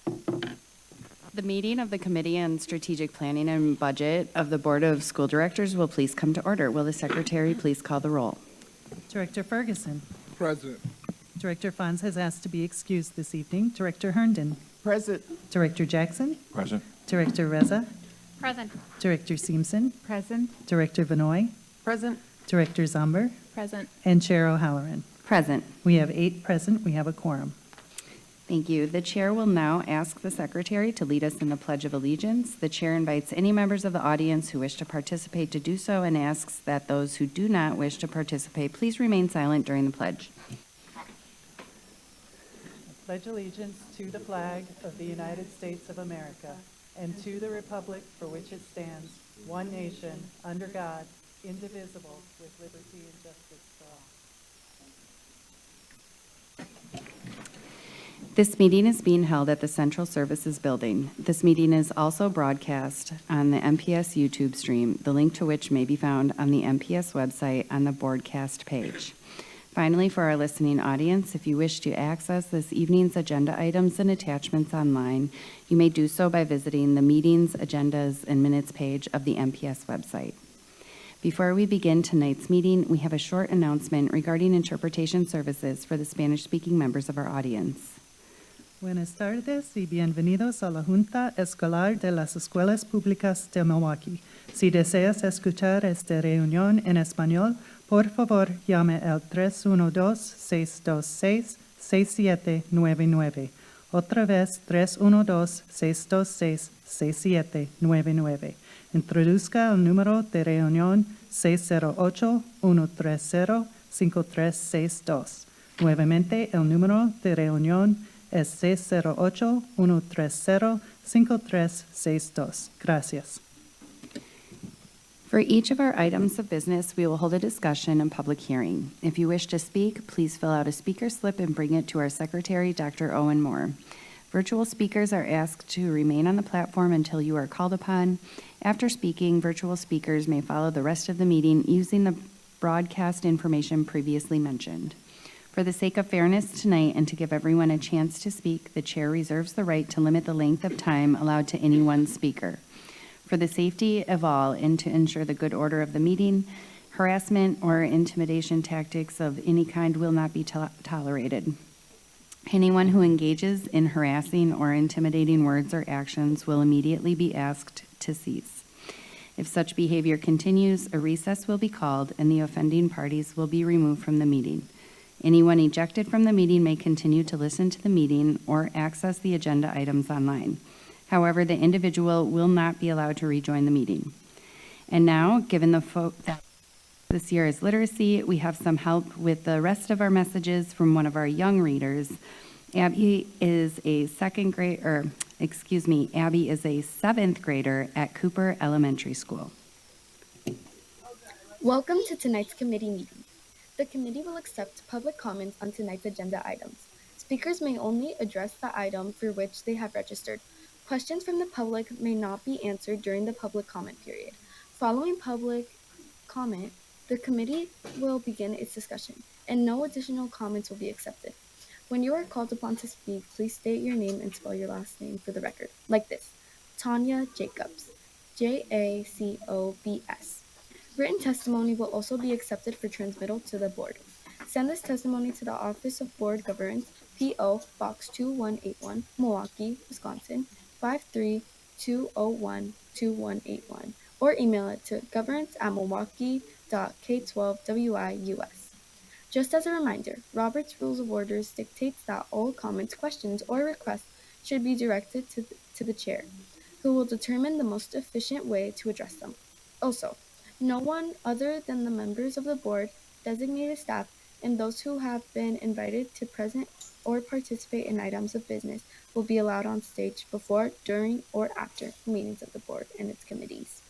The meeting of the Committee on Strategic Planning and Budget of the Board of School Directors will please come to order. Will the Secretary please call the roll? Director Ferguson. Present. Director Fonz has asked to be excused this evening. Director Herndon. Present. Director Jackson. Present. Director Reza. Present. Director Seamson. Present. Director Vanoy. Present. Director Zomber. Present. And Chair O'Halloran. Present. We have 8 present. We have a quorum. Thank you. The Chair will now ask the Secretary to lead us in the Pledge of Allegiance. The Chair invites any members of the audience who wish to participate to do so and asks that those who do not wish to participate please remain silent during the pledge. Pledge allegiance to the flag of the United States of America and to the republic for which it stands, one nation, under God, indivisible, with liberty and justice for all. This meeting is being held at the Central Services Building. This meeting is also broadcast on the MPS YouTube stream, the link to which may be found on the MPS website on the broadcast page. Finally, for our listening audience, if you wish to access this evening's agenda items and attachments online, you may do so by visiting the Meetings, Agendas, and Minutes page of the MPS website. Before we begin tonight's meeting, we have a short announcement regarding interpretation services for the Spanish-speaking members of our audience. Buenas tardes y bienvenidos a la Junta Escolar de las Escuelas Públicas de Milwaukee. Si deseas escuchar esta reunión en español, por favor llame al 312-626-6799. Otra vez, 312-626-6799. Introduzca el número de reunión 608-130-5362. Nuevamente, el número de reunión es 608-130-5362. Gracias. For each of our items of business, we will hold a discussion and public hearing. If you wish to speak, please fill out a speaker slip and bring it to our Secretary, Dr. Owen Moore. Virtual speakers are asked to remain on the platform until you are called upon. After speaking, virtual speakers may follow the rest of the meeting using the broadcast information previously mentioned. For the sake of fairness tonight and to give everyone a chance to speak, the Chair reserves the right to limit the length of time allowed to any one speaker. For the safety of all and to ensure the good order of the meeting, harassment or intimidation tactics of any kind will not be tolerated. Anyone who engages in harassing or intimidating words or actions will immediately be asked to cease. If such behavior continues, a recess will be called and the offending parties will be removed from the meeting. Anyone ejected from the meeting may continue to listen to the meeting or access the agenda items online. However, the individual will not be allowed to rejoin the meeting. And now, given the that this year is literacy, we have some help with the rest of our messages from one of our young readers. Abby is a Abby is a 7th grader at Cooper Elementary School. Welcome to tonight's committee meeting. The committee will accept public comments on tonight's agenda items. Speakers may only address the item for which they have registered. Questions from the public may not be answered during the public comment period. Following public comment, the committee will begin its discussion, and no additional comments will be accepted. When you are called upon to speak, please state your name and spell your last name for the record, like this: Tanya Jacobs, Jacobs. Written testimony will also be accepted for transmittal to the board. Send this testimony to the Office of Board Governance, P.O. Box 2181, Milwaukee, Wisconsin, 532012181, or email it to governance@milwaukee.k12wius. Just as a reminder, Robert's Rules of Orders dictates that all comments, questions, or requests should be directed to the chair, who will determine the most efficient way to address them. Also, no one other than the members of the board, designated staff, and those who have been invited to present or participate in items of business will be allowed on stage before, during, or after meetings of the board and its committees.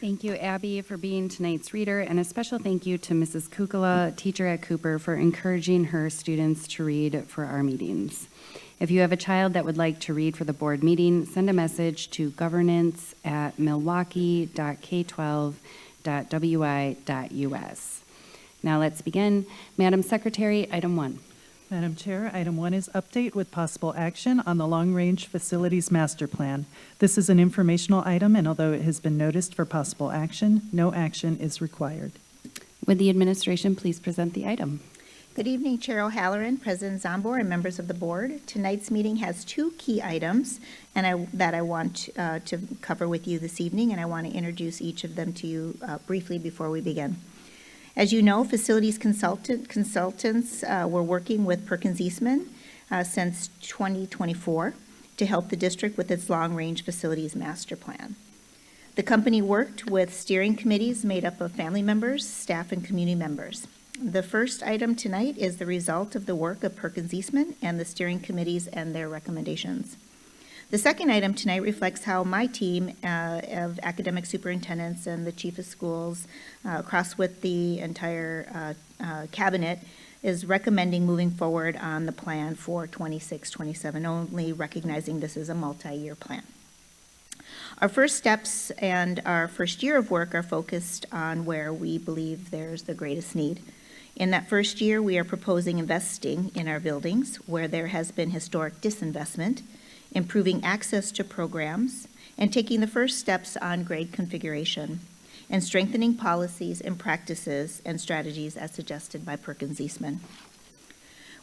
Thank you, Abby, for being tonight's reader, and a special thank you to Mrs. Kukala, teacher at Cooper, for encouraging her students to read for our meetings. If you have a child that would like to read for the board meeting, send a message to governance@milwaukee.k12.wi.us. Now let's begin. Madam Secretary, item 1. Madam Chair, item 1 is update with possible action on the long-range facilities master plan. This is an informational item, and although it has been noticed for possible action, no action is required. Would the administration please present the item? Good evening, Chair O'Halloran, President Zambor, and members of the board. Tonight's meeting has 2 key items that I want to cover with you this evening, and I want to introduce each of them to you briefly before we begin. As you know, facilities consultants were working with Perkins Eastman since 2024 to help the district with its long-range facilities master plan. The company worked with steering committees made up of family members, staff, and community members. The first item tonight is the result of the work of Perkins Eastman and the steering committees and their recommendations. The second item tonight reflects how my team of academic superintendents and the chief of schools, across with the entire cabinet, is recommending moving forward on the plan for 26-27, only recognizing this is a multi-year plan. Our first steps and our first year of work are focused on where we believe there's the greatest need. In that first year, we are proposing investing in our buildings where there has been historic disinvestment, improving access to programs, and taking the first steps on grade configuration, and strengthening policies and practices and strategies as suggested by Perkins Eastman.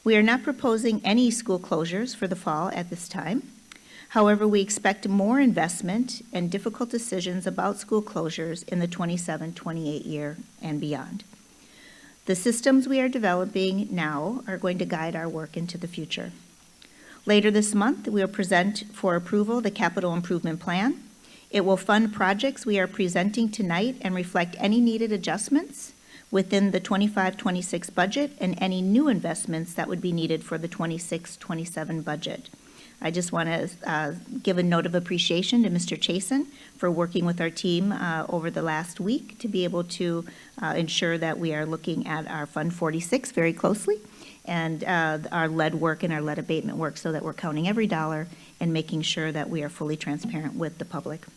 We are not proposing any school closures for the fall at this time. However, we expect more investment and difficult decisions about school closures in the 27-28 year and beyond. The systems we are developing now are going to guide our work into the future. Later this month, we will present for approval the capital improvement plan. It will fund projects we are presenting tonight and reflect any needed adjustments within the 25-26 budget and any new investments that would be needed for the 26-27 budget. I just want to give a note of appreciation to Mr. Chasen for working with our team over the last week to be able to ensure that we are looking at our Fund 46 very closely and our lead work and our lead abatement work so that we're counting every dollar and making sure that we are fully transparent with the public.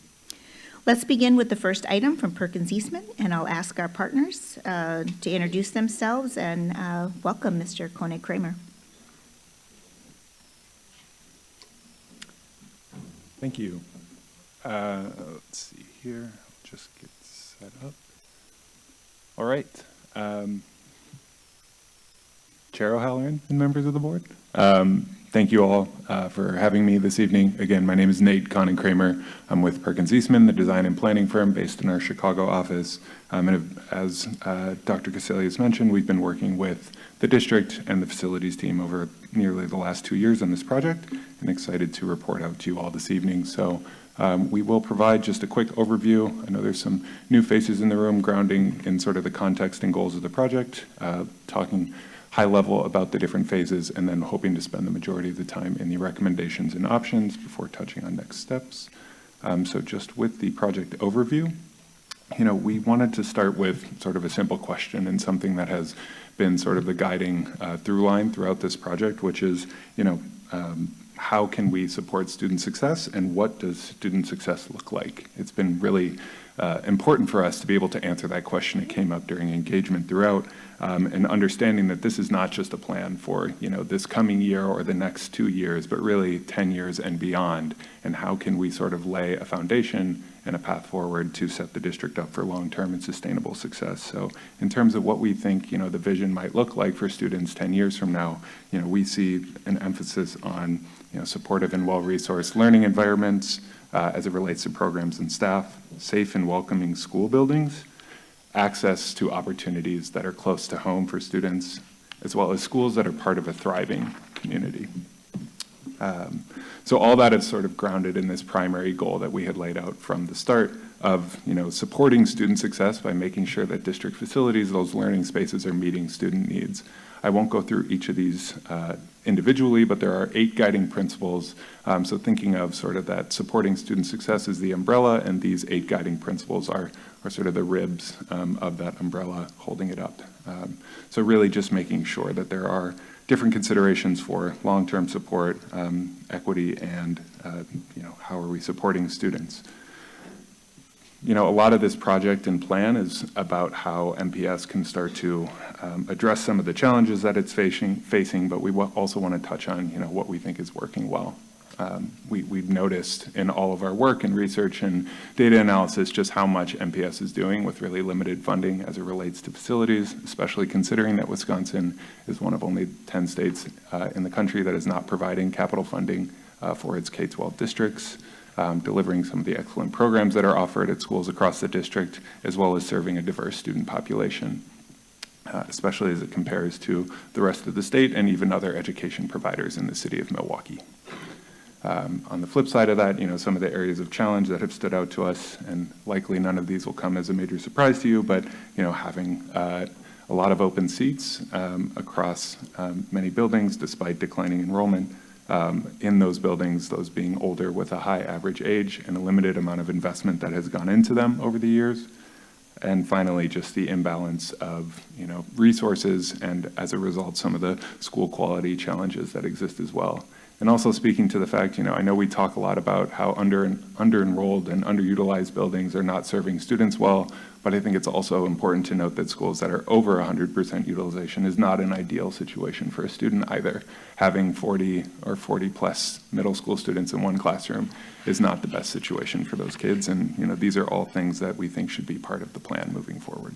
Let's begin with the first item from Perkins Eastman, and I'll ask our partners to introduce themselves and welcome Mr. Koenig Kramer. Thank you. Let's see here. I'll just get set up. All right. Chair O'Halloran and members of the board, thank you all for having me this evening. Again, my name is Nate Koenig Kramer. I'm with Perkins Eastman, the design and planning firm based in our Chicago office. And as Dr. Casilius mentioned, we've been working with the district and the facilities team over nearly the last 2 years on this project, and excited to report out to you all this evening. So we will provide just a quick overview. I know there's some new faces in the room, grounding in sort of the context and goals of the project, talking high level about the different phases, and then hoping to spend the majority of the time in the recommendations and options before touching on next steps. So just with the project overview, we wanted to start with sort of a simple question and something that has been sort of the guiding through line throughout this project, which is, how can we support student success, and what does student success look like? It's been really important for us to be able to answer that question. It came up during engagement throughout, and understanding that this is not just a plan for this coming year or the next 2 years, but really 10 years and beyond, and how can we sort of lay a foundation and a path forward to set the district up for long-term and sustainable success. So in terms of what we think the vision might look like for students 10 years from now, we see an emphasis on supportive and well-resourced learning environments as it relates to programs and staff, safe and welcoming school buildings, access to opportunities that are close to home for students, as well as schools that are part of a thriving community. So all that is sort of grounded in this primary goal that we had laid out from the start of supporting student success by making sure that district facilities, those learning spaces, are meeting student needs. I won't go through each of these individually, but there are 8 guiding principles. So thinking of sort of that supporting student success is the umbrella, and these 8 guiding principles are sort of the ribs of that umbrella holding it up. So really just making sure that there are different considerations for long-term support, equity, and how are we supporting students. You know, a lot of this project and plan is about how MPS can start to address some of the challenges that it's facing, but we also want to touch on, you know, what we think is working well. We've noticed in all of our work and research and data analysis just how much MPS is doing with really limited funding as it relates to facilities, especially considering that Wisconsin is one of only 10 states in the country that is not providing capital funding for its K-12 districts. Delivering some of the excellent programs that are offered at schools across the district, as well as serving a diverse student population, especially as it compares to the rest of the state and even other education providers in the city of Milwaukee. On the flip side of that, you know, some of the areas of challenge that have stood out to us, and likely none of these will come as a major surprise to you, but, you know, having a lot of open seats across many buildings despite declining enrollment, in those buildings, those being older with a high average age and a limited amount of investment that has gone into them over the years. And finally, just the imbalance of, you know, resources and as a result, some of the school quality challenges that exist as well. And also speaking to the fact, you know, I know we talk a lot about how under-enrolled and underutilized buildings are not serving students well, but I think it's also important to note that schools that are over 100% utilization is not an ideal situation for a student either. Having 40 or 40 plus middle school students in one classroom is not the best situation for those kids. And, you know, these are all things that we think should be part of the plan moving forward.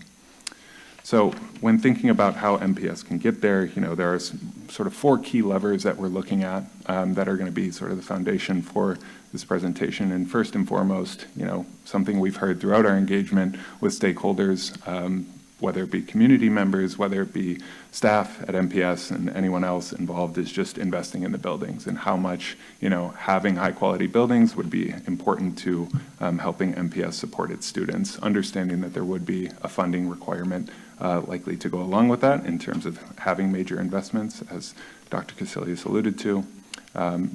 So when thinking about how MPS can get there, you know, there are sort of 4 key levers that we're looking at that are going to be sort of the foundation for this presentation. And first and foremost, you know, something we've heard throughout our engagement with stakeholders, whether it be community members, whether it be staff at MPS and anyone else involved, is just investing in the buildings and how much, you know, having high quality buildings would be important to helping MPS support its students, understanding that there would be a funding requirement likely to go along with that in terms of having major investments, as Dr. Casilius alluded to.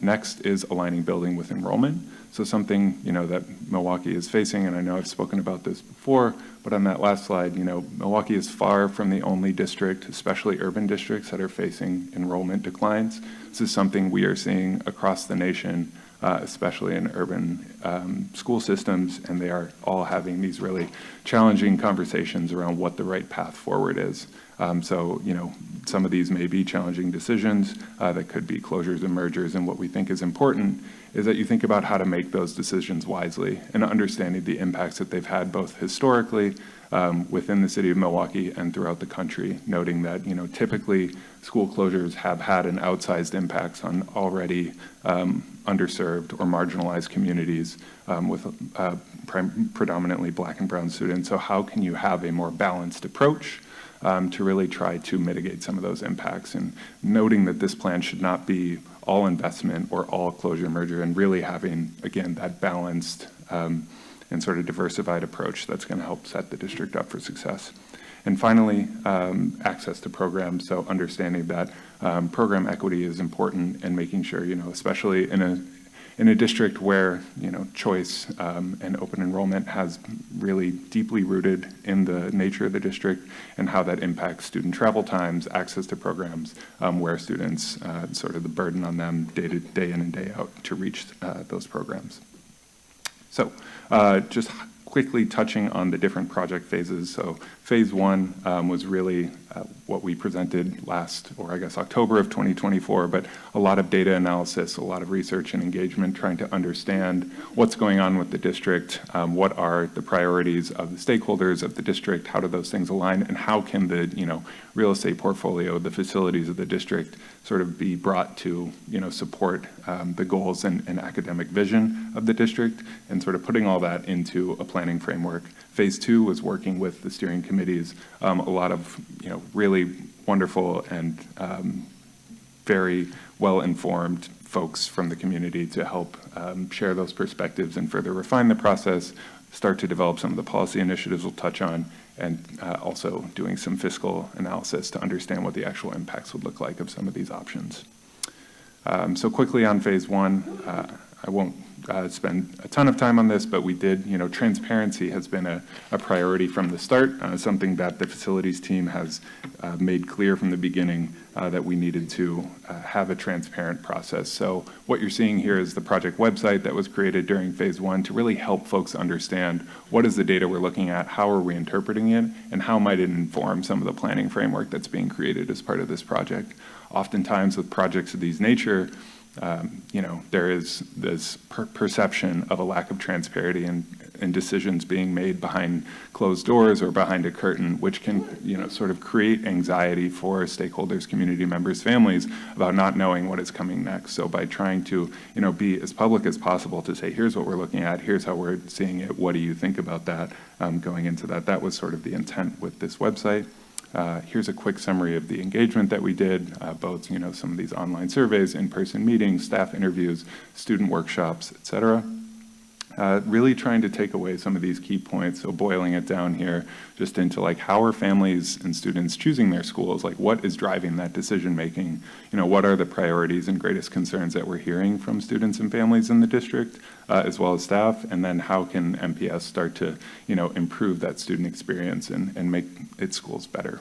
Next is aligning building with enrollment. So something, you know, that Milwaukee is facing, and I know I've spoken about this before, but on that last slide, you know, Milwaukee is far from the only district, especially urban districts, that are facing enrollment declines. This is something we are seeing across the nation, especially in urban school systems, and they are all having these really challenging conversations around what the right path forward is. So, you know, some of these may be challenging decisions that could be closures and mergers, and what we think is important is that you think about how to make those decisions wisely and understanding the impacts that they've had both historically within the city of Milwaukee and throughout the country, noting that, you know, typically school closures have had an outsized impacts on already underserved or marginalized communities with predominantly Black and brown students. So how can you have a more balanced approach to really try to mitigate some of those impacts, and noting that this plan should not be all investment or all closure merger, and really having, again, that balanced and sort of diversified approach that's going to help set the district up for success. And finally, access to programs. So understanding that program equity is important, and making sure, you know, especially in a district where, you know, choice and open enrollment has really deeply rooted in the nature of the district and how that impacts student travel times, access to programs, where students, sort of the burden on them day in and day out to reach those programs. So just quickly touching on the different project phases. So phase 1 was really what we presented last, or I guess October of 2024, but a lot of data analysis, a lot of research and engagement, trying to understand what's going on with the district, what are the priorities of the stakeholders of the district, how do those things align, and how can the, you know, real estate portfolio, the facilities of the district sort of be brought to, you know, support the goals and academic vision of the district, and sort of putting all that into a planning framework. Phase 2 was working with the steering committees, a lot of, you know, really wonderful and very well-informed folks from the community to help share those perspectives and further refine the process, start to develop some of the policy initiatives we'll touch on, and also doing some fiscal analysis to understand what the actual impacts would look like of some of these options. So quickly on phase 1, I won't spend a ton of time on this, but we did, transparency has been a priority from the start, something that the facilities team has made clear from the beginning that we needed to have a transparent process. So what you're seeing here is the project website that was created during phase one to really help folks understand what is the data we're looking at, how are we interpreting it, and how might it inform some of the planning framework that's being created as part of this project. Oftentimes with projects of these nature, there is this perception of a lack of transparency and decisions being made behind closed doors or behind a curtain, which can, sort of create anxiety for stakeholders, community members, families about not knowing what is coming next. So by trying to, be as public as possible to say, here's what we're looking at, here's how we're seeing it, what do you think about that, going into that. That was sort of the intent with this website. Here's a quick summary of the engagement that we did, both, some of these online surveys, in-person meetings, staff interviews, student workshops, et cetera. Really trying to take away some of these key points, so boiling it down here just into like how are families and students choosing their schools, like what is driving that decision making, what are the priorities and greatest concerns that we're hearing from students and families in the district, as well as staff, and then how can MPS start to improve that student experience and make its schools better.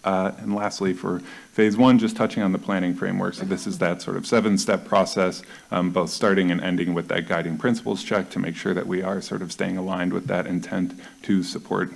And lastly, for phase one, just touching on the planning framework. So this is that sort of 7-step process, both starting and ending with that guiding principles check to make sure that we are sort of staying aligned with that intent to support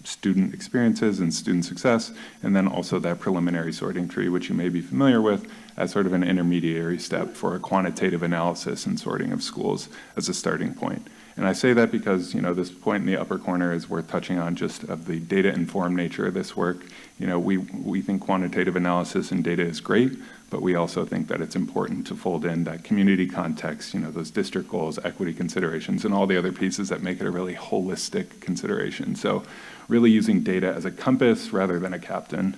student experiences and student success, and then also that preliminary sorting tree, which you may be familiar with as sort of an intermediary step for a quantitative analysis and sorting of schools as a starting point. And I say that because, this point in the upper corner is worth touching on just of the data-informed nature of this work. We think quantitative analysis and data is great, but we also think that it's important to fold in that community context, those district goals, equity considerations, and all the other pieces that make it a really holistic consideration. So really using data as a compass rather than a captain.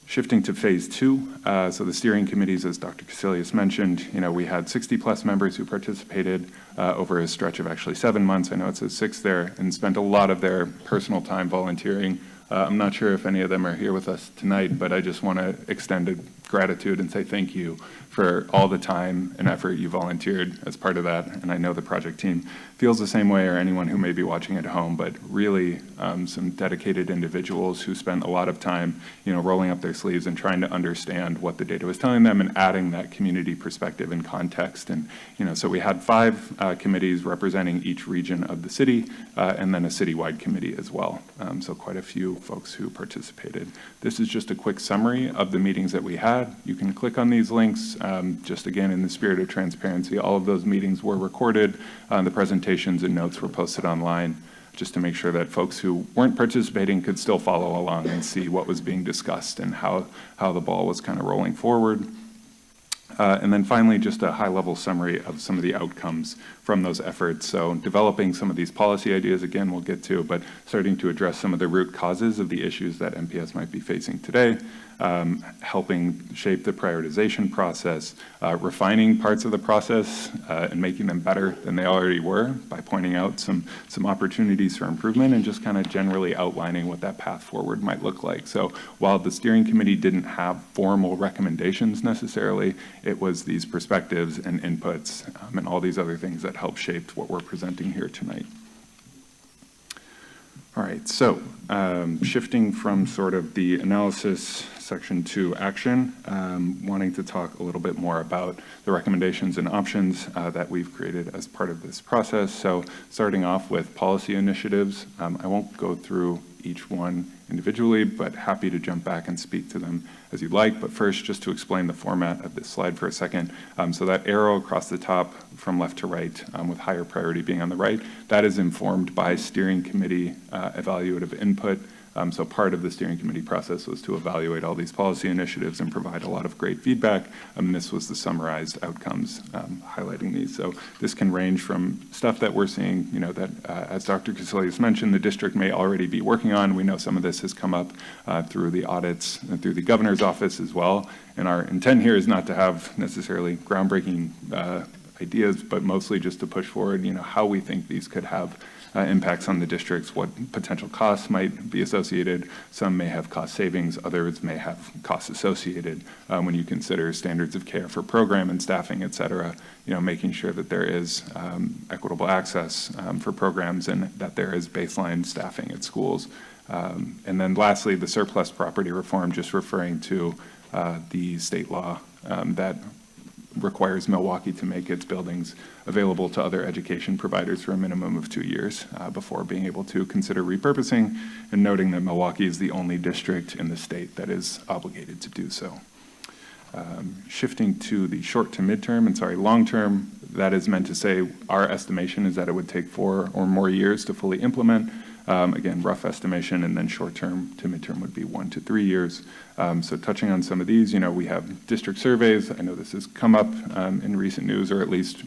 Shifting to phase two, so the steering committees, as Dr. Casilius mentioned, we had 60+ members who participated over a stretch of actually 7 months. I know it says 6 there, and spent a lot of their personal time volunteering. I'm not sure if any of them are here with us tonight, but I just want to extend a gratitude and say thank you for all the time and effort you volunteered as part of that. And I know the project team feels the same way, or anyone who may be watching at home, but really some dedicated individuals who spent a lot of time, rolling up their sleeves and trying to understand what the data was telling them and adding that community perspective and context. And, so we had 5 committees representing each region of the city, and then a citywide committee as well. So quite a few folks who participated. This is just a quick summary of the meetings that we had. You can click on these links. Just again, in the spirit of transparency, all of those meetings were recorded. The presentations and notes were posted online, just to make sure that folks who weren't participating could still follow along and see what was being discussed and how the ball was kind of rolling forward. And then finally, just a high-level summary of some of the outcomes from those efforts. So developing some of these policy ideas, again, we'll get to, but starting to address some of the root causes of the issues that MPS might be facing today, helping shape the prioritization process, refining parts of the process and making them better than they already were by pointing out some opportunities for improvement, and just kind of generally outlining what that path forward might look like. So while the steering committee didn't have formal recommendations necessarily, it was these perspectives and inputs and all these other things that help shape what we're presenting here tonight. All right, so shifting from sort of the analysis section to action, wanting to talk a little bit more about the recommendations and options that we've created as part of this process. So starting off with policy initiatives, I won't go through each one individually, but happy to jump back and speak to them as you'd like. But first, just to explain the format of this slide for a second. So that arrow across the top from left to right, with higher priority being on the right, that is informed by steering committee evaluative input. So part of the steering committee process was to evaluate all these policy initiatives and provide a lot of great feedback. This was the summarized outcomes highlighting these. So this can range from stuff that we're seeing, that as Dr. Casilius mentioned, the district may already be working on. We know some of this has come up through the audits and through the governor's office as well. And our intent here is not to have necessarily groundbreaking ideas, but mostly just to push forward, how we think these could have impacts on the districts, what potential costs might be associated. Some may have cost savings, others may have costs associated when you consider standards of care for program and staffing, et cetera, making sure that there is equitable access for programs and that there is baseline staffing at schools. And then lastly, the surplus property reform, just referring to the state law that requires Milwaukee to make its buildings available to other education providers for a minimum of 2 years before being able to consider repurposing, and noting that Milwaukee is the only district in the state that is obligated to do so. Shifting to the short to midterm, long term, that is meant to say our estimation is that it would take 4 or more years to fully implement. Again, rough estimation, and then short term to midterm would be 1 to 3 years. So touching on some of these, we have district surveys. I know this has come up in recent news, or at least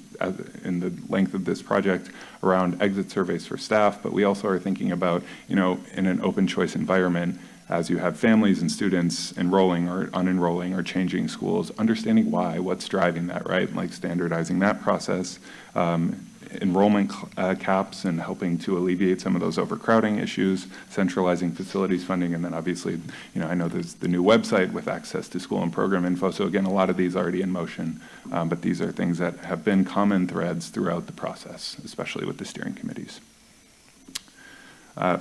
in the length of this project, around exit surveys for staff, but we also are thinking about, in an open choice environment, as you have families and students enrolling or unenrolling or changing schools, understanding why, what's driving that, right? Like standardizing that process, enrollment caps and helping to alleviate some of those overcrowding issues, centralizing facilities funding, and then obviously, I know there's the new website with access to school and program info. So again, a lot of these already in motion, but these are things that have been common threads throughout the process, especially with the steering committees.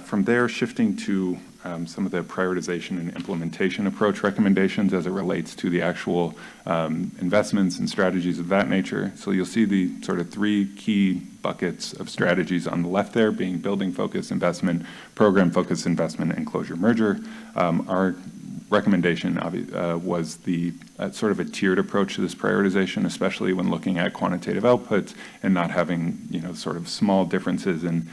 From there, shifting to some of the prioritization and implementation approach recommendations as it relates to the actual investments and strategies of that nature. So you'll see the sort of 3 key buckets of strategies on the left there, being building-focused investment, program-focused investment, and closure-merger. Our recommendation was the sort of a tiered approach to this prioritization, especially when looking at quantitative outputs and not having, sort of small differences in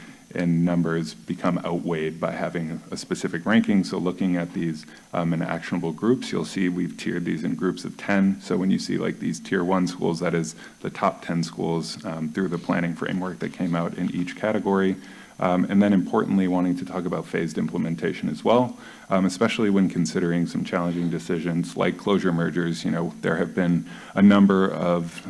numbers become outweighed by having a specific ranking. So looking at these in actionable groups, you'll see we've tiered these in groups of 10. So when you see like these tier 1 schools, that is the top 10 schools through the planning framework that came out in each category. And then importantly, wanting to talk about phased implementation as well, especially when considering some challenging decisions like closure mergers. There have been a number of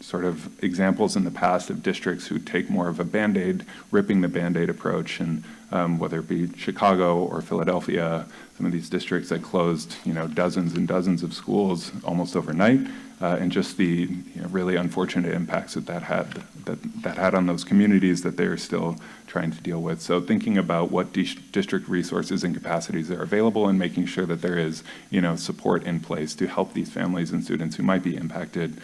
sort of examples in the past of districts who take more of a Band-Aid, ripping the Band-Aid approach, and whether it be Chicago or Philadelphia, some of these districts that closed, dozens and dozens of schools almost overnight, and just the really unfortunate impacts that had on those communities that they're still trying to deal with. So thinking about what district resources and capacities are available, and making sure that there is, support in place to help these families and students who might be impacted,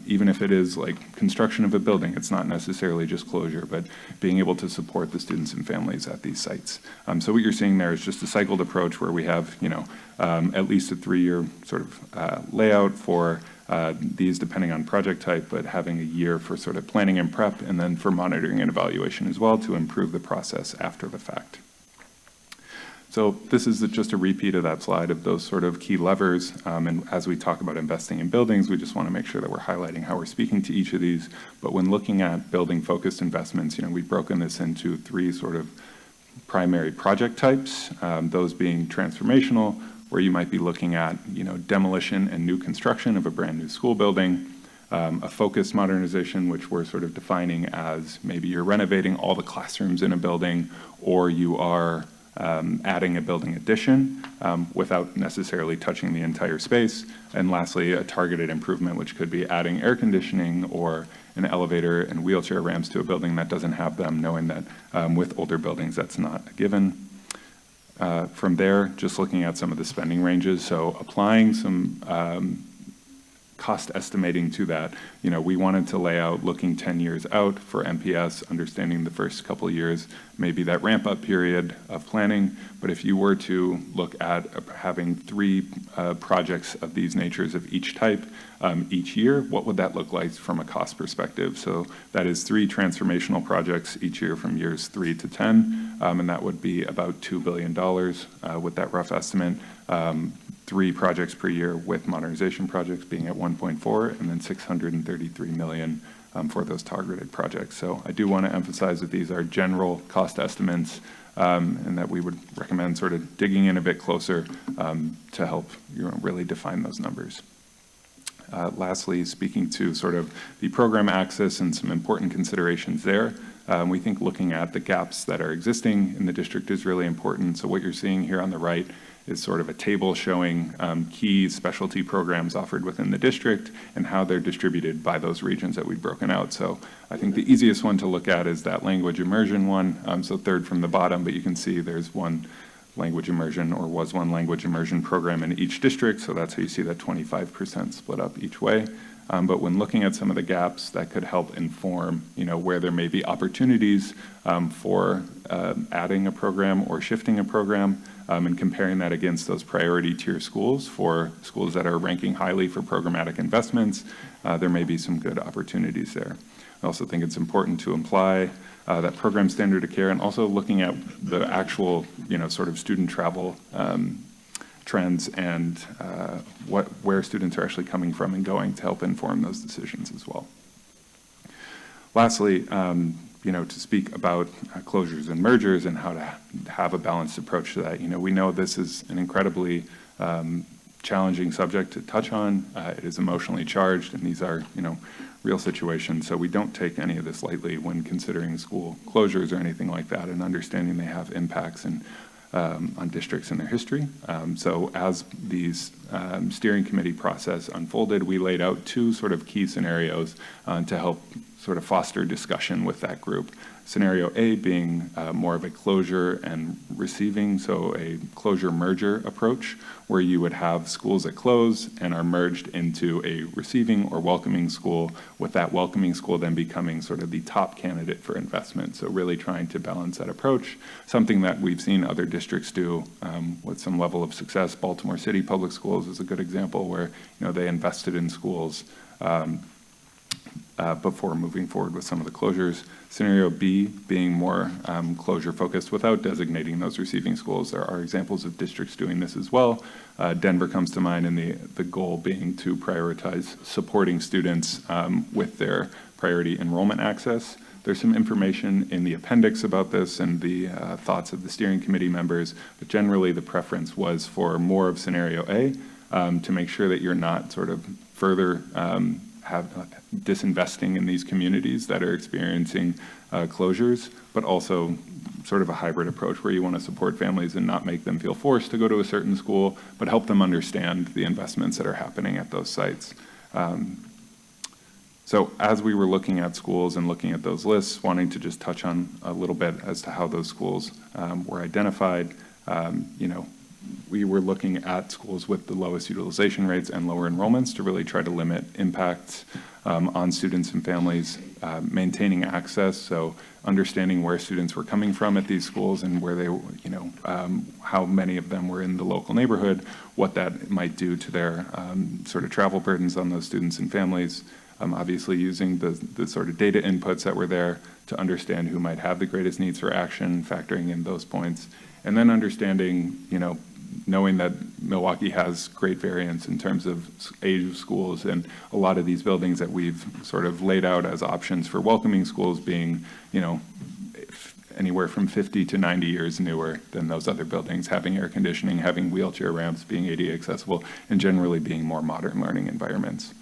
even if it is like construction of a building. It's not necessarily just closure, but being able to support the students and families at these sites. So what you're seeing there is just a cycled approach where we have, at least a 3-year sort of layout for these depending on project type, but having a year for sort of planning and prep, and then for monitoring and evaluation as well to improve the process after the fact. So this is just a repeat of that slide of those sort of key levers. And as we talk about investing in buildings, we just want to make sure that we're highlighting how we're speaking to each of these. But when looking at building-focused investments, we've broken this into 3 sort of primary project types, those being transformational, where you might be looking at, demolition and new construction of a brand new school building, a focused modernization, which we're sort of defining as maybe you're renovating all the classrooms in a building, or you are adding a building addition without necessarily touching the entire space. And lastly, a targeted improvement, which could be adding air conditioning or an elevator and wheelchair ramps to a building that doesn't have them, knowing that with older buildings, that's not a given. From there, just looking at some of the spending ranges, so applying some cost estimating to that. We wanted to lay out looking 10 years out for MPS, understanding the first couple of years, maybe that ramp up period of planning. But if you were to look at having 3 projects of these natures of each type each year, what would that look like from a cost perspective? So that is 3 transformational projects each year from years 3 to 10, and that would be about $2 billion with that rough estimate. 3 projects per year with modernization projects being at 1.4, and then $633 million for those targeted projects. So I do want to emphasize that these are general cost estimates, and that we would recommend sort of digging in a bit closer to help really define those numbers. lastly, speaking to sort of the program access and some important considerations there. We think looking at the gaps that are existing in the district is really important. So what you're seeing here on the right is sort of a table showing key specialty programs offered within the district and how they're distributed by those regions that we've broken out. So I think the easiest one to look at is that language immersion one. So third from the bottom, but you can see there's one language immersion or was one language immersion program in each district. So that's how you see that 25% split up each way. But when looking at some of the gaps, that could help inform, where there may be opportunities for adding a program or shifting a program, and comparing that against those priority tier schools. For schools that are ranking highly for programmatic investments, there may be some good opportunities there. I also think it's important to imply that program standard of care and also looking at the actual, sort of student travel trends and where students are actually coming from and going to help inform those decisions as well. Lastly, to speak about closures and mergers and how to have a balanced approach to that. We know this is an incredibly challenging subject to touch on. It is emotionally charged, and these are, real situations. So we don't take any of this lightly when considering school closures or anything like that, and understanding they have impacts on districts and their history. So as these steering committee process unfolded, we laid out two sort of key scenarios to help sort of foster discussion with that group. Scenario A being more of a closure and receiving, so a closure merger approach, where you would have schools that close and are merged into a receiving or welcoming school, with that welcoming school then becoming sort of the top candidate for investment. So really trying to balance that approach, something that we've seen other districts do with some level of success. Baltimore City Public Schools is a good example where they invested in schools before moving forward with some of the closures. Scenario B being more closure focused without designating those receiving schools. There are examples of districts doing this as well. Denver comes to mind, and the goal being to prioritize supporting students with their priority enrollment access. There's some information in the appendix about this and the thoughts of the steering committee members, but generally the preference was for more of scenario A to make sure that you're not sort of further disinvesting in these communities that are experiencing closures, but also sort of a hybrid approach where you want to support families and not make them feel forced to go to a certain school, but help them understand the investments that are happening at those sites. So as we were looking at schools and looking at those lists, wanting to just touch on a little bit as to how those schools were identified, we were looking at schools with the lowest utilization rates and lower enrollments to really try to limit impacts on students and families, maintaining access, so understanding where students were coming from at these schools and where they, how many of them were in the local neighborhood, what that might do to their sort of travel burdens on those students and families. Obviously using the sort of data inputs that were there to understand who might have the greatest needs for action, factoring in those points, and then understanding, knowing that Milwaukee has great variance in terms of age of schools, and a lot of these buildings that we've sort of laid out as options for welcoming schools being, anywhere from 50 to 90 years newer than those other buildings, having air conditioning, having wheelchair ramps, being ADA accessible, and generally being more modern learning environments.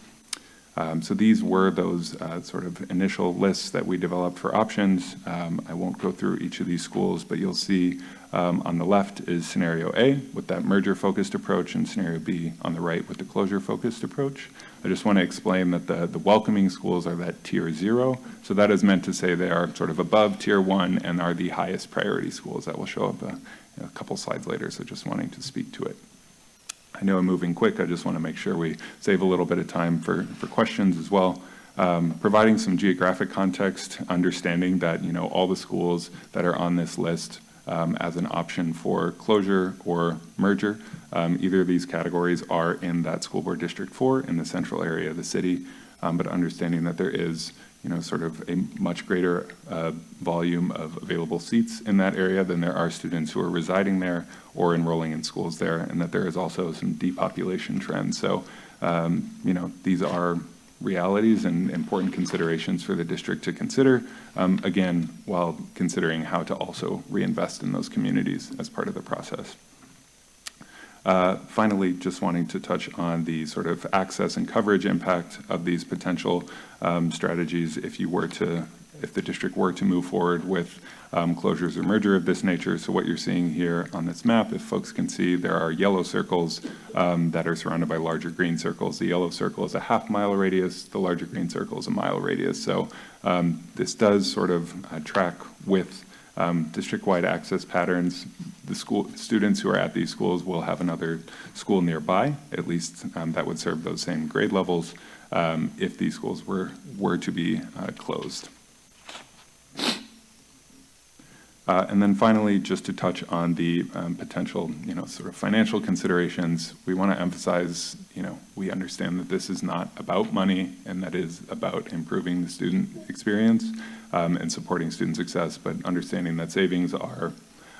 So these were those sort of initial lists that we developed for options. I won't go through each of these schools, but you'll see on the left is scenario A with that merger-focused approach, and scenario B on the right with the closure-focused approach. I just want to explain that the welcoming schools are that tier 0. So that is meant to say they are sort of above tier 1 and are the highest priority schools. That will show up a couple slides later, so just wanting to speak to it. I know I'm moving quick. I just want to make sure we save a little bit of time for questions as well. Providing some geographic context, understanding that, all the schools that are on this list as an option for closure or merger, either of these categories are in that school board district 4 in the central area of the city, but understanding that there is, sort of a much greater volume of available seats in that area than there are students who are residing there or enrolling in schools there, and that there is also some depopulation trends. So, these are realities and important considerations for the district to consider, again, while considering how to also reinvest in those communities as part of the process. Finally, just wanting to touch on the sort of access and coverage impact of these potential strategies if the district were to move forward with closures or merger of this nature. So what you're seeing here on this map, if folks can see, there are yellow circles that are surrounded by larger green circles. The yellow circle is a half-mile radius, the larger green circle is a mile radius. So this does sort of track with district-wide access patterns. The students who are at these schools will have another school nearby, at least that would serve those same grade levels if these schools were to be closed. And then finally, just to touch on the potential, sort of financial considerations, we want to emphasize, we understand that this is not about money and that is about improving the student experience and supporting student success, but understanding that savings are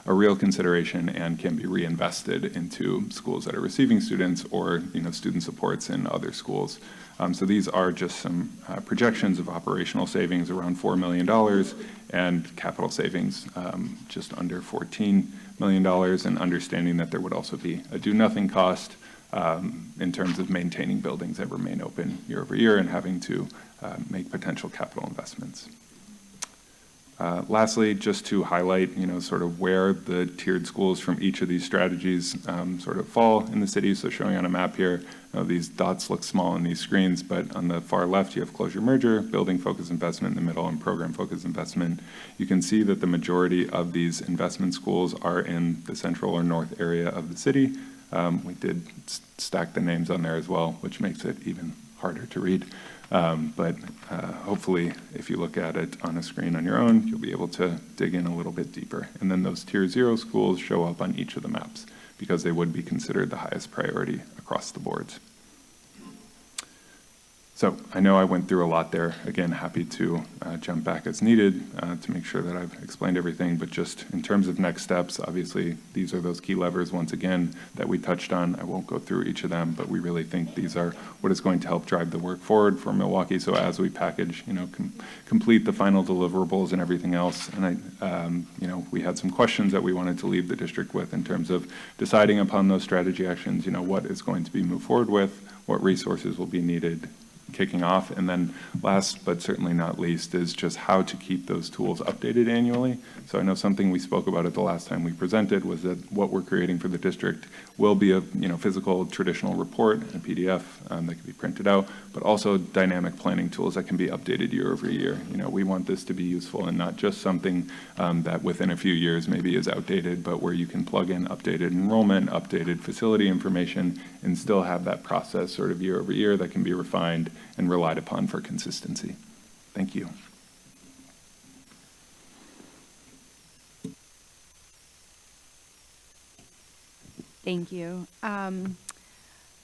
a real consideration and can be reinvested into schools that are receiving students or, student supports in other schools. So these are just some projections of operational savings around $4 million and capital savings just under $14 million, and understanding that there would also be a do-nothing cost in terms of maintaining buildings that remain open year over year and having to make potential capital investments. Lastly, just to highlight, sort of where the tiered schools from each of these strategies sort of fall in the city. So showing on a map here, these dots look small on these screens, but on the far left, you have closure merger, building focused investment in the middle, and program focused investment. You can see that the majority of these investment schools are in the central or north area of the city. We did stack the names on there as well, which makes it even harder to read. But hopefully, if you look at it on a screen on your own, you'll be able to dig in a little bit deeper. And then those Tier 0 schools show up on each of the maps because they would be considered the highest priority across the boards. So I know I went through a lot there. Again, happy to jump back as needed to make sure that I've explained everything. But just in terms of next steps, obviously, these are those key levers, once again, that we touched on. I won't go through each of them, but we really think these are what is going to help drive the work forward for Milwaukee. So as we package, complete the final deliverables and everything else, and we had some questions that we wanted to leave the district with in terms of deciding upon those strategy actions, what is going to be moved forward with, what resources will be needed, kicking off. And then last but certainly not least is just how to keep those tools updated annually. So I know something we spoke about it the last time we presented was that what we're creating for the district will be a physical traditional report, a PDF that can be printed out, but also dynamic planning tools that can be updated year over year. We want this to be useful and not just something that within a few years maybe is outdated, but where you can plug in updated enrollment, updated facility information, and still have that process sort of year over year that can be refined and relied upon for consistency. Thank you. Thank you.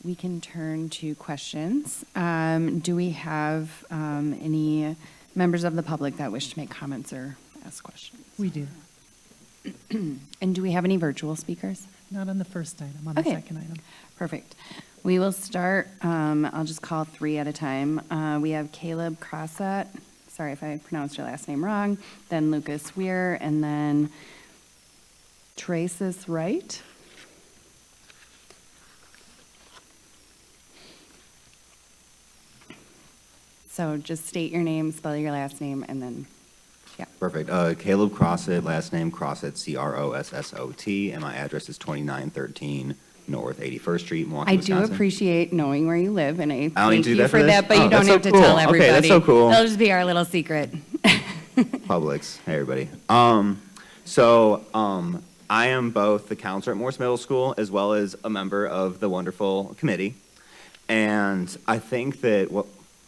We can turn to questions. Do we have any members of the public that wish to make comments or ask questions? We do. And do we have any virtual speakers? Not on the first item, on the Okay. second item. Perfect. We will start, I'll just call three at a time. We have Caleb Crossett, sorry if I pronounced your last name wrong, then Lucas Weir, and then Traces Wright. So just state your name, spell your last name, and then, yeah. Perfect. Caleb Crossett, last name Crossett, Crossot, and my address is 2913 North 81st Street, Milwaukee, I do Wisconsin. appreciate knowing where you live, and I I don't thank need to do you that for for that, this? but Oh, you don't that's so have to cool. tell Okay, everybody. that's so cool. That'll just be our little secret. Publix. Hey, everybody. I am both the counselor at Morse Middle School as well as a member of the wonderful committee. And I think that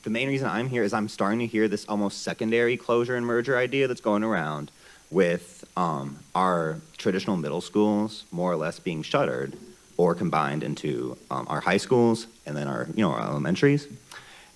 the main reason I'm here is I'm starting to hear this almost secondary closure and merger idea that's going around with our traditional middle schools more or less being shuttered or combined into our high schools and then our elementaries.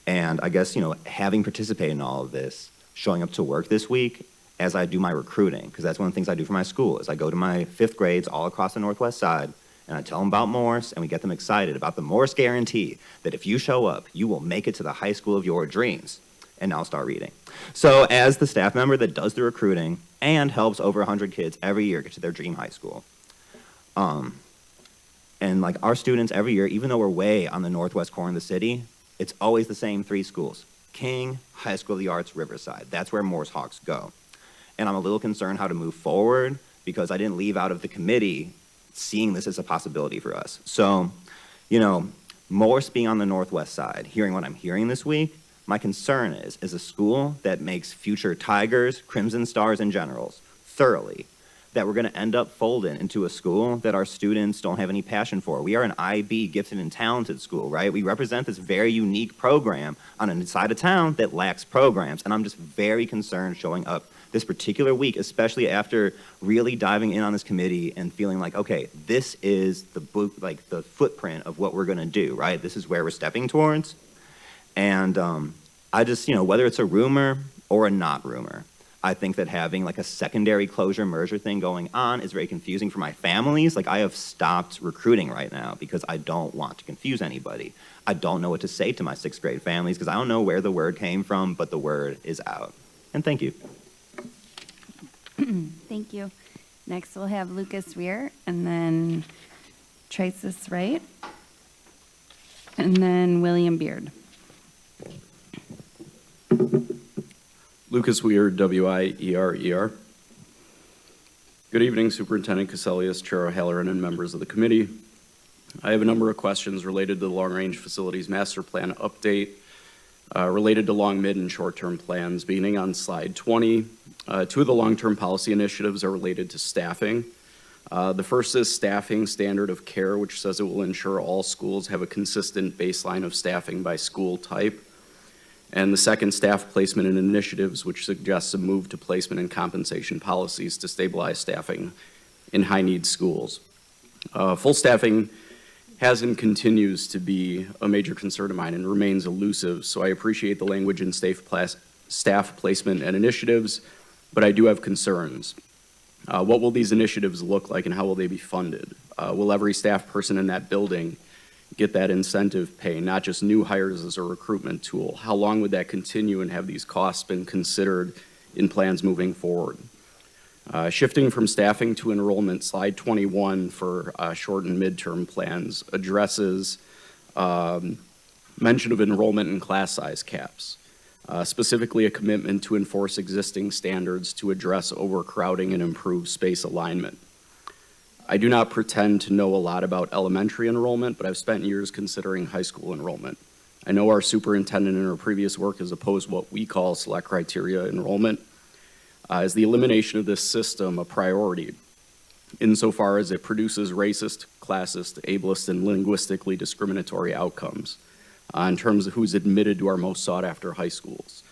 And I guess, having participated in all of this, showing up to work this week as I do my recruiting, because that's one of the things I do for my school, is I go to my fifth grades all across the Northwest side, and I tell them about Morse, and we get them excited about the Morse guarantee that if you show up, you will make it to the high school of your dreams. And now I'll start reading. So as the staff member that does the recruiting and helps over 100 kids every year get to their dream high school, And like our students every year, even though we're way on the northwest corner of the city, it's always the same 3 schools: King, High School of the Arts, Riverside. That's where Morse Hawks go. And I'm a little concerned how to move forward because I didn't leave out of the committee seeing this as a possibility for us. So, you know, Morse being on the northwest side, hearing what I'm hearing this week, my concern is a school that makes future Tigers, Crimson Stars, and Generals thoroughly, that we're going to end up folding into a school that our students don't have any passion for. We are an IB gifted and talented school, right? We represent this very unique program on a side of town that lacks programs, and I'm just very concerned showing up this particular week, especially after really diving in on this committee and feeling like, okay, this is the footprint of what we're going to do, right? This is where we're stepping towards. And I just, whether it's a rumor or a not rumor, I think that having like a secondary closure merger thing going on is very confusing for my families. Like I have stopped recruiting right now because I don't want to confuse anybody. I don't know what to say to my 6th grade families because I don't know where the word came from, but the word is out. And thank you. Thank you. Next, we'll have Lucas Weir, and then Traces Wright, and then William Beard. Lucas Weir, W-I-E-R-E-R. Good evening, Superintendent Cassellius, Chair O'Halloran, and members of the committee. I have a number of questions related to the Long Range Facilities Master Plan update, related to long, mid, and short-term plans. Beginning on slide 20, 2 of the long-term policy initiatives are related to staffing. The first is staffing standard of care, which says it will ensure all schools have a consistent baseline of staffing by school type. And the second, staff placement and initiatives, which suggests a move to placement and compensation policies to stabilize staffing in high-need schools. Full staffing has and continues to be a major concern of mine and remains elusive, so I appreciate the language in staff placement and initiatives, but I do have concerns. What will these initiatives look like and how will they be funded? Will every staff person in that building get that incentive pay, not just new hires as a recruitment tool? How long would that continue, and have these costs been considered in plans moving forward? Shifting from staffing to enrollment, slide 21 for short and midterm plans addresses mention of enrollment and class size caps, specifically a commitment to enforce existing standards to address overcrowding and improve space alignment. I do not pretend to know a lot about elementary enrollment, but I've spent years considering high school enrollment. I know our superintendent in her previous work has opposed what we call select criteria enrollment. Is the elimination of this system a priority insofar as it produces racist, classist, ableist, and linguistically discriminatory outcomes in terms of who's admitted to our most sought-after high schools?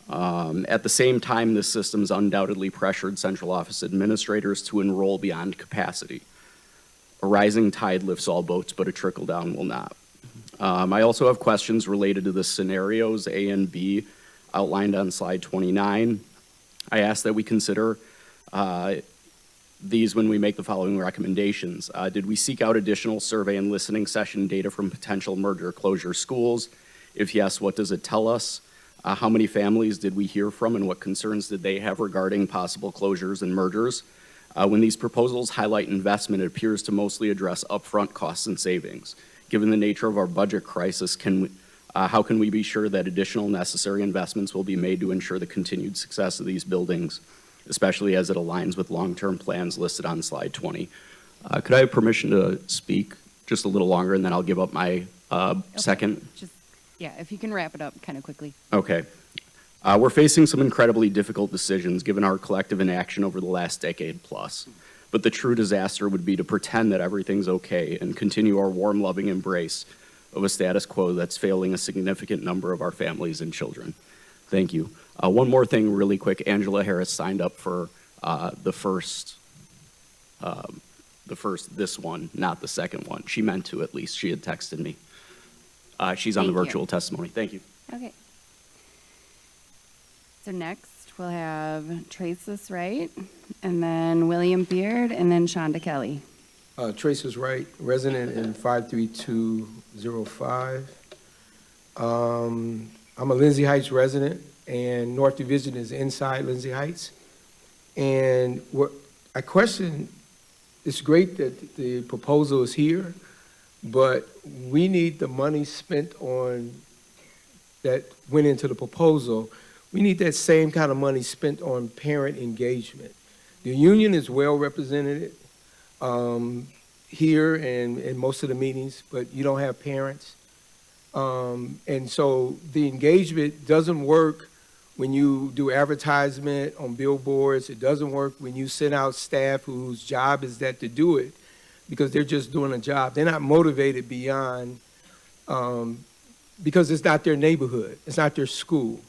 At the same time, this system's undoubtedly pressured central office administrators to enroll beyond capacity. A rising tide lifts all boats, but a trickle-down will not. I also have questions related to the scenarios A and B outlined on slide 29. I ask that we consider these when we make the following recommendations. Did we seek out additional survey and listening session data from potential merger closure schools? If yes, what does it tell us? How many families did we hear from, and what concerns did they have regarding possible closures and mergers? When these proposals highlight investment, it appears to mostly address upfront costs and savings. Given the nature of our budget crisis, how can we be sure that additional necessary investments will be made to ensure the continued success of these buildings, especially as it aligns with long-term plans listed on slide 20? Could I have permission to speak just a little longer, and then I'll give up my second? Yeah, if you can wrap it up kind of quickly. Okay. We're facing some incredibly difficult decisions given our collective inaction over the last decade plus. But the true disaster would be to pretend that everything's okay and continue our warm, loving embrace of a status quo that's failing a significant number of our families and children. Thank you. One more thing really quick. Angela Harris signed up for the first, this one, not the second one. She meant to, at least. She had texted me. She's on the virtual testimony. Thank you. Okay. So next, we'll have Traces Wright, and then William Beard, and then Shonda Kelly. Traces Wright, resident in 53205. I'm a Lindsay Heights resident, and North Division is inside Lindsay Heights. And what I question, it's great that the proposal is here, but we need the money spent on, that went into the proposal, we need that same kind of money spent on parent engagement. The union is well represented here and in most of the meetings, but you don't have parents. And so the engagement doesn't work when you do advertisement on billboards. It doesn't work when you send out staff whose job is that to do it, because they're just doing a job. They're not motivated beyond, because it's not their neighborhood. It's not their school.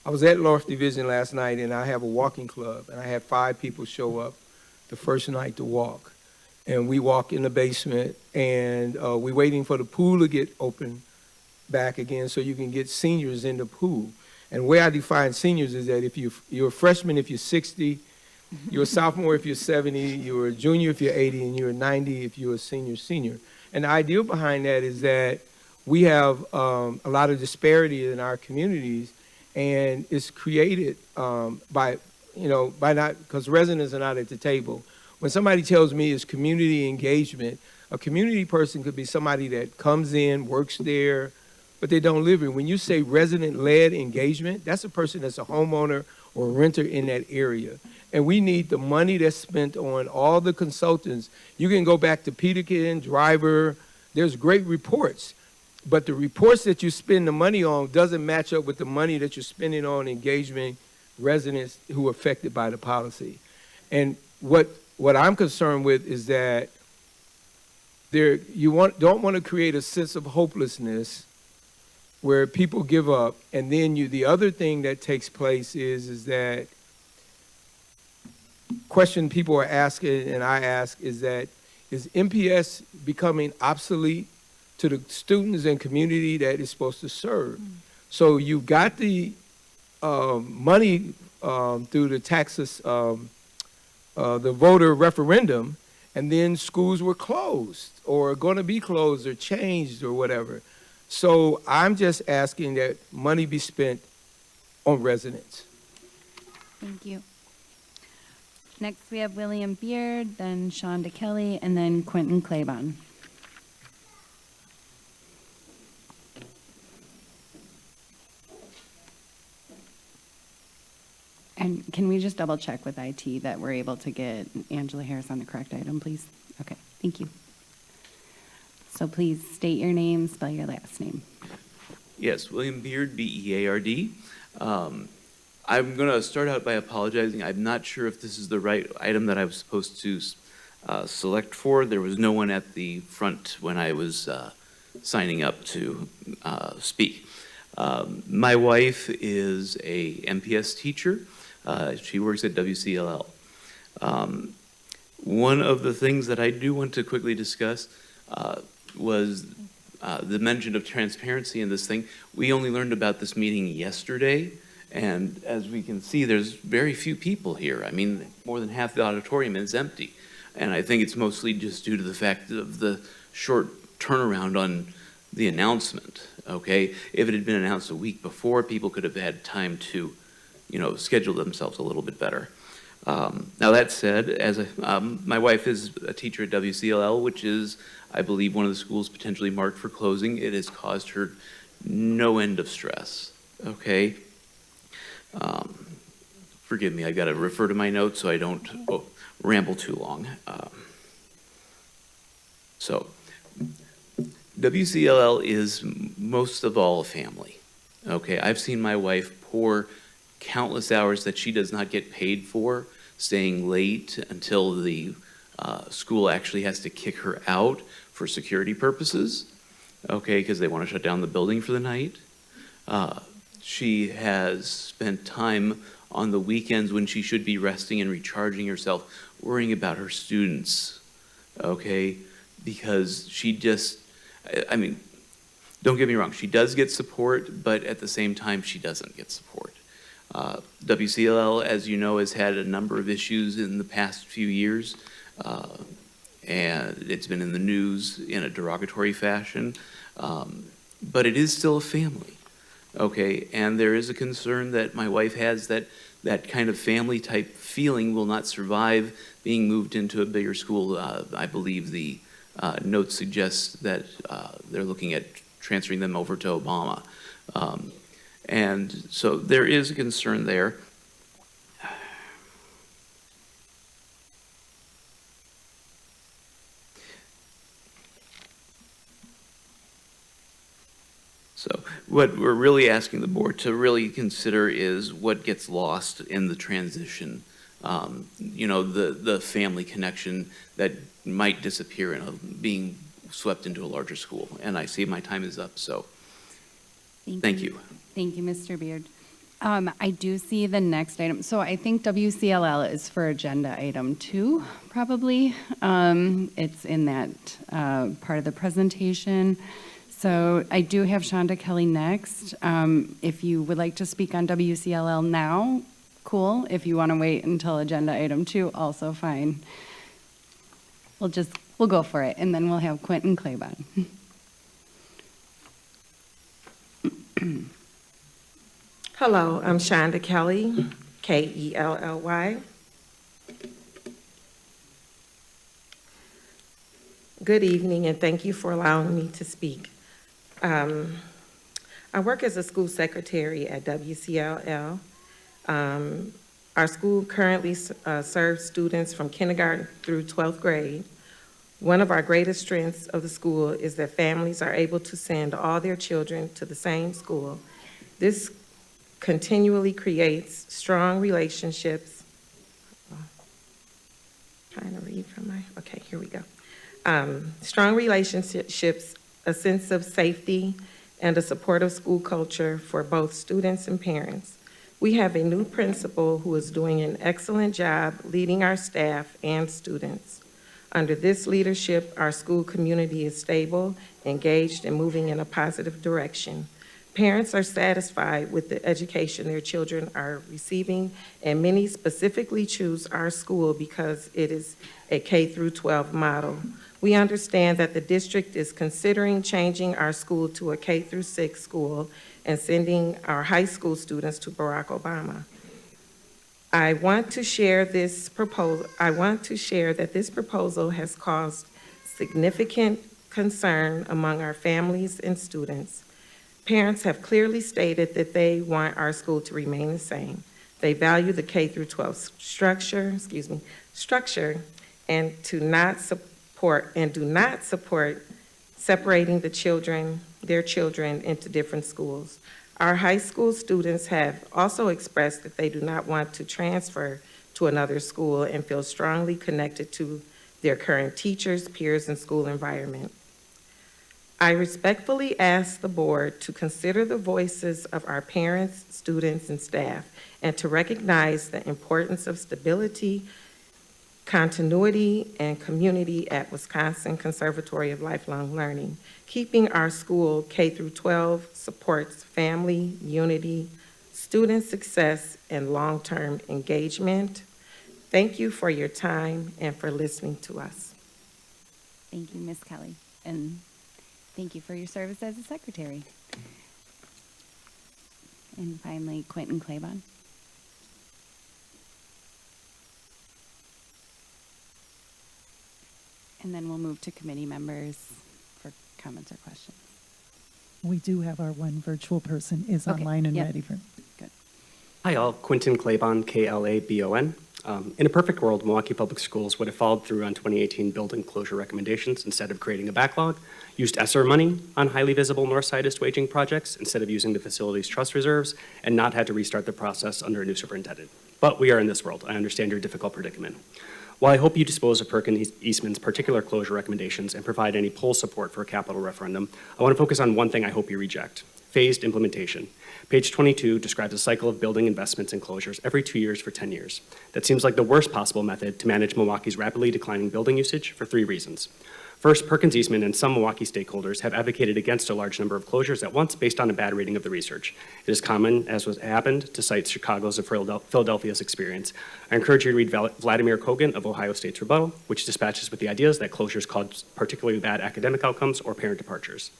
I was at North Division last night, and I have a walking club, and I had 5 people show up the first night to walk. And we walk in the basement, and we're waiting for the pool to get open back again so you can get seniors in the pool. And the way I define seniors is that if you're a freshman if you're 60, you're a sophomore if you're 70, you're a junior if you're 80, and you're a 90 if you're a senior. And the idea behind that is that we have a lot of disparity in our communities, and it's created by not, because residents are not at the table. When somebody tells me it's community engagement, a community person could be somebody that comes in, works there, but they don't live here. When you say resident-led engagement, that's a person that's a homeowner or a renter in that area. And we need the money that's spent on all the consultants. You can go back to Peterkin, Driver, there's great reports, but the reports that you spend the money on doesn't match up with the money that you're spending on engagement residents who are affected by the policy. And what I'm concerned with is that don't want to create a sense of hopelessness where people give up, and then the other thing that takes place is that question people are asking, and I ask, is MPS becoming obsolete to the students and community that it's supposed to serve? So you got the money through the taxes, the voter referendum, and then schools were closed or going to be closed or changed or whatever. So I'm just asking that money be spent on residents. Thank you. Next, we have William Beard, then Shonda Kelly, and then Quentin Claybon. And can we just double check with IT that we're able to get Angela Harris on the correct item, please? Okay, thank you. So please state your name, spell your last name. Yes, William Beard, B-E-A-R-D. I'm going to start out by apologizing. I'm not sure if this is the right item that I was supposed to select for. There was no one at the front when I was signing up to speak. My wife is a MPS teacher. She works at WCLL. One of the things that I do want to quickly discuss was the mention of transparency in this thing. We only learned about this meeting yesterday, and as we can see, there's very few people here. I mean, more than half the auditorium is empty, and I think it's mostly just due to the fact of the short turnaround on the announcement, okay? If it had been announced a week before, people could have had time to, schedule themselves a little bit better. Now that said, my wife is a teacher at WCLL, which is, I believe, one of the schools potentially marked for closing. It has caused her no end of stress, okay? Forgive me, I gotta refer to my notes so I don't ramble too long. So, WCLL is most of all a family, okay? I've seen my wife pour countless hours that she does not get paid for, staying late until the school actually has to kick her out for security purposes, okay, because they want to shut down the building for the night. She has spent time on the weekends when she should be resting and recharging herself, worrying about her students, okay, because she just, I mean, don't get me wrong, she does get support, but at the same time, she doesn't get support. WCLL, as you know, has had a number of issues in the past few years, and it's been in the news in a derogatory fashion, but it is still a family, okay? And there is a concern that my wife has that that kind of family-type feeling will not survive being moved into a bigger school. I believe the note suggests that they're looking at transferring them over to Obama. And so there is a concern there. So what we're really asking the board to really consider is what gets lost in the transition. You know, the family connection that might disappear in being swept into a larger school. And I see my time is up, so thank you. Thank you, Mr. Beard. I do see the next item. So I think WCLL is for agenda item 2, probably. It's in that part of the presentation. So I do have Shonda Kelly next. If you would like to speak on WCLL now, cool. If you want to wait until agenda item 2, also fine. We'll go for it, and then we'll have Quentin Claybon. Hello, I'm Shonda Kelly, Kelly. Good evening, and thank you for allowing me to speak. I work as a school secretary at WCLL. Our school currently serves students from kindergarten through 12th grade. One of our greatest strengths of the school is that families are able to send all their children to the same school. This continually creates strong relationships. Trying to read from my, okay, here we go. Strong relationships, a sense of safety, and a supportive school culture for both students and parents. We have a new principal who is doing an excellent job leading our staff and students. Under this leadership, our school community is stable, engaged, and moving in a positive direction. Parents are satisfied with the education their children are receiving, and many specifically choose our school because it is a K-12 model. We understand that the district is considering changing our school to a K-6 school and sending our high school students to Barack Obama. I want to share that this proposal has caused significant concern among our families and students. Parents have clearly stated that they want our school to remain the same. They value the K-12 structure and do not support separating their children into different schools. Our high school students have also expressed that they do not want to transfer to another school and feel strongly connected to their current teachers, peers, and school environment. I respectfully ask the board to consider the voices of our parents, students, and staff, and to recognize the importance of stability, continuity, and community at Wisconsin Conservatory of Lifelong Learning. Keeping our school K-12 supports family, unity, student success, and long-term engagement. Thank you for your time and for listening to us. Thank you, Ms. Kelly, and thank you for your service as a secretary. And finally, Quentin Claybon. And then we'll move to committee members for comments or questions. We do have our one virtual person is Okay, online and yep. ready for. Good. Hi all, Quentin Claybon, Klabon. In a perfect world, Milwaukee Public Schools would have followed through on 2018 building closure recommendations instead of creating a backlog, used ESSER money on highly visible Northside East waging projects instead of using the facilities trust reserves, and not had to restart the process under a new superintendent. But we are in this world. I understand your difficult predicament. While I hope you dispose of Perkins Eastman's particular closure recommendations and provide any poll support for a capital referendum, I want to focus on one thing I hope you reject: phased implementation. Page 22 describes a cycle of building investments and closures every 2 years for 10 years. That seems like the worst possible method to manage Milwaukee's rapidly declining building usage for 3 reasons. First, Perkins Eastman and some Milwaukee stakeholders have advocated against a large number of closures at once based on a bad reading of the research. It is common, as was happened, to cite Chicago's or Philadelphia's experience. I encourage you to read Vladimir Kogan of Ohio State's rebuttal, which dispatches with the ideas that closures cause particularly bad academic outcomes or parent departures.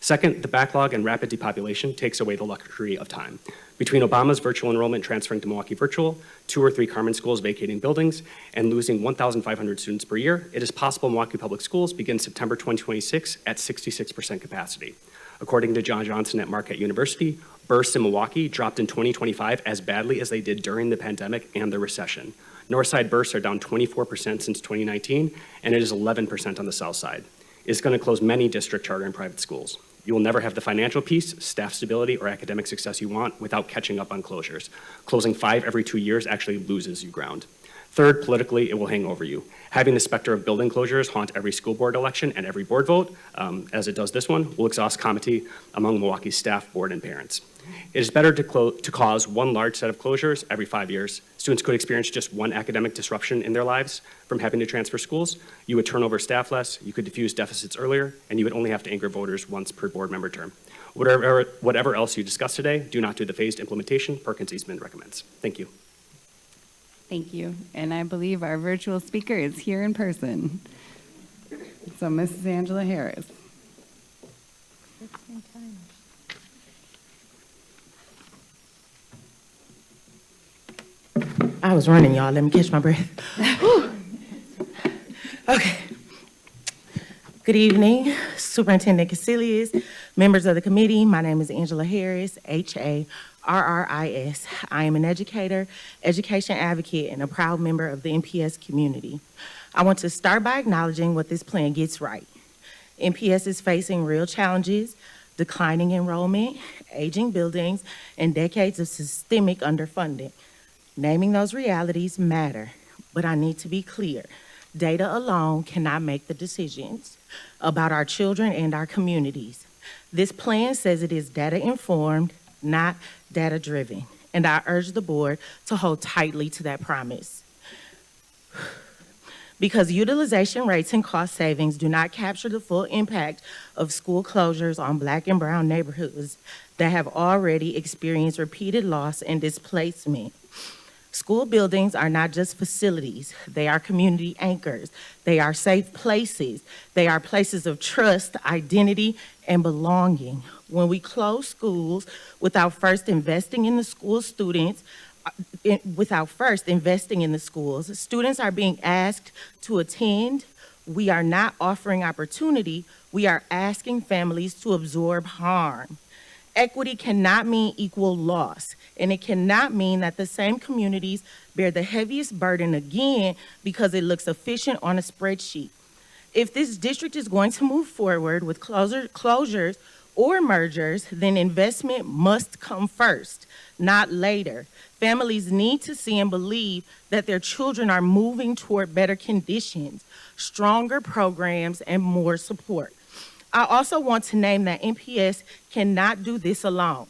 Second, the backlog and rapid depopulation takes away the luxury of time. Between Obama's virtual enrollment transferring to Milwaukee Virtual, 2 or 3 Carmen schools vacating buildings, and losing 1,500 students per year, it is possible Milwaukee Public Schools begin September 2026 at 66% capacity. According to John Johnson at Marquette University, births in Milwaukee dropped in 2025 as badly as they did during the pandemic and the recession. Northside births are down 24% since 2019, and it is 11% on the south side. It's going to close many district charter and private schools. You will never have the financial peace, staff stability, or academic success you want without catching up on closures. Closing 5 every 2 years actually loses you ground. Third, politically, it will hang over you. Having the specter of building closures haunt every school board election and every board vote, as it does this one, will exhaust comity among Milwaukee's staff, board, and parents. It is better to cause one large set of closures every 5 years. Students could experience just one academic disruption in their lives from having to transfer schools. You would turn over staff less, you could diffuse deficits earlier, and you would only have to anchor voters once per board member term. Whatever else you discuss today, do not do the phased implementation Perkins Eastman recommends. Thank you. Thank you. And I believe our virtual speaker is here in person. So Mrs. Angela Harris. I was running, y'all. Let me catch my breath. Okay. Good evening, Superintendent Casilius, members of the committee. My name is Angela Harris, Harris. I am an educator, education advocate, and a proud member of the MPS community. I want to start by acknowledging what this plan gets right. MPS is facing real challenges, declining enrollment, aging buildings, and decades of systemic underfunding. Naming those realities matter, but I need to be clear. Data alone cannot make the decisions about our children and our communities. This plan says it is data-informed, not data-driven, and I urge the board to hold tightly to that promise. Because utilization rates and cost savings do not capture the full impact of school closures on Black and brown neighborhoods that have already experienced repeated loss and displacement. School buildings are not just facilities. They are community anchors. They are safe places. They are places of trust, identity, and belonging. When we close schools without first investing in the school students, students are being asked to attend. We are not offering opportunity. We are asking families to absorb harm. Equity cannot mean equal loss, and it cannot mean that the same communities bear the heaviest burden again because it looks efficient on a spreadsheet. If this district is going to move forward with closures or mergers, then investment must come first, not later. Families need to see and believe that their children are moving toward better conditions, stronger programs, and more support. I also want to name that MPS cannot do this alone.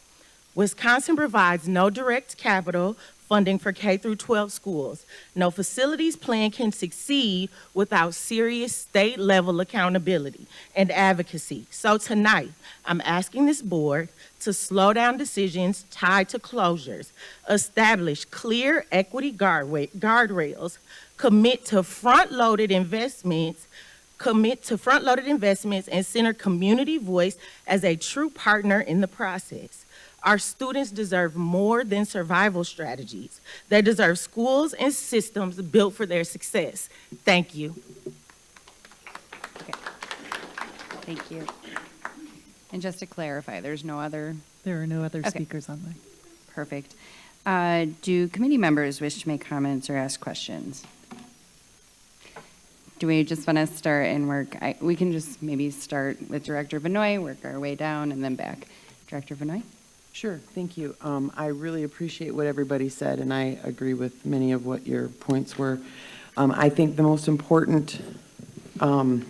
Wisconsin provides no direct capital funding for K-12 schools. No facilities plan can succeed without serious state-level accountability and advocacy. So tonight, I'm asking this board to slow down decisions tied to closures, establish clear equity guardrails, commit to front-loaded investments, and center community voice as a true partner in the process. Our students deserve more than survival strategies. They deserve schools and systems built for their success. Thank you. Okay. Thank you. And just to clarify, there are no other speakers online. Perfect. Do committee members wish to make comments or ask questions? Do we just want to start and work? We can just maybe start with Director Vanoy, work our way down, and then back. Director Vanoy? Sure, thank you. I really appreciate what everybody said, and I agree with many of what your points were. I think the most important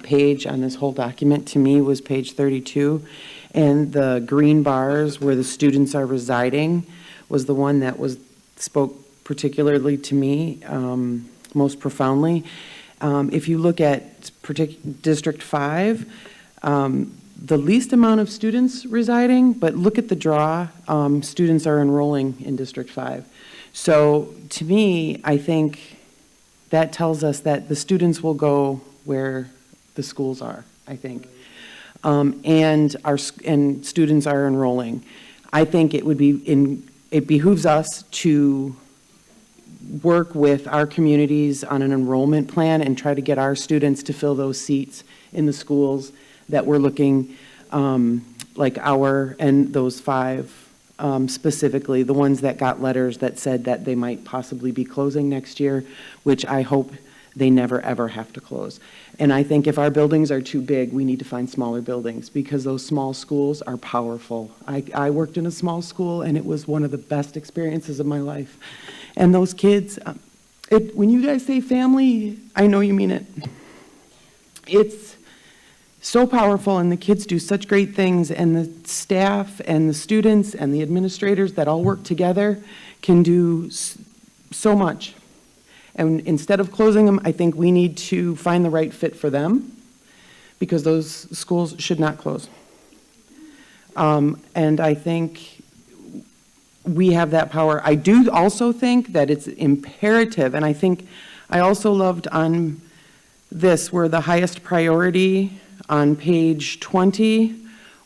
page on this whole document to me was page 32, and the green bars where the students are residing was the one that spoke particularly to me most profoundly. If you look at District 5, the least amount of students residing, but look at the draw, students are enrolling in District 5. So to me, I think that tells us that the students will go where the schools are, I think. And students are enrolling. I think it would be it behooves us to work with our communities on an enrollment plan and try to get our students to fill those seats in the schools that we're looking, like our and those 5 specifically, the ones that got letters that said that they might possibly be closing next year, which I hope they never, ever have to close. And I think if our buildings are too big, we need to find smaller buildings because those small schools are powerful. I worked in a small school, and it was one of the best experiences of my life. And those kids, when you guys say family, I know you mean it. It's so powerful, and the kids do such great things, and the staff and the students and the administrators that all work together can do so much. And instead of closing them, I think we need to find the right fit for them because those schools should not close. And I think we have that power. I do also think that it's imperative, and I think I also loved on this where the highest priority on page 20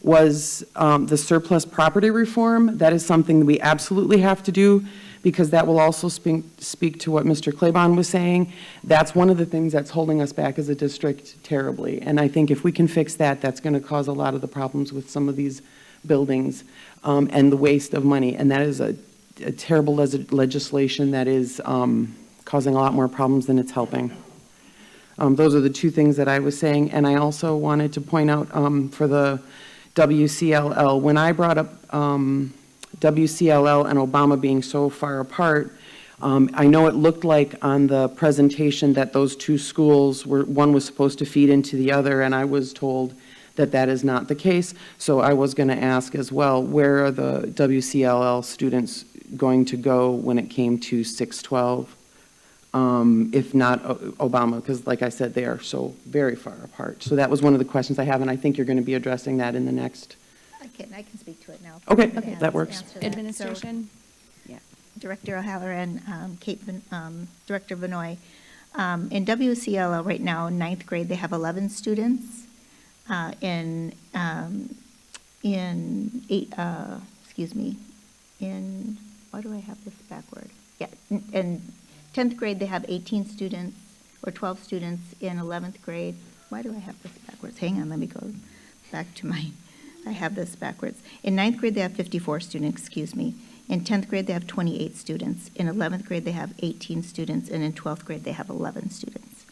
was the surplus property reform. That is something that we absolutely have to do because that will also speak to what Mr. Claiborne was saying. That's one of the things that's holding us back as a district terribly. And I think if we can fix that, that's going to cause a lot of the problems with some of these buildings and the waste of money. And that is a terrible legislation that is causing a lot more problems than it's helping. Those are the 2 things that I was saying. And I also wanted to point out for the WCLL, when I brought up WCLL and Obama being so far apart, I know it looked like on the presentation that those 2 schools were, one was supposed to feed into the other, and I was told that that is not the case. So I was going to ask as well, where are the WCLL students going to go when it came to 612? If not Obama, because like I said, they are so very far apart. So that was one of the questions I have, and I think you're going to be addressing that in the next. I can speak to it now. Okay, Yeah, that works. answer that. Administration? So, Director O'Halloran, Director Benoit. In WCLL right now, 9th grade, they have 11 students. In 10th grade, they have 18 students, or 12 students. In 11th grade, why do I have this backwards? Hang on, let me go back to I have this backwards. In 9th grade, they have 54 students, In 10th grade, they have 28 students. In 11th grade, they have 18 students. And in 12th grade, they have 11 students.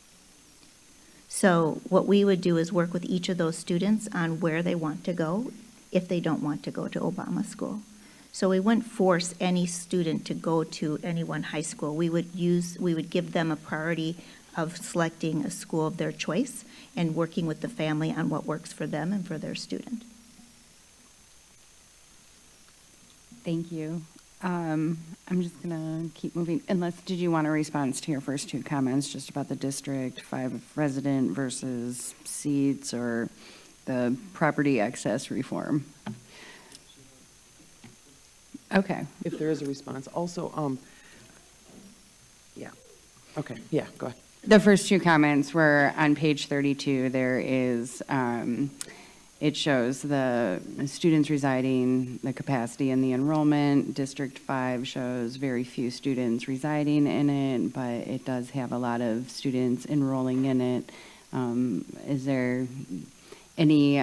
So what we would do is work with each of those students on where they want to go if they don't want to go to Obama school. So we wouldn't force any student to go to any one high school. We would give them a priority of selecting a school of their choice and working with the family on what works for them and for their student. Thank you. I'm just going to keep moving. Did you want a response to your first 2 comments just about the District 5 resident versus seats or the property access reform? Okay. If there is a response. Also, yeah. Okay, yeah, go ahead. The first 2 comments were on page 32. There is, it shows the students residing, the capacity and the enrollment. District 5 shows very few students residing in it, but it does have a lot of students enrolling in it. Is there any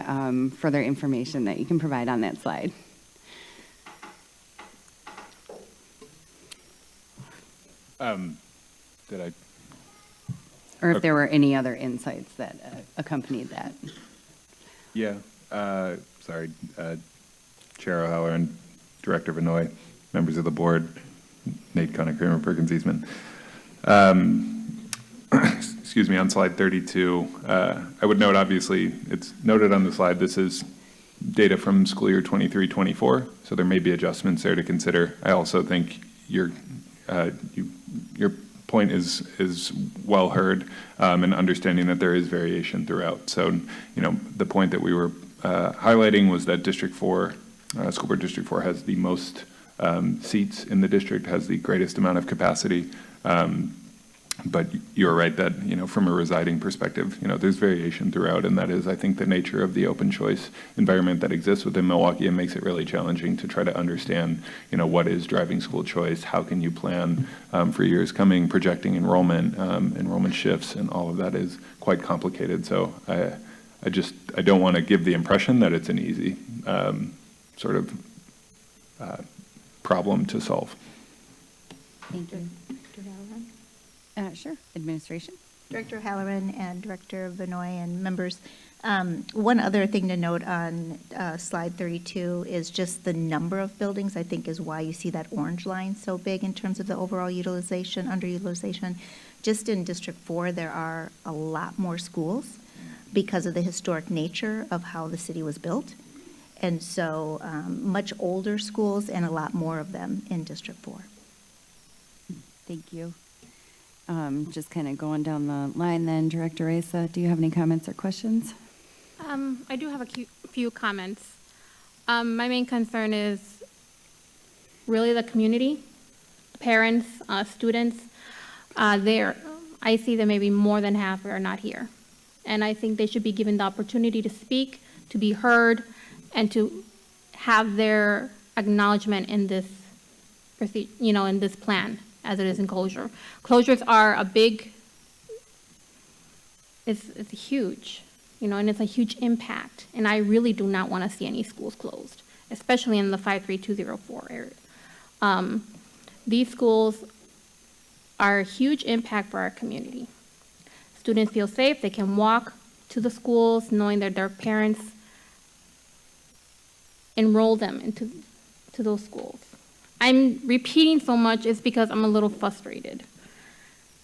further information that you can provide on that slide? Or if there were any other insights that accompanied that. Yeah, sorry, Chair O'Halloran, Director Benoit, members of the board, Nate Connick, Kramer, Perkins Eastman. Excuse me, on slide 32, I would note, obviously, it's noted on the slide, this is data from school year 23-24, so there may be adjustments there to consider. I also think your point is well heard, and understanding that there is variation throughout. So, the point that we were highlighting was that District 4, School Board District 4 has the most seats in the district, has the greatest amount of capacity. But you're right that, from a residing perspective, there's variation throughout, and that is, I think, the nature of the open choice environment that exists within Milwaukee and makes it really challenging to try to understand, what is driving school choice, how can you plan for years coming, projecting enrollment shifts, and all of that is quite complicated. So I don't want to give the impression that it's an easy problem to solve. Thank you. Sure. Administration. Director Halloran and Director Benoit and members, one other thing to note on slide 32 is just the number of buildings, I think, is why you see that orange line so big in terms of the overall utilization, underutilization. Just in District 4, there are a lot more schools because of the historic nature of how the city was built. And so much older schools and a lot more of them in District 4. Thank you. Just kind of going down the line then, Director Asa, do you have any comments or questions? I do have a few comments. My main concern is really the community, parents, students. I see that maybe more than half are not here. And I think they should be given the opportunity to speak, to be heard, and to have their acknowledgement in this, in this plan, as it is in closure. Closures are it's huge, and it's a huge impact. And I really do not want to see any schools closed, especially in the 53204 area. These schools are a huge impact for our community. Students feel safe, they can walk to the schools knowing that their parents enroll them into those schools. I'm repeating so much is because I'm a little frustrated.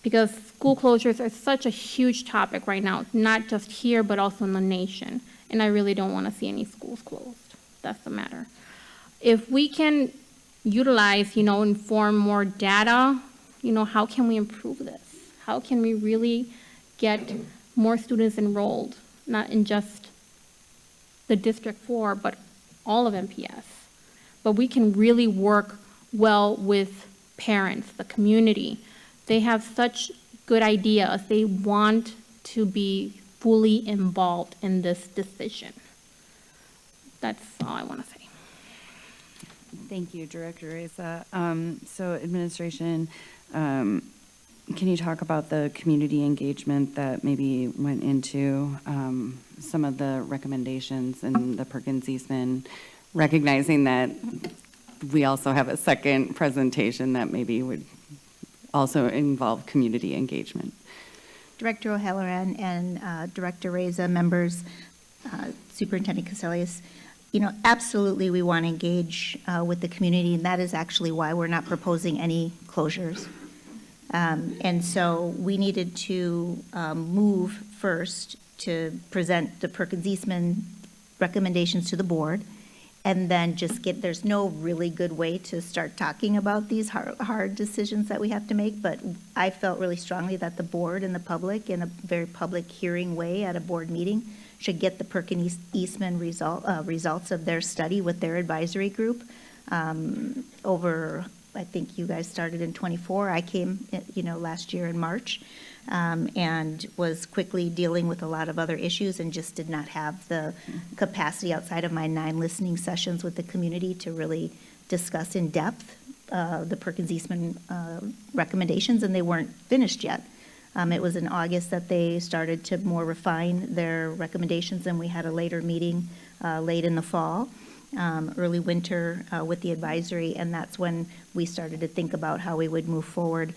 Because school closures are such a huge topic right now, not just here, but also in the nation. And I really don't want to see any schools closed. That's the matter. If we can utilize, and form more data, how can we improve this? How can we really get more students enrolled, not in just the District 4, but all of MPS? But we can really work well with parents, the community. They have such good ideas. They want to be fully involved in this decision. That's all I want to say. Thank you, Director Asa. So administration, can you talk about the community engagement that maybe went into some of the recommendations in the Perkins-Eastman, recognizing that we also have a second presentation that maybe would also involve community engagement. Director O'Halloran and Director Reza, members, Superintendent Cassellius, absolutely we want to engage with the community, and that is actually why we're not proposing any closures. And so we needed to move first to present the Perkins-Eastman recommendations to the board, and then just there's no really good way to start talking about these hard decisions that we have to make, but I felt really strongly that the board and the public, in a very public hearing way at a board meeting, should get the Perkins-Eastman results of their study with their advisory group over, I think you guys started in '24. I came, last year in March, and was quickly dealing with a lot of other issues and just did not have the capacity outside of my 9 listening sessions with the community to really discuss in depth the Perkins-Eastman recommendations, and they weren't finished yet. It was in August that they started to more refine their recommendations, and we had a later meeting late in the fall, early winter with the advisory, and that's when we started to think about how we would move forward.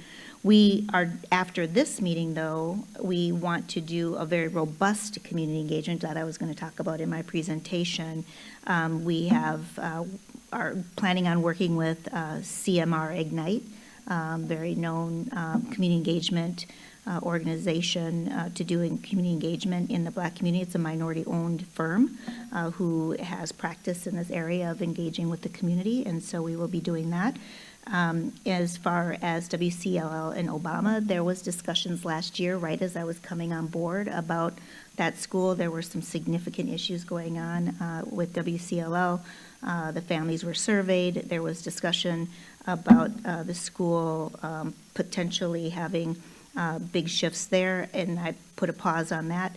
After this meeting, though, we want to do a very robust community engagement that I was going to talk about in my presentation. We are planning on working with CMR Ignite, very known community engagement organization to do community engagement in the Black community. It's a minority-owned firm who has practice in this area of engaging with the community, and so we will be doing that. As far as WCLL and Obama, there was discussions last year, right as I was coming on board, about that school. There were some significant issues going on with WCLL. The families were surveyed. There was discussion about the school potentially having big shifts there, and I put a pause on that.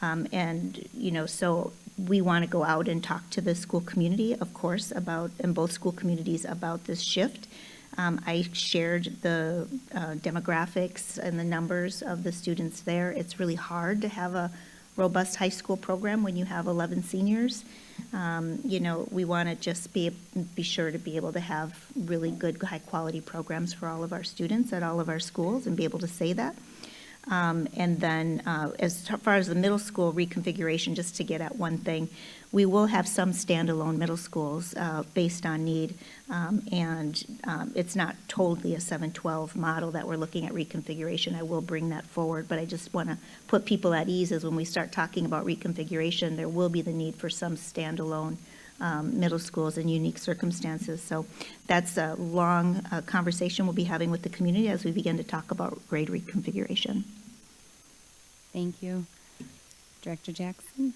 And, so we want to go out and talk to the school community, of course, and both school communities about this shift. I shared the demographics and the numbers of the students there. It's really hard to have a robust high school program when you have 11 seniors. We want to just be sure to be able to have really good, high-quality programs for all of our students at all of our schools and be able to say that. And then as far as the middle school reconfiguration, just to get at one thing, we will have some standalone middle schools based on need, and it's not totally a 7-12 model that we're looking at reconfiguration. I will bring that forward, but I just want to put people at ease as when we start talking about reconfiguration, there will be the need for some standalone middle schools in unique circumstances. So that's a long conversation we'll be having with the community as we begin to talk about grade reconfiguration. Thank you. Director Jackson?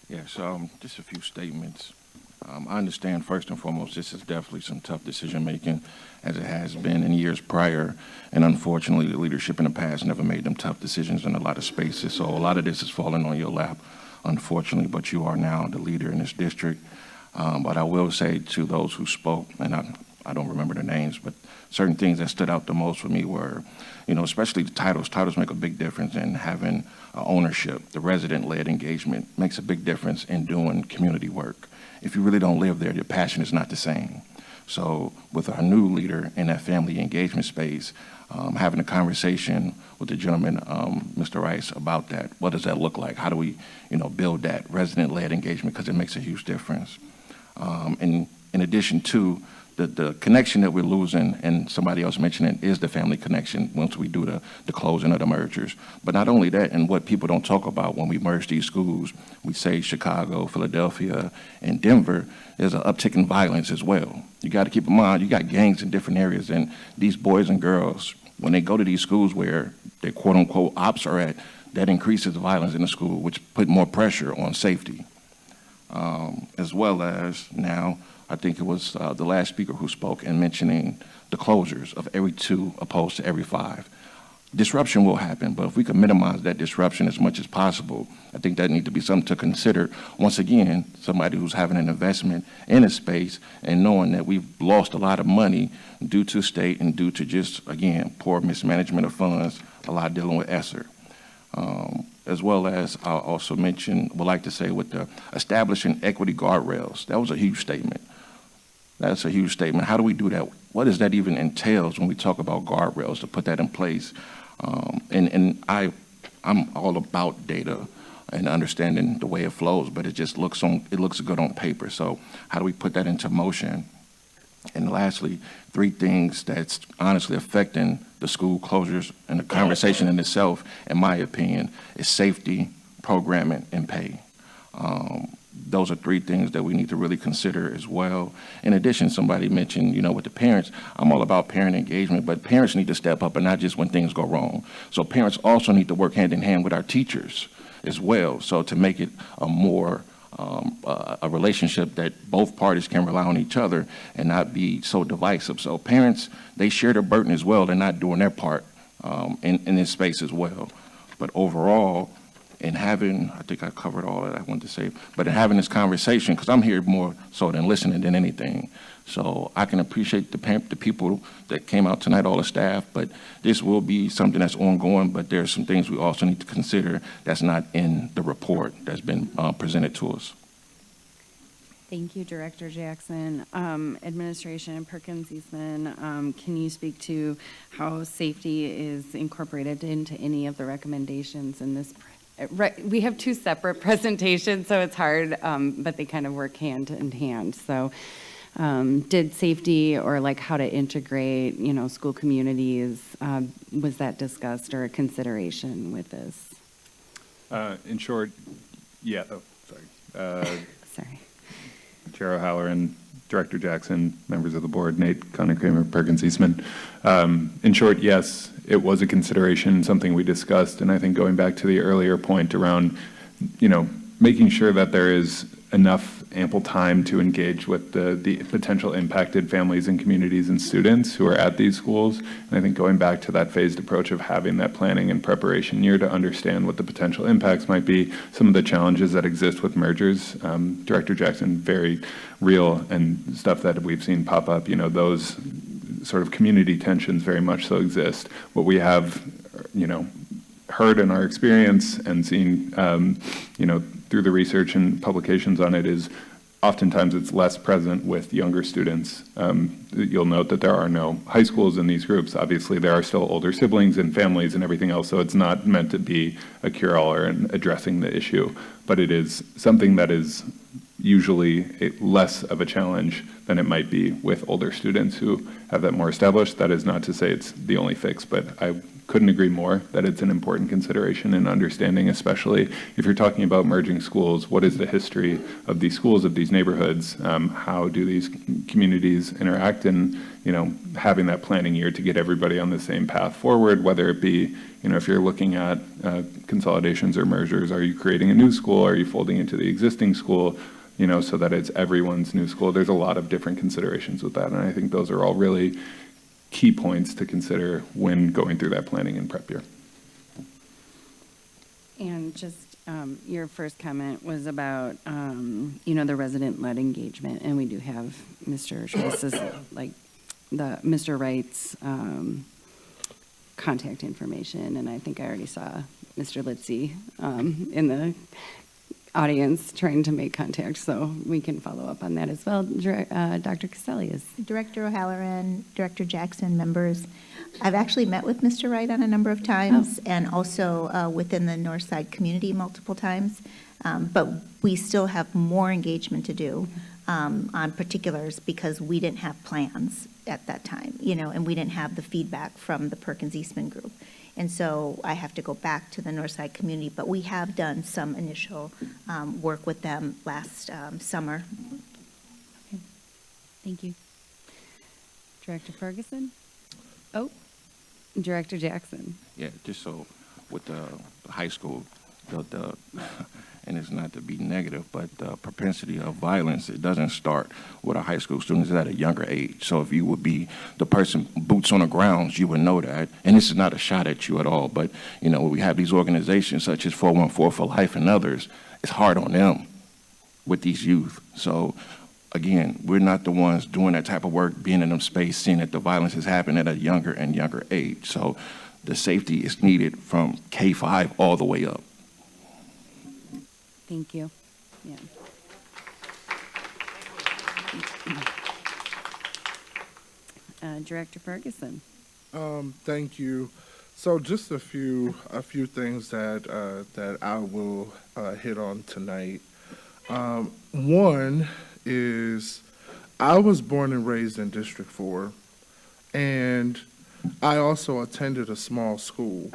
Yes, just a few statements. I understand first and foremost, this is definitely some tough decision-making, as it has been in years prior, and unfortunately, the leadership in the past never made them tough decisions in a lot of spaces, so a lot of this is falling on your lap, unfortunately, but you are now the leader in this district. But I will say to those who spoke, and I don't remember their names, but certain things that stood out the most for me were, especially the titles. Titles make a big difference in having ownership. The resident-led engagement makes a big difference in doing community work. If you really don't live there, your passion is not the same. So with our new leader in that family engagement space, having a conversation with the gentleman, Mr. Rice, about that. What does that look like? How do we, build that resident-led engagement, because it makes a huge difference. And in addition to the connection that we're losing, and somebody else mentioned it, is the family connection once we do the closing of the mergers. But not only that, and what people don't talk about when we merge these schools, we say Chicago, Philadelphia, and Denver, there's an uptick in violence as well. You got to keep in mind, you got gangs in different areas, and these boys and girls, when they go to these schools where their quote-unquote ops are at, that increases the violence in the school, which put more pressure on safety. As well as now, I think it was the last speaker who spoke and mentioning the closures of every 2 opposed to every 5. Disruption will happen, but if we can minimize that disruption as much as possible, I think that needs to be something to consider. Once again, somebody who's having an investment in a space and knowing that we've lost a lot of money due to state and due to just, again, poor mismanagement of funds, a lot dealing with ESSER. As well as I'll also would like to say with the establishing equity guardrails, that was a huge statement. That's a huge statement. How do we do that? What does that even entails when we talk about guardrails to put that in place? And I'm all about data and understanding the way it flows, but it just looks good on paper. So how do we put that into motion? And lastly, 3 things that's honestly affecting the school closures and the conversation in itself, in my opinion, is safety, programming, and pay. Those are 3 things that we need to really consider as well. In addition, somebody mentioned, with the parents, I'm all about parent engagement, but parents need to step up, and not just when things go wrong. So parents also need to work hand in hand with our teachers as well, so to make it a more a relationship that both parties can rely on each other and not be so divisive. So parents, they share the burden as well. They're not doing their part in this space as well. But overall, in having, I think I covered all that I wanted to say, but in having this conversation, because I'm here more so than listening than anything. So I can appreciate the people that came out tonight, all the staff, but this will be something that's ongoing, but there's some things we also need to consider that's not in the report that's been presented to us. Thank you, Director Jackson. Administration, Perkins Eastman, can you speak to how safety is incorporated into any of the recommendations in this? We have 2 separate presentations, so it's hard, but they kind of work hand in hand. So did safety or how to integrate, school communities, was that discussed or a consideration with this? In short, yeah. Oh, sorry. Sorry. Chair O'Halloran, Director Jackson, members of the board, Nate Conning-Kramer, Perkins Eastman. In short, yes, it was a consideration, something we discussed, and I think going back to the earlier point around, making sure that there is enough ample time to engage with the potential impacted families and communities and students who are at these schools. And I think going back to that phased approach of having that planning and preparation year to understand what the potential impacts might be, some of the challenges that exist with mergers. Director Jackson, very real and stuff that we've seen pop up, those sort of community tensions very much so exist. What we have, heard in our experience and seen, through the research and publications on it is oftentimes it's less present with younger students. You'll note that there are no high schools in these groups. Obviously, there are still older siblings and families and everything else, so it's not meant to be a cure-all or addressing the issue, but it is something that is usually less of a challenge than it might be with older students who have that more established. That is not to say it's the only fix, but I couldn't agree more that it's an important consideration in understanding, especially if you're talking about merging schools, what is the history of these schools, of these neighborhoods? How do these communities interact? And, having that planning year to get everybody on the same path forward, whether it be, if you're looking at consolidations or mergers, are you creating a new school? Are you folding into the existing school? So that it's everyone's new school. There's a lot of different considerations with that. And I think those are all really key points to consider when going through that planning and prep year. And just your first comment was about, the resident-led engagement. And we do have Mr. Schultz's, Mr. Wright's contact information. And I think I already saw Mr. Litzy in the audience trying to make contact, so we can follow up on that as well. Dr. Cassellius. Director O'Halloran, Director Jackson, members. I've actually met with Mr. Wright on a number of times and also within the Northside community multiple times, but we still have more engagement to do on particulars because we didn't have plans at that time, and we didn't have the feedback from the Perkins Eastman group. And so I have to go back to the Northside community, but we have done some initial work with them last summer. Okay. Thank you. Director Ferguson? Oh, Director Jackson. Yeah, just so with the high school, and it's not to be negative, but the propensity of violence, it doesn't start with a high school student, it's at a younger age. So if you would be the person, boots on the grounds, you would know that. And this is not a shot at you at all, but we have these organizations such as 414 for Life and others, it's hard on them with these youth. So again, we're not the ones doing that type of work, being in them space, seeing that the violence is happening at a younger and younger age. So the safety is needed from K-5 all the way up. Thank you. Yeah. Director Ferguson. Thank you. So just a few things that I will hit on tonight. One is I was born and raised in District 4, and I also attended a small school.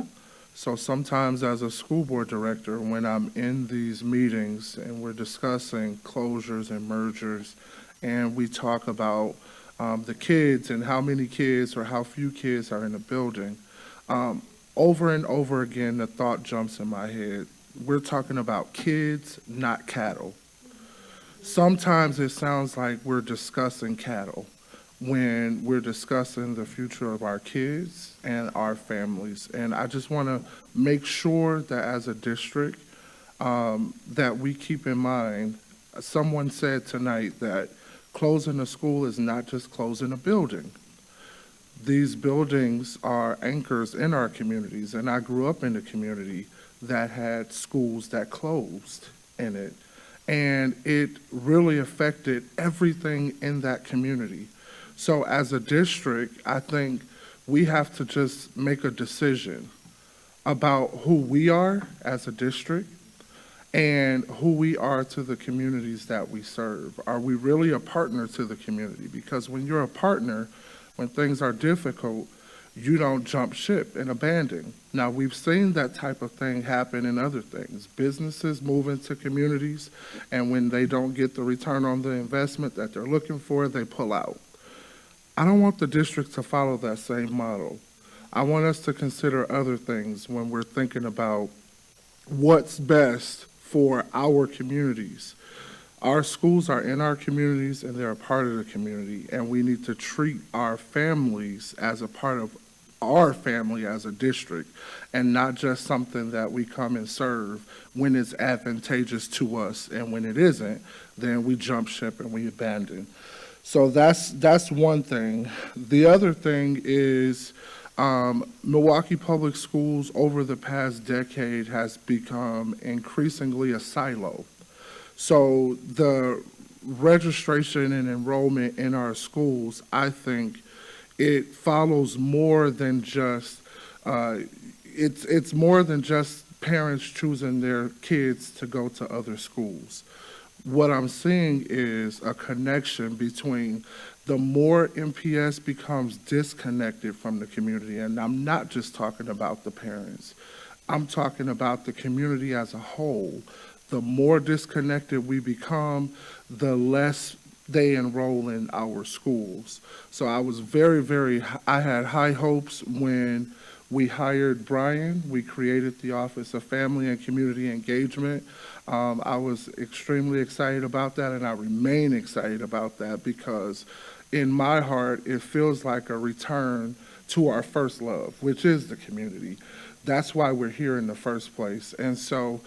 So sometimes as a school board director, when I'm in these meetings and we're discussing closures and mergers, and we talk about the kids and how many kids or how few kids are in a building, over and over again, the thought jumps in my head. We're talking about kids, not cattle. Sometimes it sounds like we're discussing cattle when we're discussing the future of our kids and our families. And I just want to make sure that as a district, that we keep in mind, someone said tonight that closing a school is not just closing a building. These buildings are anchors in our communities, and I grew up in a community that had schools that closed in it, and it really affected everything in that community. So as a district, I think we have to just make a decision about who we are as a district and who we are to the communities that we serve. Are we really a partner to the community? Because when you're a partner, when things are difficult, you don't jump ship and abandon. Now, we've seen that type of thing happen in other things. Businesses move into communities, and when they don't get the return on the investment that they're looking for, they pull out. I don't want the district to follow that same model. I want us to consider other things when we're thinking about what's best for our communities. Our schools are in our communities and they're a part of the community, and we need to treat our families as a part of our family as a district and not just something that we come and serve when it's advantageous to us, and when it isn't, then we jump ship and we abandon. So that's one thing. The other thing is Milwaukee Public Schools over the past decade has become increasingly a silo. So the registration and enrollment in our schools, I think it follows more than just, it's more than just parents choosing their kids to go to other schools. What I'm seeing is a connection between the more MPS becomes disconnected from the community, and I'm not just talking about the parents, I'm talking about the community as a whole. The more disconnected we become, the less they enroll in our schools. So I was I had high hopes when we hired Brian. We created the Office of Family and Community Engagement. I was extremely excited about that, and I remain excited about that because in my heart, it feels like a return to our first love, which is the community. That's why we're here in the first place. And so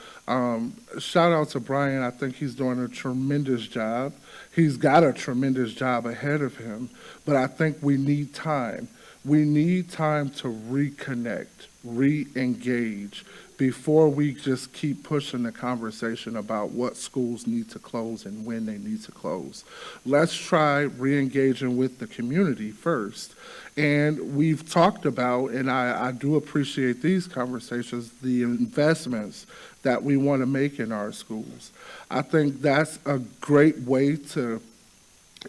shout out to Brian. I think he's doing a tremendous job. He's got a tremendous job ahead of him, but I think we need time. We need time to reconnect, re-engage before we just keep pushing the conversation about what schools need to close and when they need to close. Let's try re-engaging with the community first. And we've talked about, and I do appreciate these conversations, the investments that we want to make in our schools. I think that's a great way to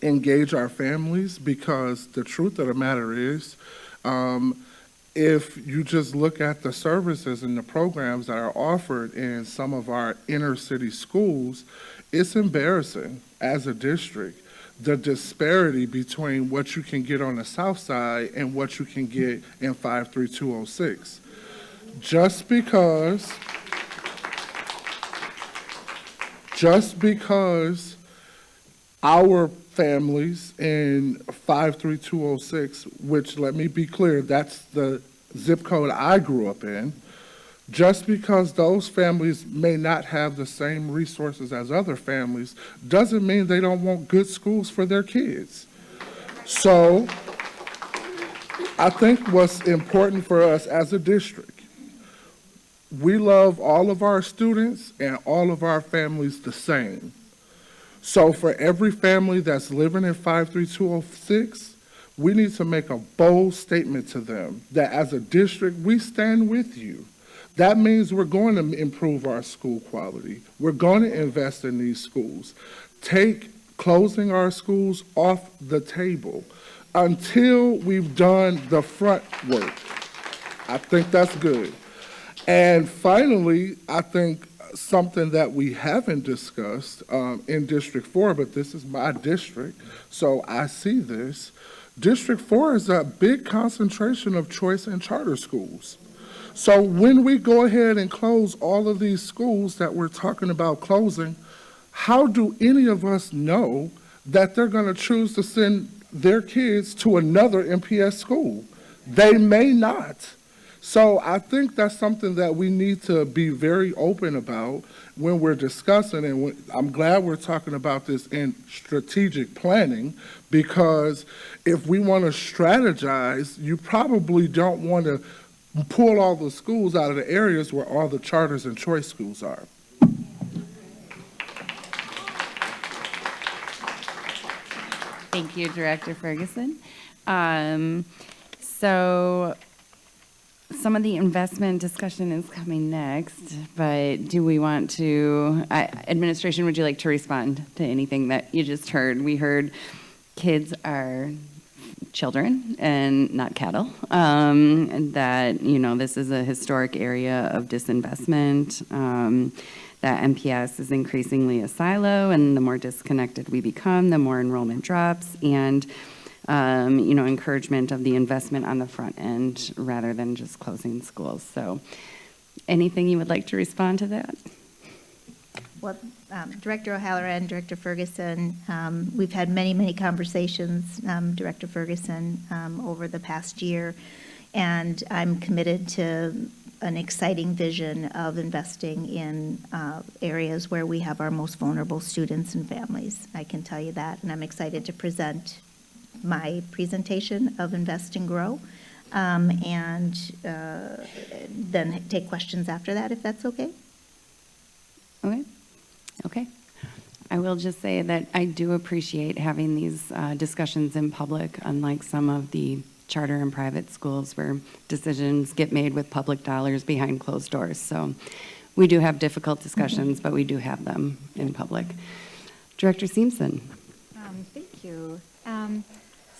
engage our families, because the truth of the matter is, if you just look at the services and the programs that are offered in some of our inner city schools, it's embarrassing as a district, the disparity between what you can get on the south side and what you can get in 53206. Just because our families in 53206, which, let me be clear, that's the zip code I grew up in, just because those families may not have the same resources as other families doesn't mean they don't want good schools for their kids. So I think what's important for us as a district, we love all of our students and all of our families the same. So for every family that's living in 53206, we need to make a bold statement to them that as a district, we stand with you. That means we're going to improve our school quality. We're going to invest in these schools. Take closing our schools off the table until we've done the front work. I think that's good. And finally, I think something that we haven't discussed in District 4, but this is my district, so I see this. District 4 is a big concentration of choice and charter schools. So when we go ahead and close all of these schools that we're talking about closing, how do any of us know that they're going to choose to send their kids to another MPS school? They may not. So I think that's something that we need to be very open about when we're discussing, and I'm glad we're talking about this in strategic planning, because if we want to strategize, you probably don't want to pull all the schools out of the areas where all the charters and choice schools are. Thank you, Director Ferguson. So some of the investment discussion is coming next, but do we want to, administration, would you like to respond to anything that you just heard? We heard kids are children and not cattle, and that, you know, this is a historic area of disinvestment, that MPS is increasingly a silo, and the more disconnected we become, the more enrollment drops, and you know, encouragement of the investment on the front end rather than just closing schools. So anything you would like to respond to that? Well, Director O'Halloran, Director Ferguson, we've had many, many conversations, Director Ferguson, over the past year, and I'm committed to an exciting vision of investing in areas where we have our most vulnerable students and families. I can tell you that, and I'm excited to present my presentation of Invest and Grow, and then take questions after that, if that's okay. Okay. I will just say that I do appreciate having these discussions in public, unlike some of the charter and private schools where decisions get made with public dollars behind closed doors. So we do have difficult discussions, but we do have them in public. Director Simpson. Thank you.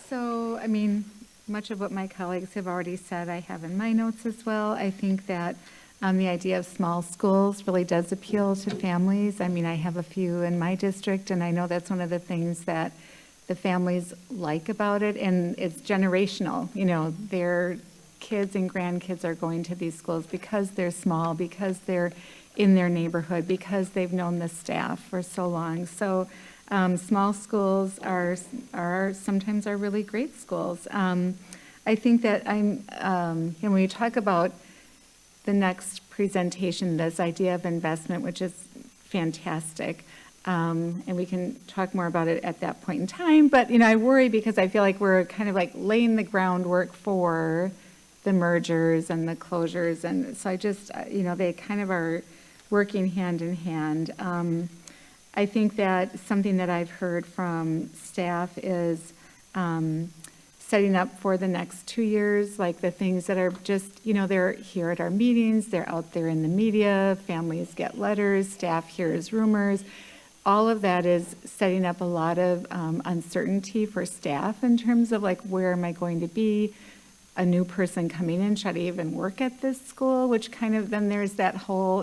So, I mean, much of what my colleagues have already said, I have in my notes as well. I think that the idea of small schools really does appeal to families. I mean, I have a few in my district, and I know that's one of the things that the families like about it, and it's generational. You know, their kids and grandkids are going to these schools because they're small, because they're in their neighborhood, because they've known the staff for so long. So small schools are sometimes are really great schools. I think that when we talk about the next presentation, this idea of investment, which is fantastic, and we can talk more about it at that point in time. But I worry because I feel like we're kind of like laying the groundwork for the mergers and the closures, and so I just they kind of are working hand in hand. I think that something that I've heard from staff is setting up for the next 2 years, like the things that are just, they're here at our meetings, they're out there in the media, families get letters, staff hears rumors. All of that is setting up a lot of uncertainty for staff in terms of like, where am I going to be? A new person coming in, should I even work at this school? Which kind of, then there's that whole,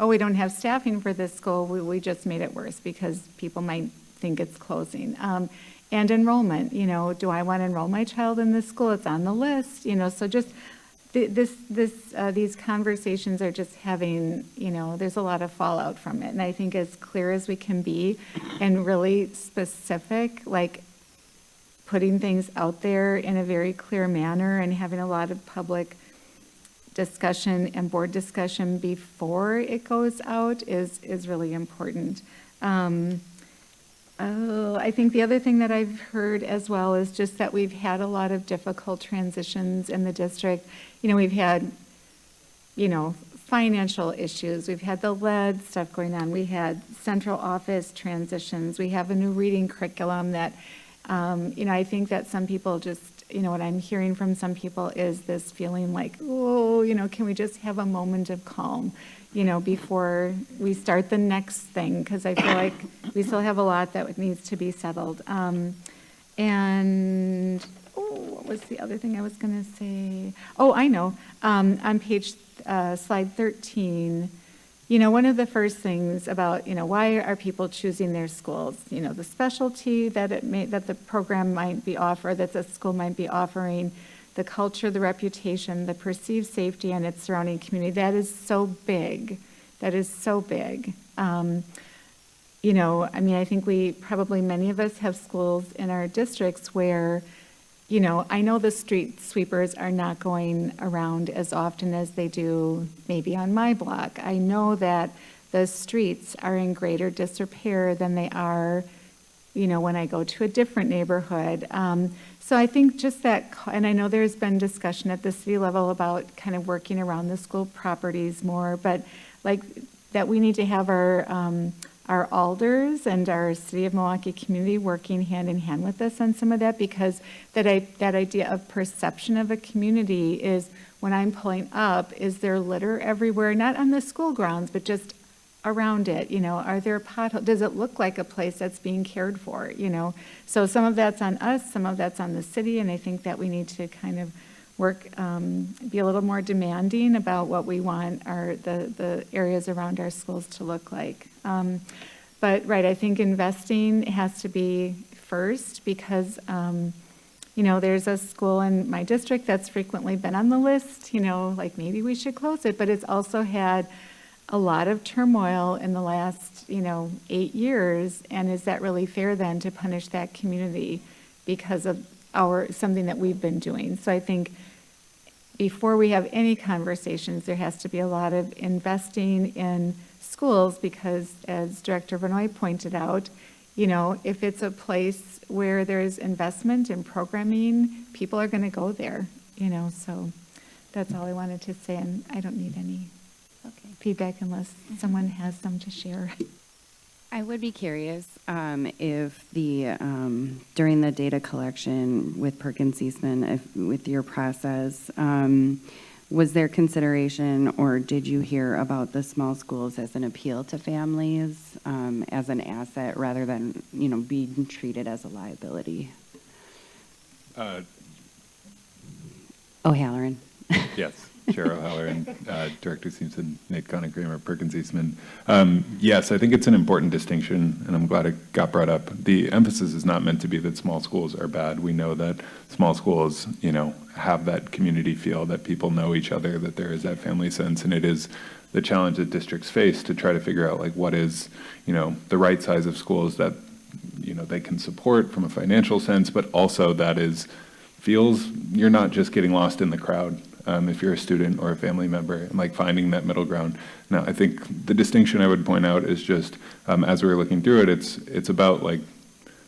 oh, we don't have staffing for this school, we just made it worse because people might think it's closing. And enrollment, do I want to enroll my child in this school? It's on the list, so just these conversations are just having, there's a lot of fallout from it. And I think as clear as we can be and really specific, like putting things out there in a very clear manner and having a lot of public discussion and board discussion before it goes out is really important. I think the other thing that I've heard as well is just that we've had a lot of difficult transitions in the district. We've had, financial issues. We've had the lead stuff going on. We had central office transitions. We have a new reading curriculum that, I think that some people just, what I'm hearing from some people is this feeling like, oh, can we just have a moment of calm, before we start the next thing? Because I feel like we still have a lot that needs to be settled. What was the other thing I was going to say? Oh, I know. On slide 13, one of the first things about, why are people choosing their schools? The specialty that the program might be offered, that the school might be offering, the culture, the reputation, the perceived safety, and its surrounding community. That is so big. That is so big. I think many of us have schools in our districts where, I know the street sweepers are not going around as often as they do maybe on my block. I know that the streets are in greater disrepair than they are, when I go to a different neighborhood. So I think just that, and I know there's been discussion at the city level about kind of working around the school properties more, but like that we need to have our alders and our City of Milwaukee community working hand in hand with us on some of that, because that idea of perception of a community is when I'm pulling up, is there litter everywhere? Not on the school grounds, but just around it, are there potholes? Does it look like a place that's being cared for, So some of that's on us, some of that's on the city, and I think that we need to kind of work, be a little more demanding about what we want the areas around our schools to look like. But right, I think investing has to be first because, there's a school in my district that's frequently been on the list, like maybe we should close it, but it's also had a lot of turmoil in the last, 8 years, and is that really fair then to punish that community because of something that we've been doing? So I think before we have any conversations, there has to be a lot of investing in schools because, as Director Benoit pointed out, if it's a place where there's investment in programming, people are going to go there, so that's all I wanted to say, and I don't need any feedback unless someone has some to share. I would be curious if during the data collection with Perkins Eastman, with your process, was there consideration or did you hear about the small schools as an appeal to families, as an asset rather than, being treated as a liability? O'Halloran. Yes, Chair O'Halloran, Director Simpson, Nate Conner-Kramer, Perkins Eastman. Yes, I think it's an important distinction, and I'm glad it got brought up. The emphasis is not meant to be that small schools are bad. We know that small schools, have that community feel, that people know each other, that there is that family sense, and it is the challenge that districts face to try to figure out, like, what is, the right size of schools that, they can support from a financial sense, but also that feels you're not just getting lost in the crowd. If you're a student or a family member, and like finding that middle ground. Now, I think the distinction I would point out is just, as we were looking through it, it's about like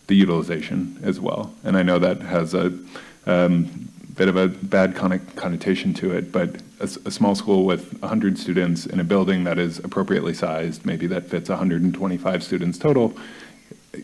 the utilization as well. And I know that has a bit of a bad connotation to it, but a small school with 100 students in a building that is appropriately sized, maybe that fits 125 students total,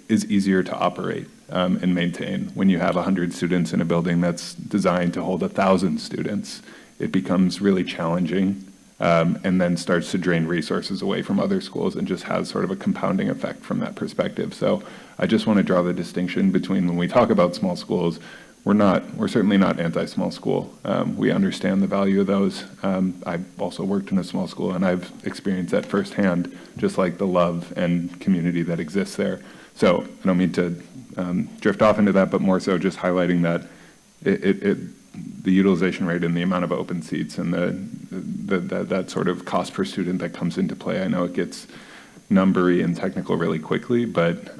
is easier to operate and maintain. When you have 100 students in a building that's designed to hold 1,000 students, it becomes really challenging and then starts to drain resources away from other schools and just has sort of a compounding effect from that perspective. So I just want to draw the distinction between when we talk about small schools, we're certainly not anti-small school. We understand the value of those. I've also worked in a small school and I've experienced that firsthand, just like the love and community that exists there. So I don't mean to drift off into that, but more so just highlighting that the utilization rate and the amount of open seats and that sort of cost per student that comes into play. I know it gets numbery and technical really quickly, but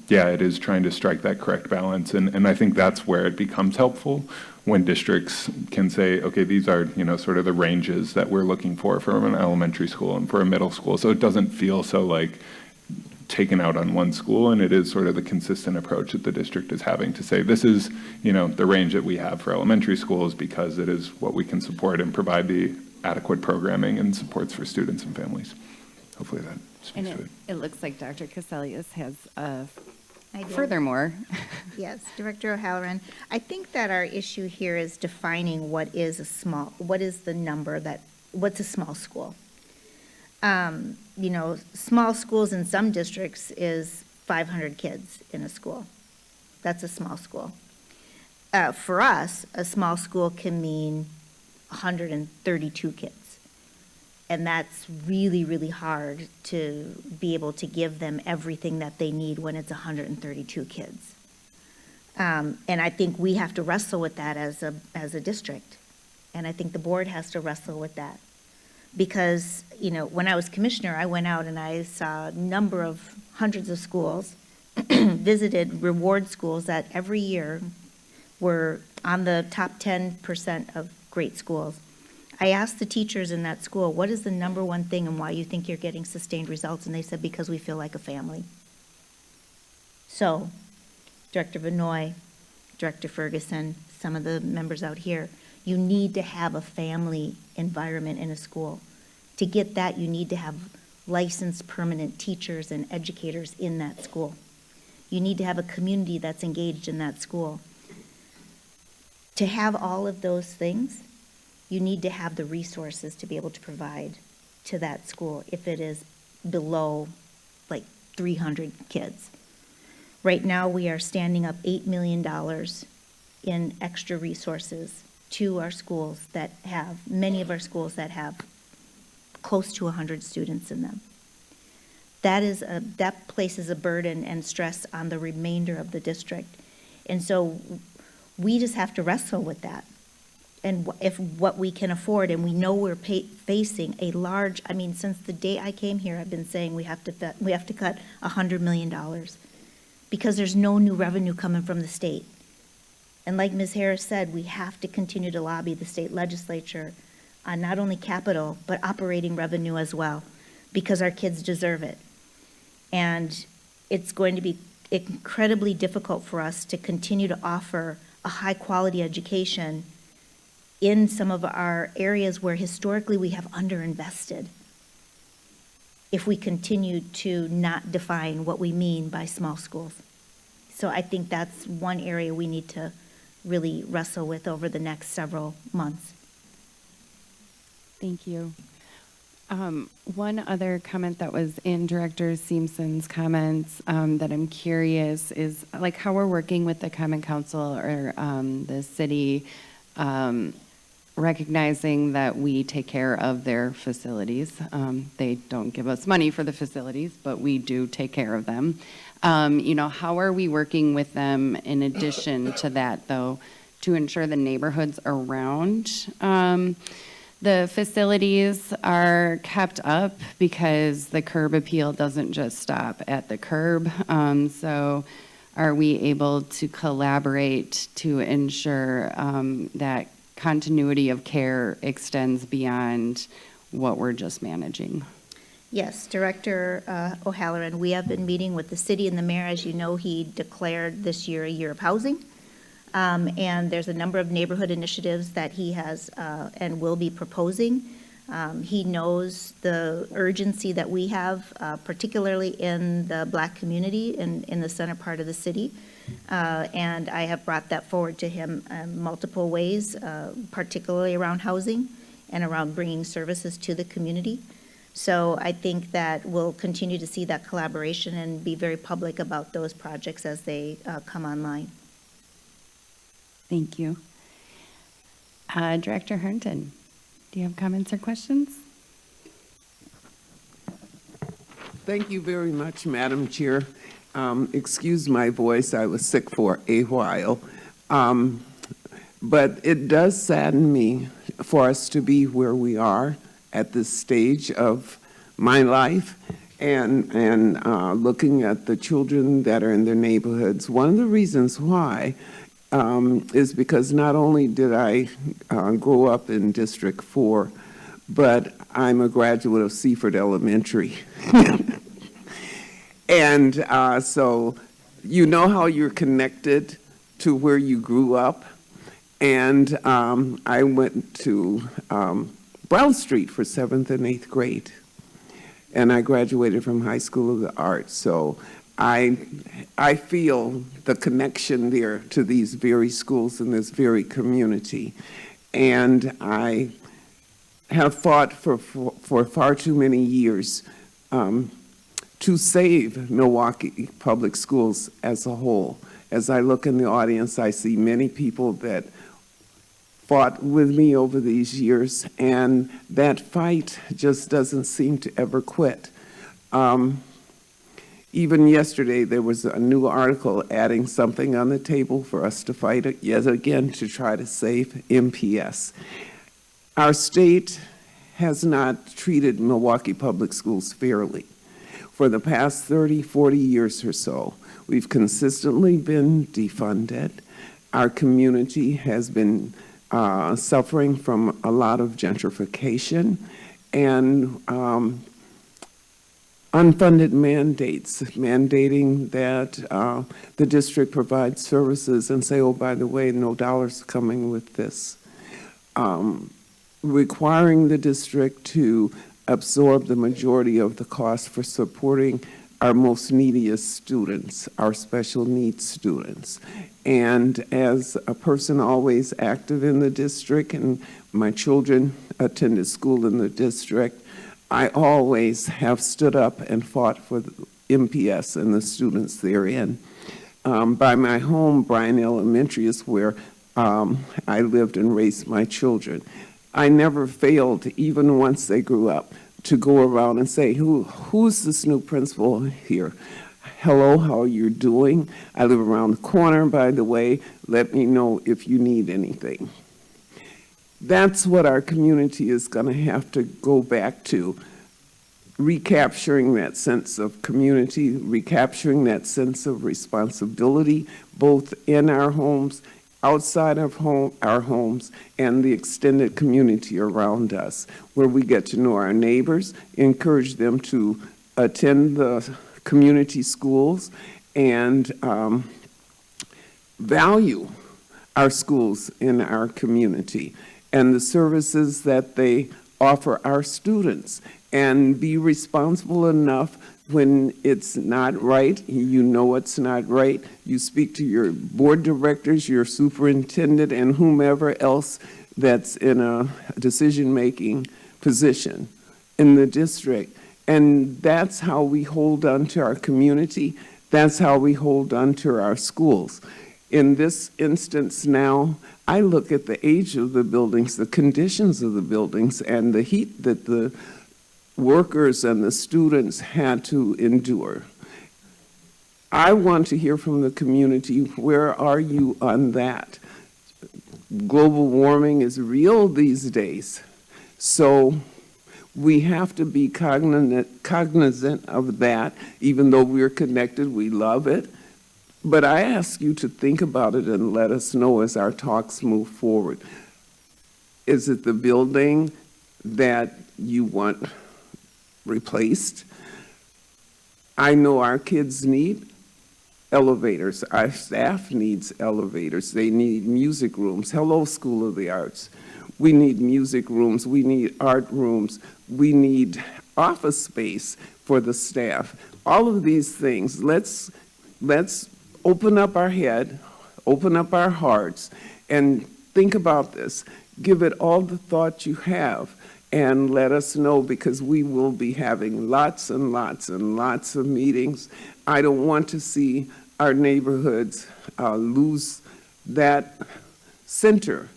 it is trying to strike that correct balance. And I think that's where it becomes helpful when districts can say, okay, these are, sort of the ranges that we're looking for from an elementary school and for a middle school. So it doesn't feel so like taken out on one school, and it is sort of the consistent approach that the district is having to say, this is, the range that we have for elementary schools because it is what we can support and provide the adequate programming and supports for students and families. Hopefully that speaks to it. It looks like Dr. Cassellius has I do. furthermore. Yes, Director O'Halloran. I think that our issue here is defining what's a small school? Small schools in some districts is 500 kids in a school. That's a small school. For us, a small school can mean 132 kids. And that's really, really hard to be able to give them everything that they need when it's 132 kids. And I think we have to wrestle with that as a district. And I think the board has to wrestle with that. Because, when I was commissioner, I went out and I saw a number of hundreds of schools, visited reward schools that every year were on the top 10% of great schools. I asked the teachers in that school, what is the number one thing and why you think you're getting sustained results? And they said, because we feel like a family. So, Director Benoit, Director Ferguson, some of the members out here, you need to have a family environment in a school. To get that, you need to have licensed permanent teachers and educators in that school. You need to have a community that's engaged in that school. To have all of those things, you need to have the resources to be able to provide to that school if it is below like 300 kids. Right now, we are standing up $8 million in extra resources to our schools many of our schools that have close to 100 students in them. That places a burden and stress on the remainder of the district. And so we just have to wrestle with that. if what we can afford, and we know we're facing a large, I mean, since the day I came here, I've been saying we have to cut $100 million because there's no new revenue coming from the state. And like Ms. Harris said, we have to continue to lobby the state legislature on not only capital, but operating revenue as well, because our kids deserve it. And it's going to be incredibly difficult for us to continue to offer a high-quality education in some of our areas where historically we have underinvested if we continue to not define what we mean by small schools. So I think that's one area we need to really wrestle with over the next several months. Thank you. One other comment that was in Director Simpson's comments that I'm curious is like how we're working with the Common Council or the city, recognizing that we take care of their facilities. They don't give us money for the facilities, but we do take care of them. How are we working with them in addition to that, though, to ensure the neighborhoods around the facilities are kept up, because the curb appeal doesn't just stop at the curb. So are we able to collaborate to ensure that continuity of care extends beyond what we're just managing? Yes, Director O'Halloran, we have been meeting with the city and the mayor. As you know, he declared this year a year of housing. And there's a number of neighborhood initiatives that he has and will be proposing. He knows the urgency that we have, particularly in the Black community in the center part of the city. And I have brought that forward to him in multiple ways, particularly around housing and around bringing services to the community. So I think that we'll continue to see that collaboration and be very public about those projects as they come online. Thank you. Director Herndon, do you have comments or questions? Thank you very much, Madam Chair. Excuse my voice, I was sick for a while. But it does sadden me for us to be where we are at this stage of my life and looking at the children that are in their neighborhoods. One of the reasons why is because not only did I grow up in District 4, but I'm a graduate of Seaford Elementary. And so you know how you're connected to where you grew up. And I went to Brown Street for 7th and 8th grade. And I graduated from High School of the Arts. So I feel the connection there to these very schools and this very community. And I have fought for far too many years to save Milwaukee Public Schools as a whole. As I look in the audience, I see many people that fought with me over these years, and that fight just doesn't seem to ever quit. Even yesterday, there was a new article adding something on the table for us to fight yet again to try to save MPS. Our state has not treated Milwaukee Public Schools fairly. For the past 30, 40 years or so, we've consistently been defunded. Our community has been suffering from a lot of gentrification and unfunded mandates, mandating that the district provides services and say, oh, by the way, no dollars coming with this. Requiring the district to absorb the majority of the cost for supporting our most neediest students, our special needs students. And as a person always active in the district, and my children attended school in the district, I always have stood up and fought for the MPS and the students therein. By my home, Bryan Elementary is where I lived and raised my children. I never failed, even once they grew up, to go around and say, who's this new principal here? Hello, how are you doing? I live around the corner, by the way. Let me know if you need anything. That's what our community is going to have to go back to, recapturing that sense of community, recapturing that sense of responsibility, both in our homes, outside of our homes, and the extended community around us, where we get to know our neighbors, encourage them to attend the community schools, and value our schools in our community and the services that they offer our students, and be responsible enough when it's not right, you know it's not right, you speak to your board directors, your superintendent, and whomever else that's in a decision-making position in the district. And that's how we hold on to our community. That's how we hold on to our schools. In this instance now, I look at the age of the buildings, the conditions of the buildings, and the heat that the workers and the students had to endure. I want to hear from the community, where are you on that? Global warming is real these days, so we have to be cognizant of that, even though we're connected, we love it. But I ask you to think about it and let us know as our talks move forward. Is it the building that you want replaced? I know our kids need elevators. Our staff needs elevators. They need music rooms. Hello, School of the Arts. We need music rooms. We need art rooms. We need office space for the staff. All of these things. Let's open up our head, open up our hearts, and think about this. Give it all the thought you have, and let us know, because we will be having lots and lots and lots of meetings. I don't want to see our neighborhoods lose that center,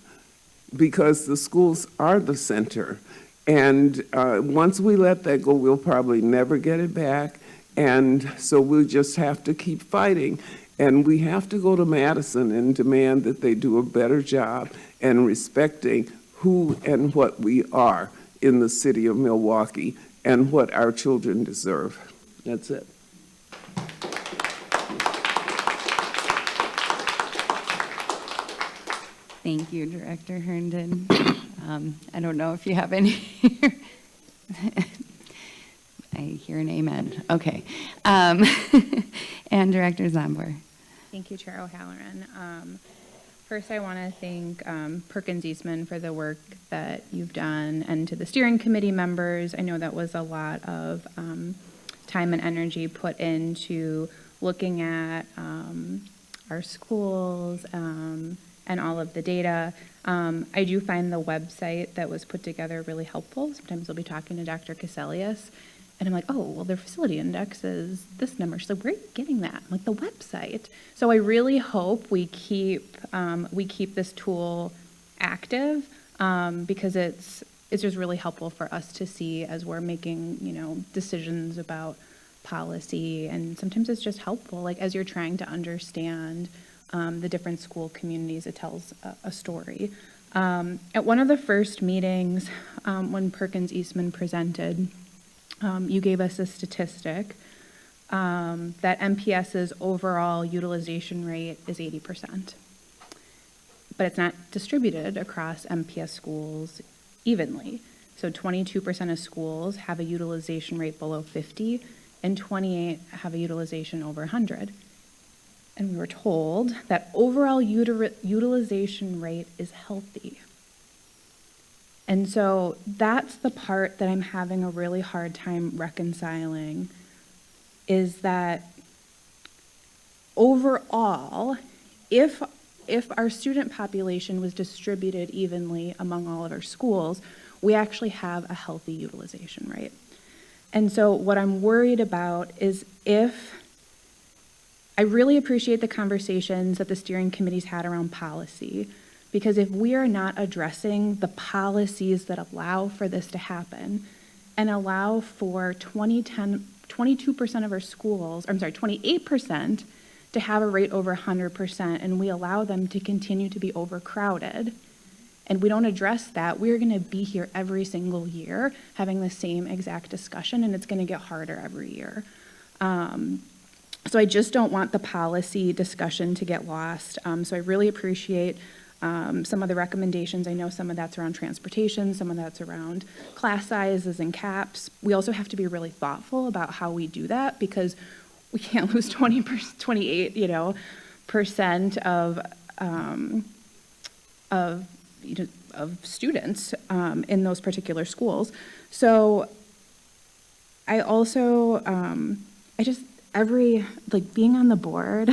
because the schools are the center. And once we let that go, we'll probably never get it back. And so we'll just have to keep fighting. And we have to go to Madison and demand that they do a better job in respecting who and what we are in the city of Milwaukee and what our children deserve. That's it. Thank you, Director Herndon. I don't know if you have any. I hear an amen. Okay. And Director Zambor. Thank you, Chair O'Halloran. First, I want to thank Perkins Eastman for the work that you've done, and to the steering committee members. I know that was a lot of time and energy put into looking at our schools and all of the data. I do find the website that was put together really helpful. Sometimes I'll be talking to Dr. Caselius, and I'm like, oh, well, their facility index is this number. So where are you getting that? I'm like, the website. So I really hope we keep this tool active, because it's just really helpful for us to see as we're making, decisions about policy. And sometimes it's just helpful, like as you're trying to understand the different school communities, it tells a story. At one of the first meetings, when Perkins Eastman presented, you gave us a statistic that MPS's overall utilization rate is 80%. But it's not distributed across MPS schools evenly. So 22% of schools have a utilization rate below 50, and 28 have a utilization over 100. And we were told that overall utilization rate is healthy. And so that's the part that I'm having a really hard time reconciling, is that overall, if our student population was distributed evenly among all of our schools, we actually have a healthy utilization rate. And so what I'm worried about is, I really appreciate the conversations that the steering committees had around policy, because if we are not addressing the policies that allow for this to happen and allow for 22% of our schools, 28% to have a rate over 100%, and we allow them to continue to be overcrowded, and we don't address that, we're going to be here every single year having the same exact discussion, and it's going to get harder every year. So I just don't want the policy discussion to get lost. So I really appreciate some of the recommendations. I know some of that's around transportation, some of that's around class sizes and caps. We also have to be really thoughtful about how we do that, because we can't lose 28%, percent of students in those particular schools. So I also, being on the board,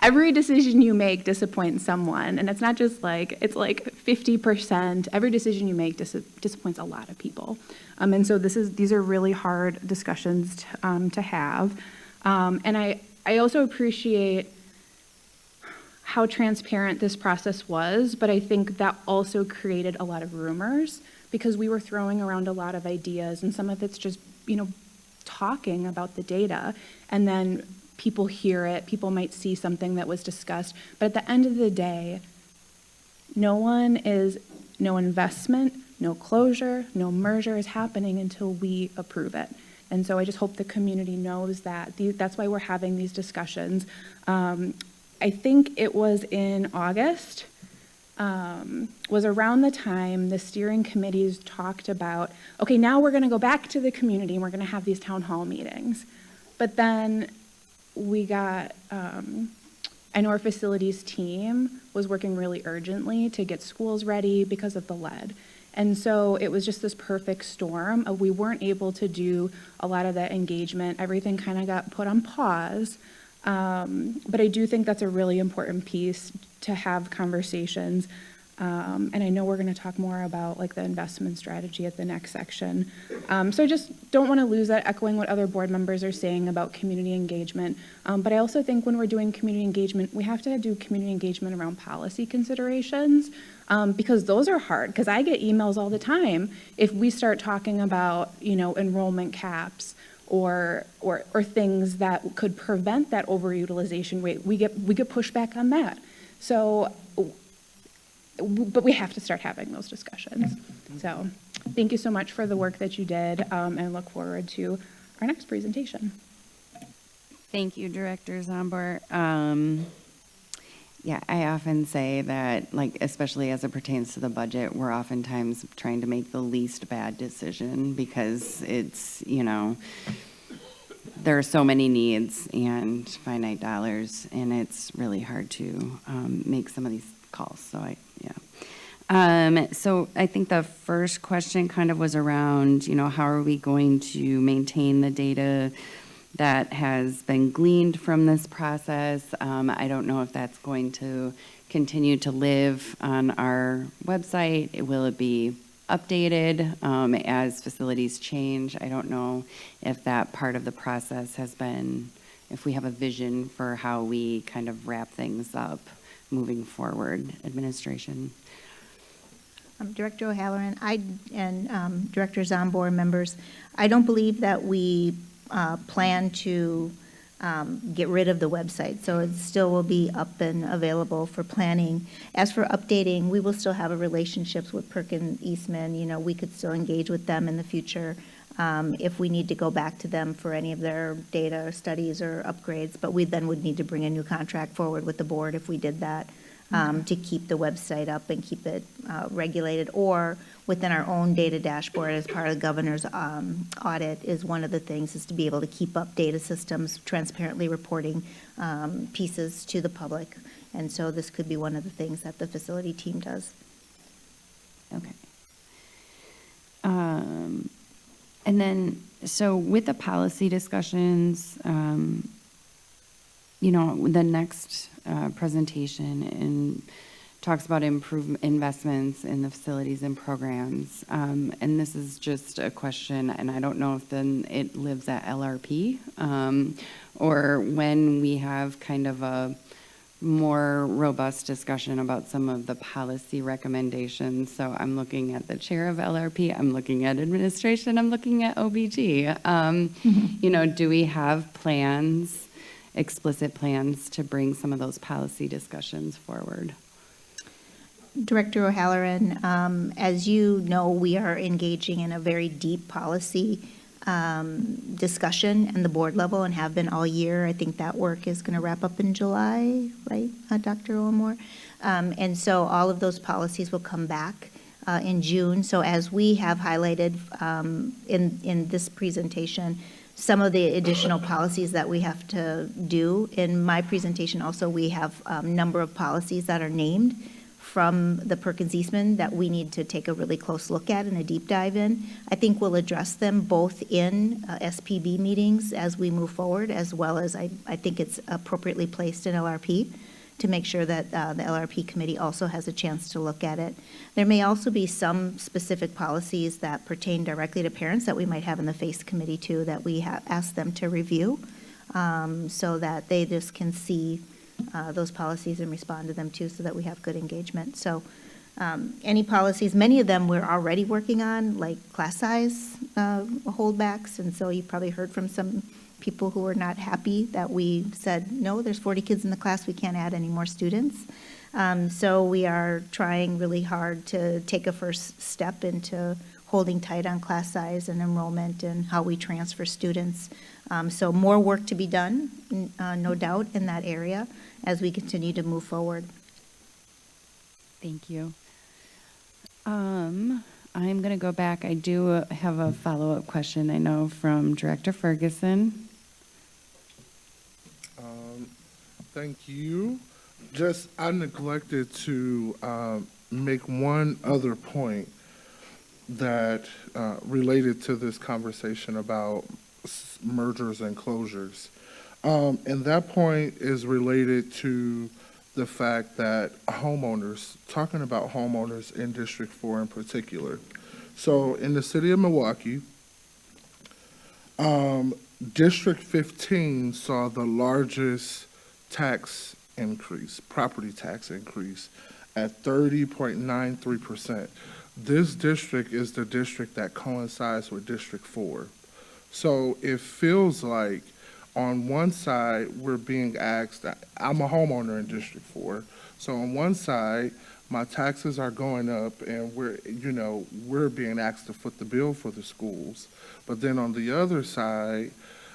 every decision you make disappoints someone. And it's not just it's like 50%. Every decision you make disappoints a lot of people. And so these are really hard discussions to have. And I also appreciate how transparent this process was, but I think that also created a lot of rumors, because we were throwing around a lot of ideas, and some of it's just, talking about the data, and then people hear it, people might see something that was discussed, but at the end of the day, no investment, no closure, no merger is happening until we approve it. And so I just hope the community knows that. That's why we're having these discussions. I think it was in August, was around the time the steering committees talked about, okay, now we're going to go back to the community and we're going to have these town hall meetings. But then we got, I know our facilities team was working really urgently to get schools ready because of the lead. And so it was just this perfect storm of we weren't able to do a lot of that engagement. Everything kind of got put on pause. But I do think that's a really important piece to have conversations. And I know we're going to talk more about the investment strategy at the next section. So I just don't want to lose that, echoing what other board members are saying about community engagement. But I also think when we're doing community engagement, we have to do community engagement around policy considerations, because those are hard, because I get emails all the time if we start talking about, enrollment caps or things that could prevent that overutilization rate. We get pushback on that. So, but we have to start having those discussions. So thank you so much for the work that you did, and look forward to our next presentation. Thank you, Director Zombor. Yeah, I often say that, especially as it pertains to the budget, we're oftentimes trying to make the least bad decision, because it's, there are so many needs and finite dollars, and it's really hard to make some of these calls. So so I think the first question kind of was around, how are we going to maintain the data that has been gleaned from this process? I don't know if that's going to continue to live on our website. Will it be updated as facilities change? I don't know if that part of the process has been, if we have a vision for how we kind of wrap things up moving forward. Administration. Director O'Halloran, and Director Zombor, members, I don't believe that we plan to get rid of the website, so it still will be up and available for planning. As for updating, we will still have a relationships with Perkins Eastman. We could still engage with them in the future if we need to go back to them for any of their data or studies or upgrades, but we then would need to bring a new contract forward with the board if we did that. To keep the website up and keep it regulated, or within our own data dashboard as part of the governor's audit is one of the things, is to be able to keep up data systems, transparently reporting pieces to the public. And so this could be one of the things that the facility team does. Okay. And then, so with the policy discussions, the next presentation talks about investments in the facilities and programs. And this is just a question, and I don't know if then it lives at LRP or when we have kind of a more robust discussion about some of the policy recommendations. So I'm looking at the chair of LRP, I'm looking at administration, I'm looking at OBG. Do we have plans, explicit plans to bring some of those policy discussions forward? Director O'Halloran, as you know, we are engaging in a very deep policy discussion at the board level and have been all year. I think that work is going to wrap up in July, right, Dr. Owenmore? And so all of those policies will come back in June. So as we have highlighted in this presentation, some of the additional policies that we have to do. In my presentation also, we have a number of policies that are named from the Perkins Eastman that we need to take a really close look at and a deep dive in. I think we'll address them both in SPB meetings as we move forward, as well as I think it's appropriately placed in LRP to make sure that the LRP committee also has a chance to look at it. There may also be some specific policies that pertain directly to parents that we might have in the FACE committee too, that we have asked them to review so that they just can see those policies and respond to them too, so that we have good engagement. So any policies, many of them we're already working on, like class size holdbacks, and so you probably heard from some people who were not happy that we said, no, there's 40 kids in the class, we can't add any more students. So we are trying really hard to take a first step into holding tight on class size and enrollment and how we transfer students. So more work to be done, no doubt, in that area as we continue to move forward. Thank you. I'm going to go back. I do have a follow-up question, I know, from Director Ferguson. Thank you. Just, I neglected to make one other point that related to this conversation about mergers and closures. And that point is related to the fact that homeowners, talking about homeowners in District 4 in particular. So in the city of Milwaukee, District 15 saw the largest tax increase, property tax increase, at 30.93%. This district is the district that coincides with District 4. So it feels like on one side, we're being asked, I'm a homeowner in District 4, so on one side, my taxes are going up and we're being asked to foot the bill for the schools. But then on the other side,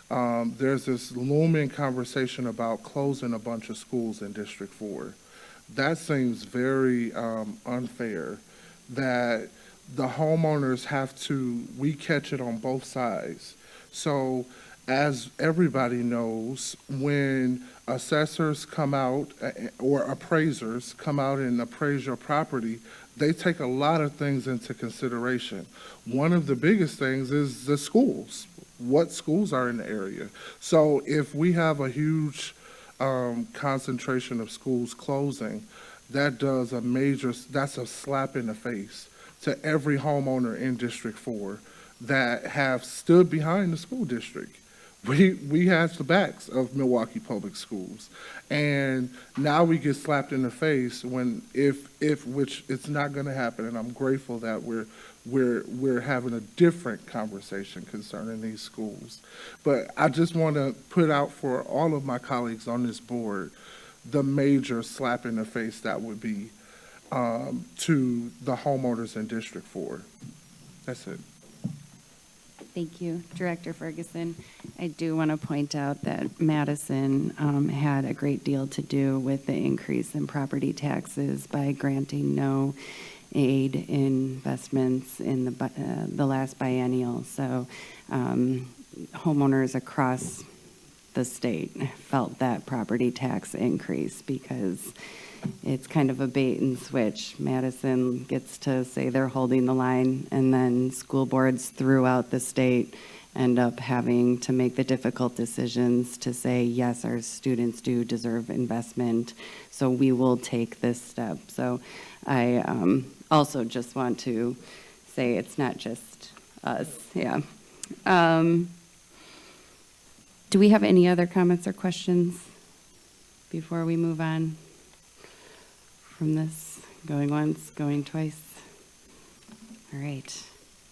there's this looming conversation about closing a bunch of schools in District 4. That seems very unfair, that the homeowners we catch it on both sides. So as everybody knows, when assessors come out or appraisers come out and appraise your property, they take a lot of things into consideration. One of the biggest things is the schools. What schools are in the area? So if we have a huge concentration of schools closing, that's a slap in the face to every homeowner in District 4 that have stood behind the school district. We have the backs of Milwaukee Public Schools, and now we get slapped in the face when which it's not going to happen. And I'm grateful that we're having a different conversation concerning these schools. But I just want to put out for all of my colleagues on this board the major slap in the face that would be to the homeowners in District 4. That's it. Thank you, Director Ferguson. I do want to point out that Madison had a great deal to do with the increase in property taxes by granting no aid investments in the last biennial. So homeowners across the state felt that property tax increase because it's kind of a bait and switch. Madison gets to say they're holding the line, and then school boards throughout the state end up having to make the difficult decisions to say, yes, our students do deserve investment, so we will take this step. So I also just want to say it's not just us. Yeah. Do we have any other comments or questions before we move on from this? Going once, going twice. All right.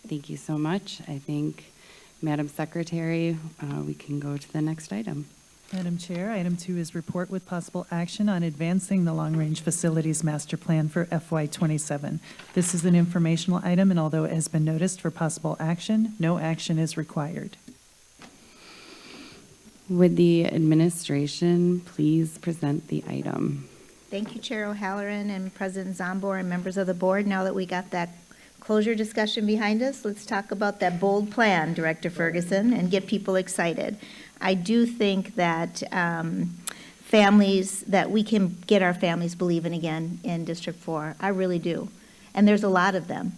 Thank you so much. I think, Madam Secretary, we can go to the next item. Madam Chair, item 2 is report with possible action on advancing the long-range facilities master plan for FY27. This is an informational item, and although it has been noticed for possible action, no action is required. Would the administration please present the item? Thank you, Chair O'Halloran and President Zombor and members of the board. Now that we got that closure discussion behind us, let's talk about that bold plan, Director Ferguson, and get people excited. I do think that families, that we can get our families believing again in District 4. I really do. And there's a lot of them.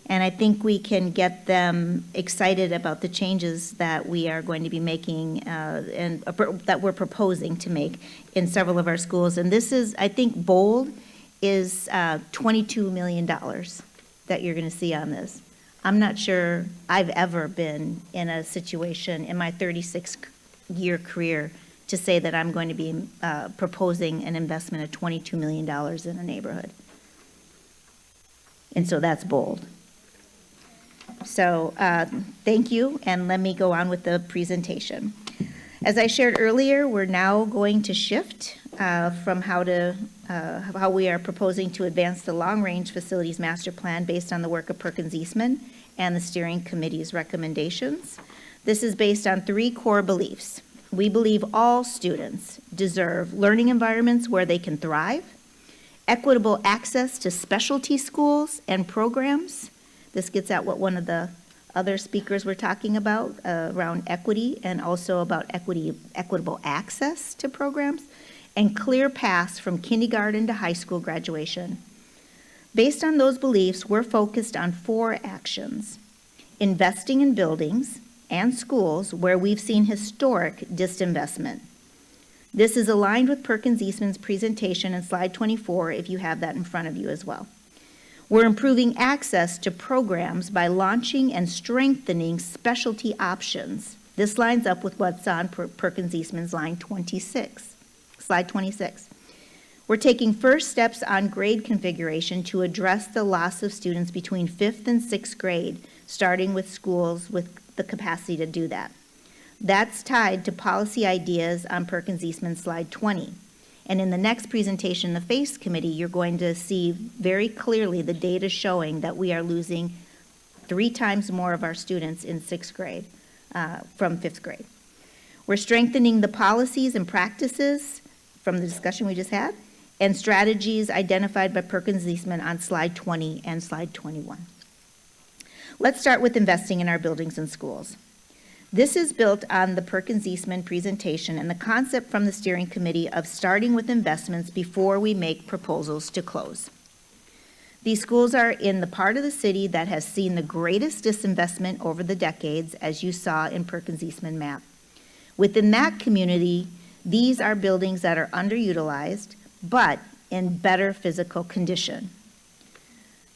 And I think we can get them excited about the changes that we are going to be making and that we're proposing to make in several of our schools. And this is, I think, bold is $22 million that you're going to see on this. I'm not sure I've ever been in a situation in my 36-year career to say that I'm going to be proposing an investment of $22 million in a neighborhood. And so that's bold. So thank you, and let me go on with the presentation. As I shared earlier, we're now going to shift from how we are proposing to advance the long-range facilities master plan based on the work of Perkins Eastman and the steering committee's recommendations. This is based on 3 core beliefs. We believe all students deserve learning environments where they can thrive, equitable access to specialty schools and programs. This gets at what one of the other speakers were talking about around equity, and also about equitable access to programs, and clear paths from kindergarten to high school graduation. Based on those beliefs, we're focused on 4 actions: investing in buildings and schools where we've seen historic disinvestment. This is aligned with Perkins Eastman's presentation in slide 24, if you have that in front of you as well. We're improving access to programs by launching and strengthening specialty options. This lines up with what's on Perkins Eastman's slide 26. We're taking first steps on grade configuration to address the loss of students between 5th and 6th grade, starting with schools with the capacity to do that. That's tied to policy ideas on Perkins Eastman's slide 20. And in the next presentation, the FACE committee, you're going to see very clearly the data showing that we are losing 3 times more of our students in 6th grade from 5th grade. We're strengthening the policies and practices from the discussion we just had, and strategies identified by Perkins Eastman on slide 20 and slide 21. Let's start with investing in our buildings and schools. This is built on the Perkins Eastman presentation and the concept from the steering committee of starting with investments before we make proposals to close. These schools are in the part of the city that has seen the greatest disinvestment over the decades, as you saw in Perkins Eastman map. Within that community, these are buildings that are underutilized, but in better physical condition.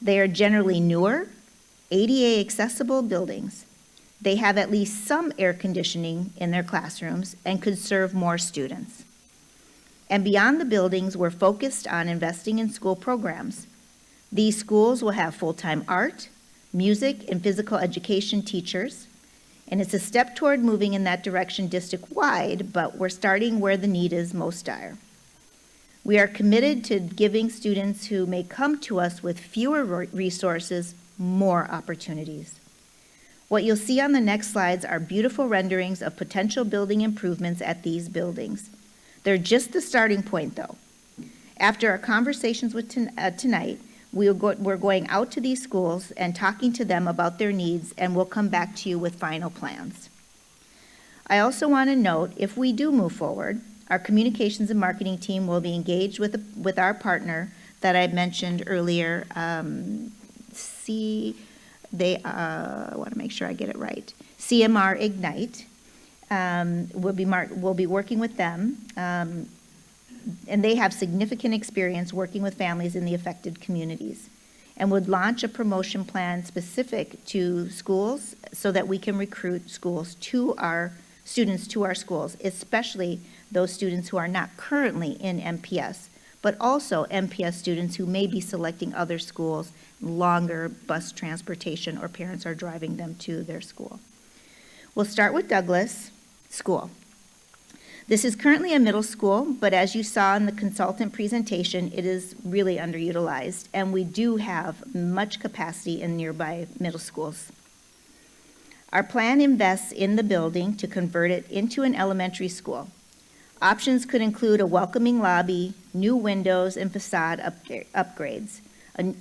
They are generally newer, ADA accessible buildings. They have at least some air conditioning in their classrooms and could serve more students. And beyond the buildings, we're focused on investing in school programs. These schools will have full-time art, music, and physical education teachers, and it's a step toward moving in that direction district-wide, but we're starting where the need is most dire. We are committed to giving students who may come to us with fewer resources more opportunities. What you'll see on the next slides are beautiful renderings of potential building improvements at these buildings. They're just the starting point, though. After our conversations with tonight, we're going out to these schools and talking to them about their needs, and we'll come back to you with final plans. I also want to note, if we do move forward, our communications and marketing team will be engaged with our partner that I mentioned earlier, I want to make sure I get it right. CMR Ignite. We'll be working with them, and they have significant experience working with families in the affected communities, and would launch a promotion plan specific to schools so that we can recruit students to our schools, especially those students who are not currently in MPS, but also MPS students who may be selecting other schools, longer bus transportation, or parents are driving them to their school. We'll start with Douglas School. This is currently a middle school, but as you saw in the consultant presentation, it is really underutilized, and we do have much capacity in nearby middle schools. Our plan invests in the building to convert it into an elementary school. Options could include a welcoming lobby, new windows, and facade upgrades, and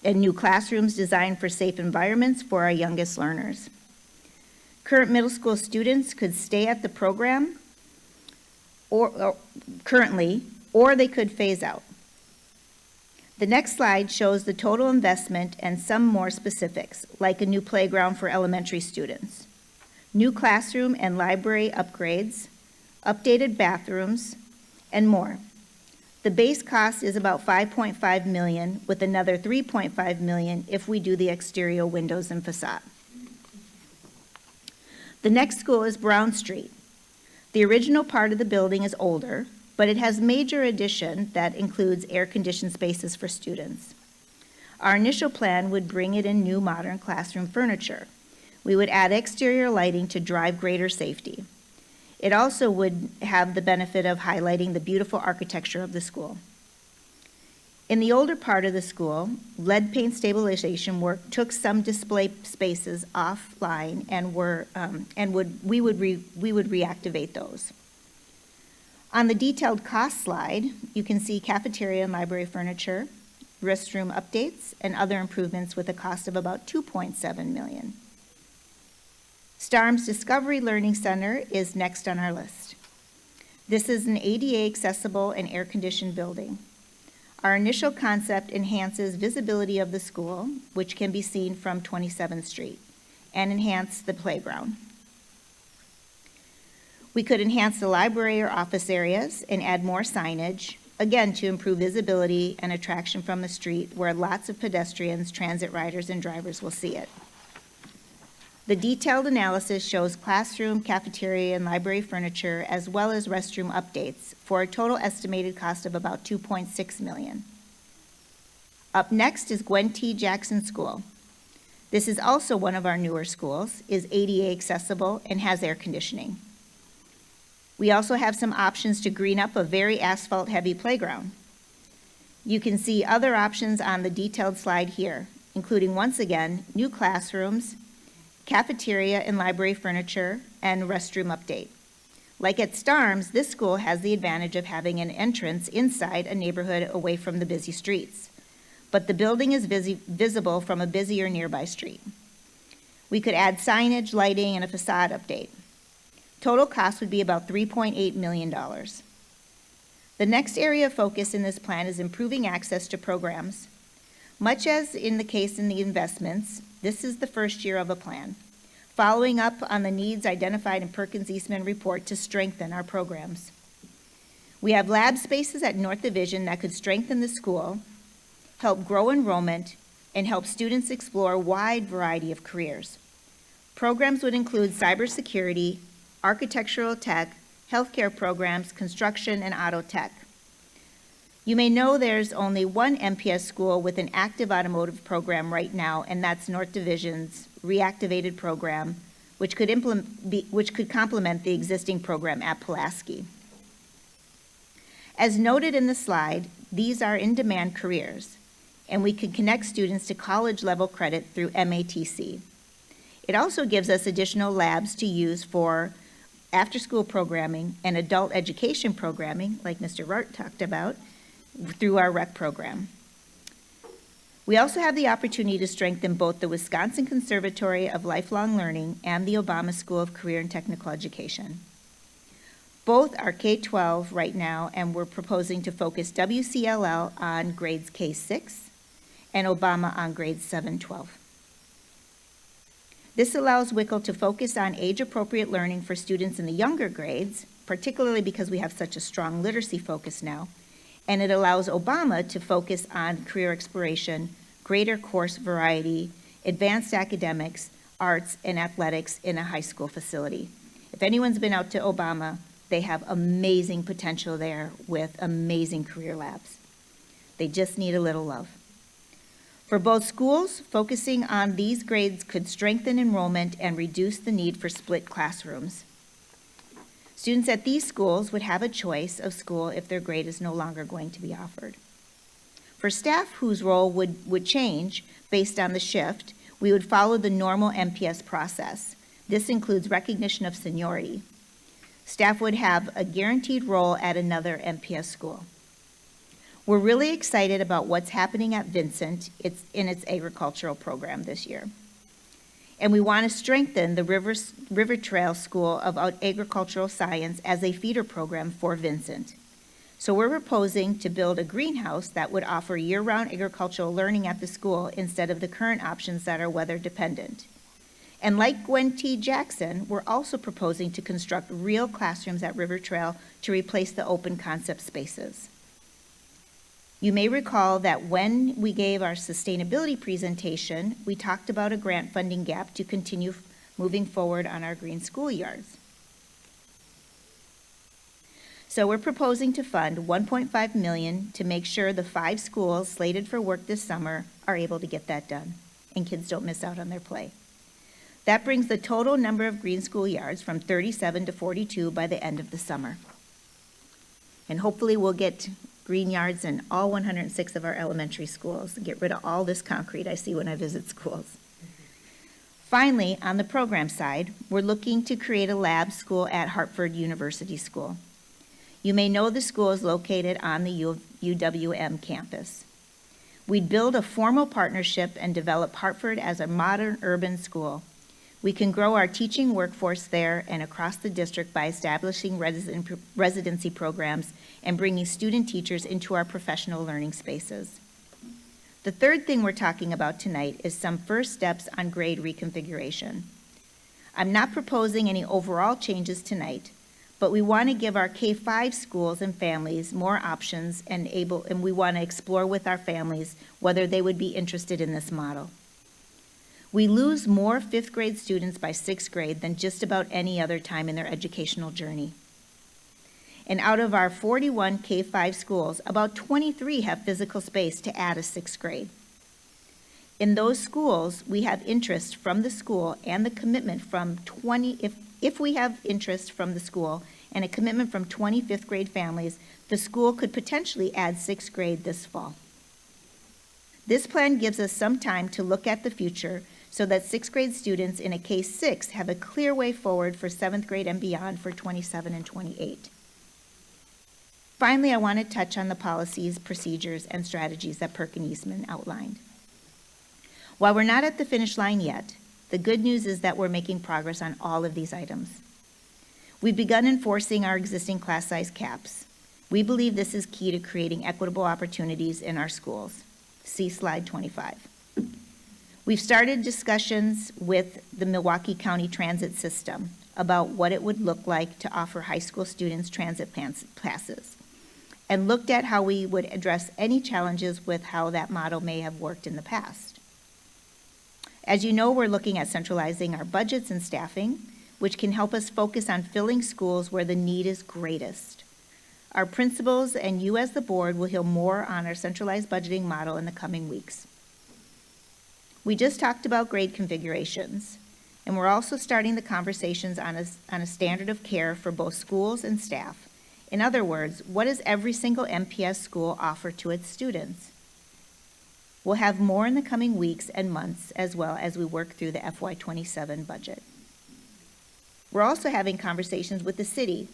new classrooms designed for safe environments for our youngest learners. Current middle school students could stay at the program currently, or they could phase out. The next slide shows the total investment and some more specifics, like a new playground for elementary students, new classroom and library upgrades, updated bathrooms, and more. The base cost is about $5.5 million, with another $3.5 million if we do the exterior windows and facade. The next school is Brown Street. The original part of the building is older, but it has major addition that includes air-conditioned spaces for students. Our initial plan would bring it in new modern classroom furniture. We would add exterior lighting to drive greater safety. It also would have the benefit of highlighting the beautiful architecture of the school. In the older part of the school, lead paint stabilization work took some display spaces offline and we would reactivate those. On the detailed cost slide, you can see cafeteria and library furniture, restroom updates, and other improvements with a cost of about $2.7 million. Starnes Discovery Learning Center is next on our list. This is an ADA accessible and air-conditioned building. Our initial concept enhances visibility of the school, which can be seen from 27th Street, and enhance the playground. We could enhance the library or office areas and add more signage, again to improve visibility and attraction from the street where lots of pedestrians, transit riders, and drivers will see it. The detailed analysis shows classroom, cafeteria, and library furniture, as well as restroom updates, for a total estimated cost of about $2.6 million. Up next is Gwen T. Jackson School. This is also one of our newer schools, is ADA accessible, and has air conditioning. We also have some options to green up a very asphalt-heavy playground. You can see other options on the detailed slide here, including, once again, new classrooms, cafeteria and library furniture, and restroom update. Like at Starnes, this school has the advantage of having an entrance inside a neighborhood away from the busy streets, but the building is visible from a busier nearby street. We could add signage, lighting, and a facade update. Total cost would be about $3.8 million. The next area of focus in this plan is improving access to programs. Much as in the case in the investments, this is the first year of a plan, following up on the needs identified in Perkins-Eastman report to strengthen our programs. We have lab spaces at North Division that could strengthen the school, help grow enrollment, and help students explore a wide variety of careers. Programs would include cybersecurity, architectural tech, healthcare programs, construction, and auto tech. You may know there's only one MPS school with an active automotive program right now, and that's North Division's reactivated program, which could complement the existing program at Pulaski. As noted in the slide, these are in-demand careers, and we could connect students to college-level credit through MATC. It also gives us additional labs to use for after-school programming and adult education programming, like Mr. Rart talked about, through our rec program. We also have the opportunity to strengthen both the Wisconsin Conservatory of Lifelong Learning and the Obama School of Career and Technical Education. Both are K-12 right now, and we're proposing to focus WCLL on grades K-6 and Obama on grades 7-12. This allows WICL to focus on age-appropriate learning for students in the younger grades, particularly because we have such a strong literacy focus now, and it allows Obama to focus on career exploration, greater course variety, advanced academics, arts, and athletics in a high school facility. If anyone's been out to Obama, they have amazing potential there with amazing career labs. They just need a little love. For both schools, focusing on these grades could strengthen enrollment and reduce the need for split classrooms. Students at these schools would have a choice of school if their grade is no longer going to be offered. For staff whose role would change based on the shift, we would follow the normal MPS process. This includes recognition of seniority. Staff would have a guaranteed role at another MPS school. We're really excited about what's happening at Vincent in its agricultural program this year. And we want to strengthen the River Trail School of Agricultural Science as a feeder program for Vincent. So we're proposing to build a greenhouse that would offer year-round agricultural learning at the school instead of the current options that are weather dependent. And like Gwen T. Jackson, we're also proposing to construct real classrooms at River Trail to replace the open concept spaces. You may recall that when we gave our sustainability presentation, we talked about a grant funding gap to continue moving forward on our green schoolyards. So we're proposing to fund $1.5 million to make sure the 5 schools slated for work this summer are able to get that done and kids don't miss out on their play. That brings the total number of green schoolyards from 37 to 42 by the end of the summer. And hopefully we'll get green yards in all 106 of our elementary schools and get rid of all this concrete I see when I visit schools. Finally, on the program side, we're looking to create a lab school at Hartford University School. You may know the school is located on the UWM campus. We'd build a formal partnership and develop Hartford as a modern urban school. We can grow our teaching workforce there and across the district by establishing residency programs and bringing student teachers into our professional learning spaces. The third thing we're talking about tonight is some first steps on grade reconfiguration. I'm not proposing any overall changes tonight, but we want to give our K-5 schools and families more options and we want to explore with our families whether they would be interested in this model. We lose more 5th grade students by 6th grade than just about any other time in their educational journey. And out of our 41 K-5 schools, about 23 have physical space to add a 6th grade. In those schools, we have interest from the school and the commitment from 20, if we have interest from the school and a commitment from 20 5th grade families, the school could potentially add 6th grade this fall. This plan gives us some time to look at the future so that 6th grade students in a K-6 have a clear way forward for 7th grade and beyond for 27 and 28. Finally, I want to touch on the policies, procedures, and strategies that Perkin Eastman outlined. While we're not at the finish line yet, the good news is that we're making progress on all of these items. We've begun enforcing our existing class size caps. We believe this is key to creating equitable opportunities in our schools. See slide 25. We've started discussions with the Milwaukee County Transit System about what it would look like to offer high school students transit passes, and looked at how we would address any challenges with how that model may have worked in the past. As you know, we're looking at centralizing our budgets and staffing, which can help us focus on filling schools where the need is greatest. Our principals and you as the board will hear more on our centralized budgeting model in the coming weeks. We just talked about grade configurations, and we're also starting the conversations on a standard of care for both schools and staff. In other words, what does every single MPS school offer to its students? We'll have more in the coming weeks and months as well as we work through the FY27 budget. We're also having conversations with the city,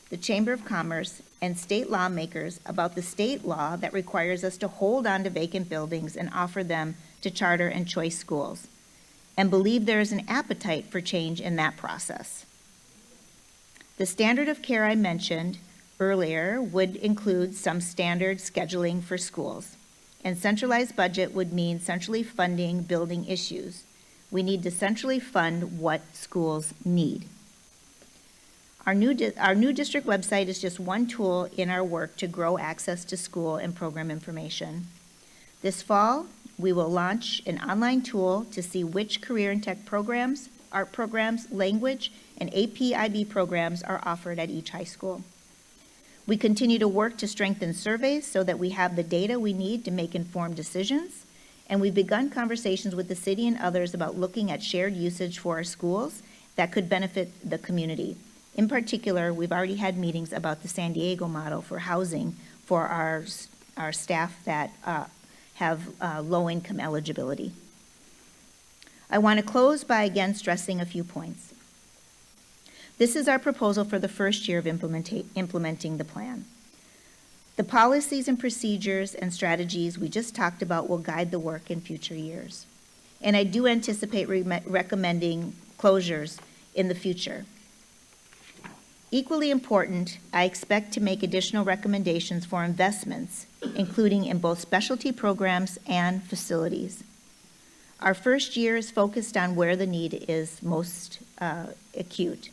the Chamber of Commerce, and state lawmakers about the state law that requires us to hold on to vacant buildings and offer them to charter and choice schools, and believe there is an appetite for change in that process. The standard of care I mentioned earlier would include some standard scheduling for schools, and centralized budget would mean centrally funding building issues. We need to centrally fund what schools need. Our new district website is just one tool in our work to grow access to school and program information. This fall, we will launch an online tool to see which career and tech programs, art programs, language, and AP/IB programs are offered at each high school. We continue to work to strengthen surveys so that we have the data we need to make informed decisions, and we've begun conversations with the city and others about looking at shared usage for our schools that could benefit the community, In particular, we've already had meetings about the San Diego model for housing for our staff that have low-income eligibility. I want to close by again stressing a few points. This is our proposal for the first year of implementing the plan. The policies and procedures and strategies we just talked about will guide the work in future years. And I do anticipate recommending closures in the future. Equally important, I expect to make additional recommendations for investments, including in both specialty programs and facilities. Our first year is focused on where the need is most acute.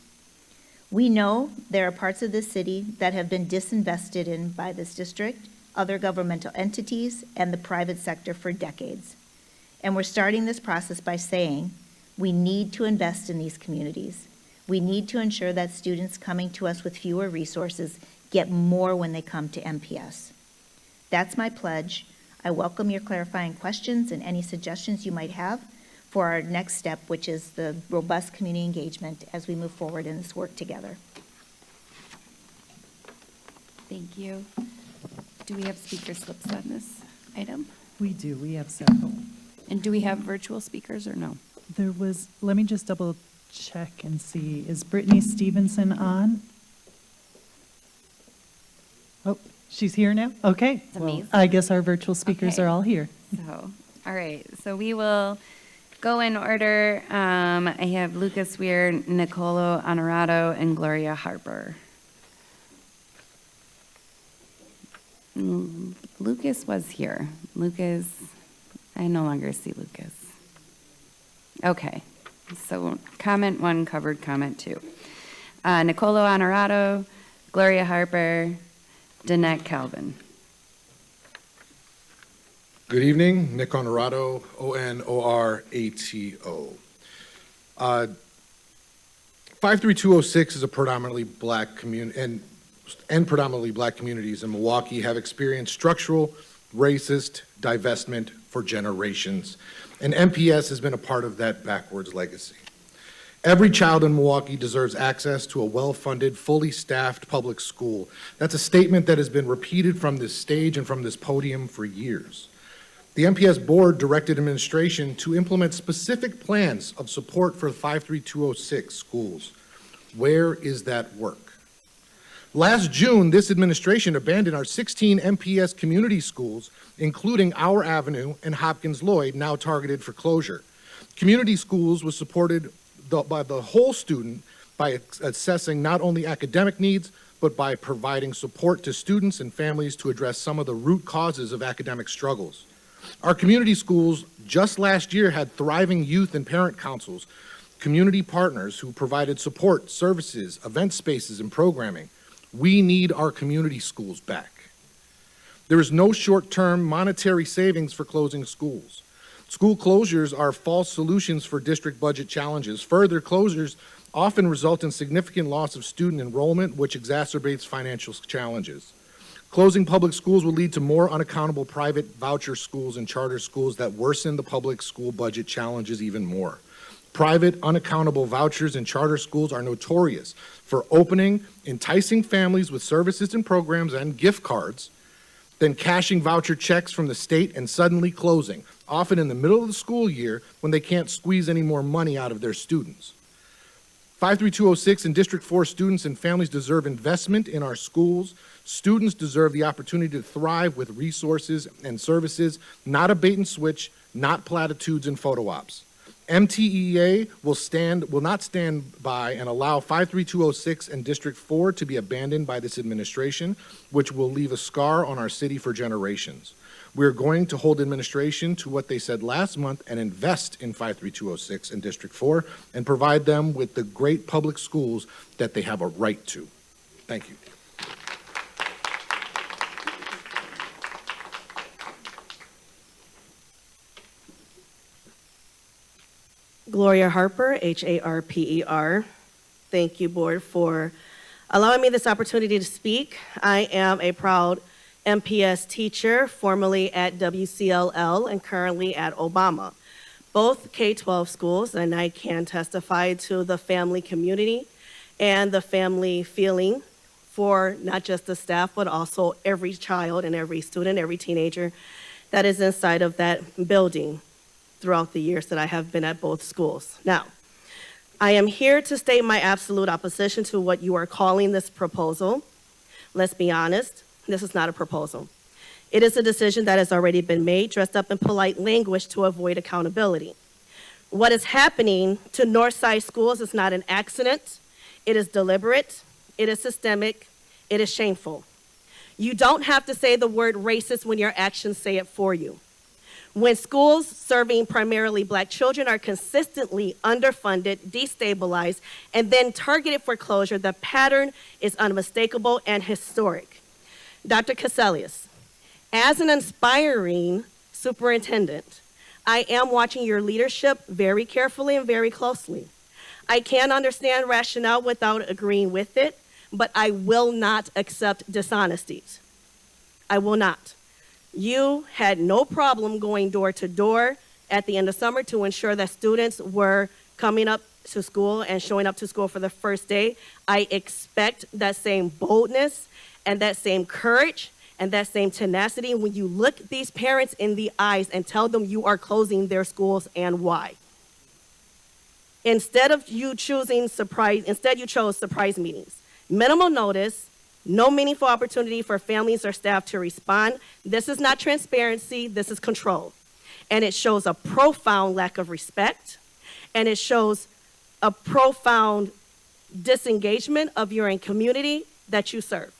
We know there are parts of this city that have been disinvested in by this district, other governmental entities, and the private sector for decades. And we're starting this process by saying we need to invest in these communities. We need to ensure that students coming to us with fewer resources get more when they come to MPS. That's my pledge. I welcome your clarifying questions and any suggestions you might have for our next step, which is the robust community engagement as we move forward in this work together. Thank you. Do we have speaker slips on this item? We do. We have several. And do we have virtual speakers or no? There was, let me just double check and see. Is Brittany Stevenson on? Oh, she's here now? Okay. That's amazing. I guess our virtual speakers Okay. are all here. So, all right. So we will go in order. I have Lucas Weir, Nicolo Honorado, and Gloria Harper. Lucas was here. Lucas, I no longer see Lucas. Okay. So comment 1 covered comment 2. Nicolo Honorado, Gloria Harper, Danette Calvin. Good evening, Nick Honorato, Onorato. 53206 is a predominantly black community, and predominantly black communities in Milwaukee have experienced structural racist divestment for generations, and MPS has been a part of that backwards legacy. Every child in Milwaukee deserves access to a well-funded, fully staffed public school. That's a statement that has been repeated from this stage and from this podium for years. The MPS board directed administration to implement specific plans of support for 53206 schools. Where is that work? Last June, this administration abandoned our 16 MPS community schools, including Our Avenue and Hopkins Lloyd, now targeted for closure. Community schools was supported by the whole student by assessing not only academic needs, but by providing support to students and families to address some of the root causes of academic struggles. Our community schools just last year had thriving youth and parent councils, community partners who provided support, services, event spaces, and programming. We need our community schools back. There is no short-term monetary savings for closing schools. School closures are false solutions for district budget challenges. Further, closures often result in significant loss of student enrollment, which exacerbates financial challenges. Closing public schools will lead to more unaccountable private voucher schools and charter schools that worsen the public school budget challenges even more. Private, unaccountable vouchers and charter schools are notorious for opening, enticing families with services and programs and gift cards, then cashing voucher checks from the state and suddenly closing, often in the middle of the school year when they can't squeeze any more money out of their students. 53206 and District 4 students and families deserve investment in our schools. Students deserve the opportunity to thrive with resources and services, not a bait and switch, not platitudes and photo ops. MTEA will not stand by and allow 53206 and District 4 to be abandoned by this administration, which will leave a scar on our city for generations. We're going to hold administration to what they said last month and invest in 53206 and District 4 and provide them with the great public schools that they have a right to. Thank you. Gloria Harper, Harper. Thank you, Board, for allowing me this opportunity to speak. I am a proud MPS teacher, formerly at WCLL and currently at Obama, both K-12 schools, and I can testify to the family community and the family feeling for not just the staff, but also every child and every student, every teenager that is inside of that building throughout the years that I have been at both schools. Now, I am here to state my absolute opposition to what you are calling this proposal. Let's be honest, this is not a proposal. It is a decision that has already been made, dressed up in polite language to avoid accountability. What is happening to Northside schools is not an accident. It is deliberate, it is systemic, it is shameful. You don't have to say the word racist when your actions say it for you. When schools serving primarily Black children are consistently underfunded, destabilized, and then targeted for closure, the pattern is unmistakable and historic. Dr. Cassellius, as an aspiring superintendent, I am watching your leadership very carefully and very closely. I can understand rationale without agreeing with it, but I will not accept dishonesties. I will not. You had no problem going door to door at the end of summer to ensure that students were coming up to school and showing up to school for the first day. I expect that same boldness and that same courage and that same tenacity when you look these parents in the eyes and tell them you are closing their schools and why. Instead you chose surprise meetings. Minimal notice, no meaningful opportunity for families or staff to respond. This is not transparency, this is control. And it shows a profound lack of respect, and it shows a profound disengagement of your community that you serve.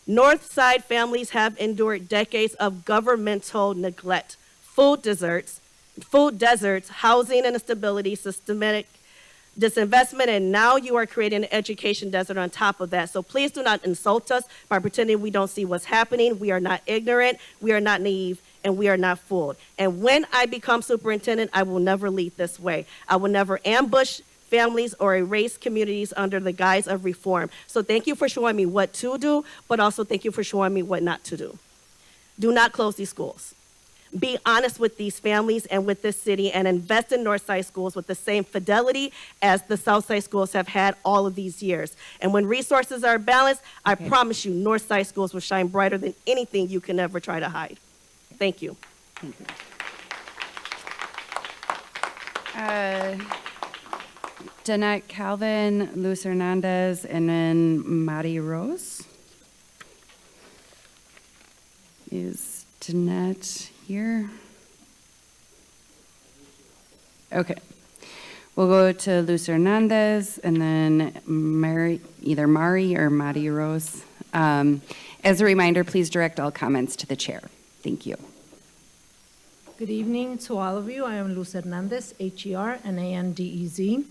Northside families have endured decades of governmental neglect, food deserts, housing instability, systematic disinvestment, and now you are creating an education desert on top of that. So please do not insult us by pretending we don't see what's happening. We are not ignorant, we are not naive, and we are not fooled. And when I become superintendent, I will never lead this way. I will never ambush families or erase communities under the guise of reform. So thank you for showing me what to do, but also thank you for showing me what not to do. Do not close these schools. Be honest with these families and with this city, and invest in Northside schools with the same fidelity as the Southside schools have had all of these years. And when resources are balanced, I promise you Northside schools will shine brighter than anything you can ever try to hide. Thank you. Thank you. Danette Calvin, Luz Hernandez, and then Mari Rose. Is Danette here? Okay. We'll go to Luz Hernandez and then either Mari or Mari Rose. As a reminder, please direct all comments to the chair. Thank you. Good evening to all of you. I am Luz Hernandez, Hernandez.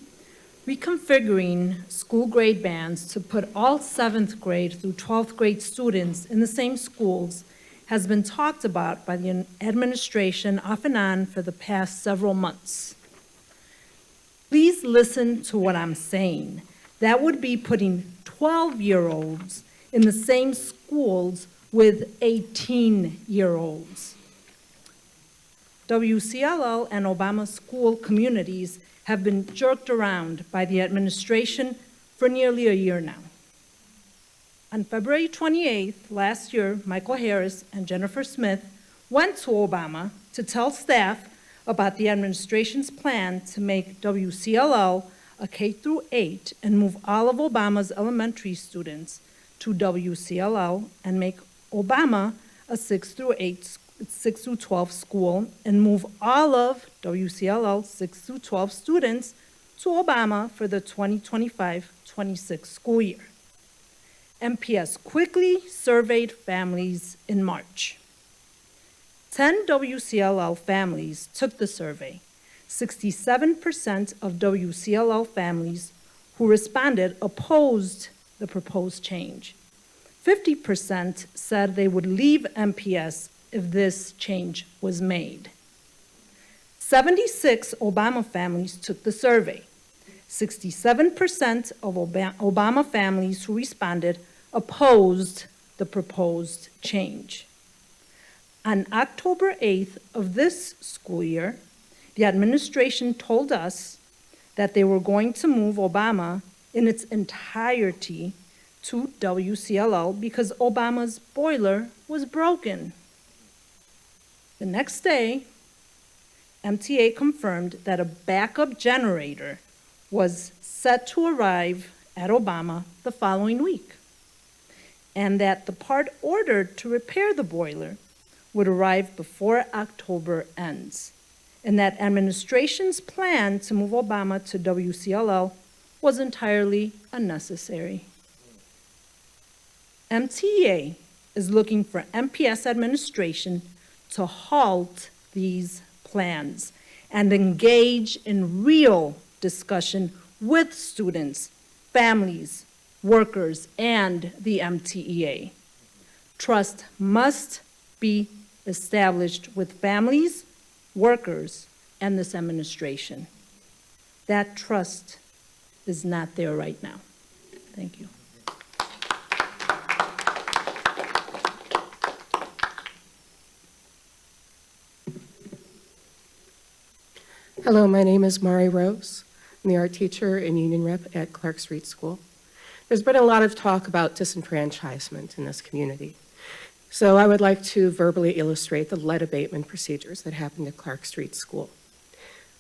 Reconfiguring school grade bands to put all 7th grade through 12th grade students in the same schools has been talked about by the administration off and on for the past several months. Please listen to what I'm saying. That would be putting 12-year-olds in the same schools with 18-year-olds. WCLL and Obama school communities have been jerked around by the administration for nearly a year now. On February 28th last year, Michael Harris and Jennifer Smith went to Obama to tell staff about the administration's plan to make WCLL a K-8 and move all of Obama's elementary students to WCLL and make Obama a 6 through 12 school and move all of WCLL 6 through 12 students to Obama for the 2025-26 school year. MPS quickly surveyed families in March. 10 WCLL families took the survey. 67% of WCLL families who responded opposed the proposed change. 50% said they would leave MPS if this change was made. 76 Obama families took the survey. 67% of Obama families who responded opposed the proposed change. On October 8th of this school year, the administration told us that they were going to move Obama in its entirety to WCLL because Obama's boiler was broken. The next day, MTA confirmed that a backup generator was set to arrive at Obama the following week, and that the part ordered to repair the boiler would arrive before October ends, and that administration's plan to move Obama to WCLL was entirely unnecessary. MTA is looking for MPS administration to halt these plans and engage in real discussion with students, families, workers, and the MTEA. Trust must be established with families, workers, and this administration. That trust is not there right now. Thank you. Hello, my name is Mari Rose. I'm the art teacher and union rep at Clark Street School. There's been a lot of talk about disenfranchisement in this community. So I would like to verbally illustrate the lead abatement procedures that happened at Clark Street School.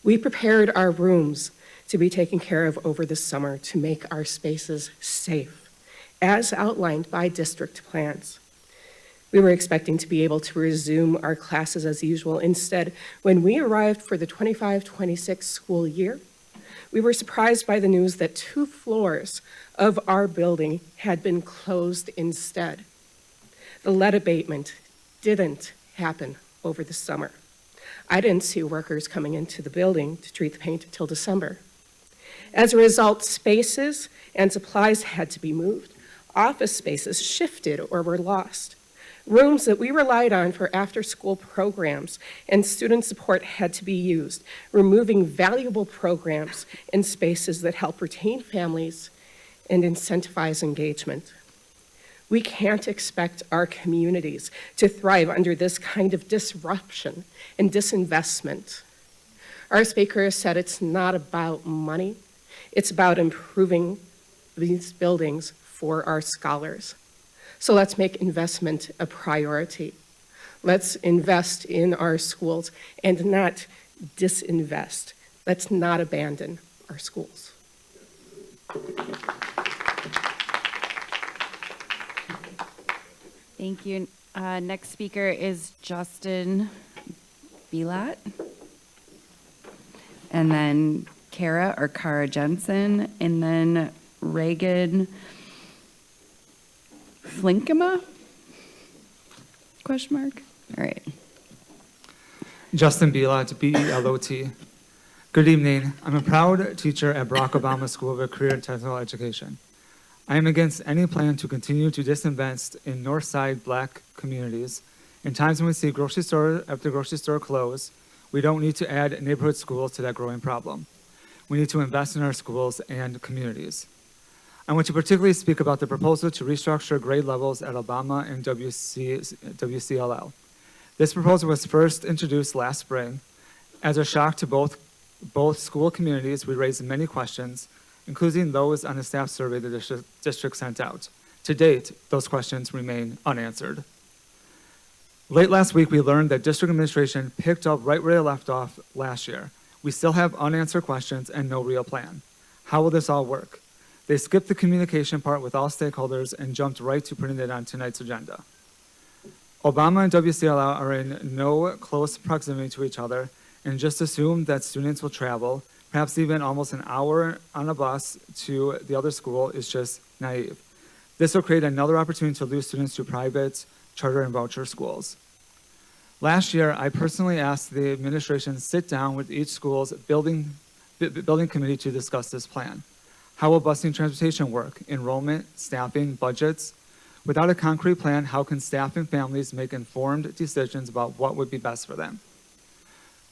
We prepared our rooms to be taken care of over the summer to make our spaces safe, as outlined by district plans. We were expecting to be able to resume our classes as usual. Instead, when we arrived for the 25-26 school year, we were surprised by the news that 2 floors of our building had been closed instead. The lead abatement didn't happen over the summer. I didn't see workers coming into the building to treat the paint until December. As a result, spaces and supplies had to be moved. Office spaces shifted or were lost. Rooms that we relied on for after-school programs and student support had to be used, removing valuable programs and spaces that help retain families and incentivize engagement. We can't expect our communities to thrive under this kind of disruption and disinvestment. Our speaker has said it's not about money, it's about improving these buildings for our scholars. So let's make investment a priority. Let's invest in our schools and not disinvest. Let's not abandon our schools. Thank you. Next speaker is Justin Bilat. And then Kara Jensen, and then Reagan Flinkema? Question mark? All right. Justin Bilat, B-E-L-O-T. Good evening. I'm a proud teacher at Barack Obama School of Career and Technical Education. I am against any plan to continue to disinvest in Northside Black communities. In times when we see grocery store after grocery store close, we don't need to add neighborhood schools to that growing problem. We need to invest in our schools and communities. I want to particularly speak about the proposal to restructure grade levels at Obama and WCLL. This proposal was first introduced last spring. As a shock to both school communities, we raised many questions, including those on the staff survey the district sent out. To date, those questions remain unanswered. Late last week, we learned that district administration picked up right where they left off last year. We still have unanswered questions and no real plan. How will this all work? They skipped the communication part with all stakeholders and jumped right to putting it on tonight's agenda. Obama and WCLL are in no close proximity to each other and just assumed that students will travel, perhaps even almost an hour on a bus to the other school is just naive. This will create another opportunity to lose students to private, charter, and voucher schools. Last year, I personally asked the administration to sit down with each school's building committee to discuss this plan. How will busing transportation work? Enrollment, staffing, budgets? Without a concrete plan, how can staff and families make informed decisions about what would be best for them?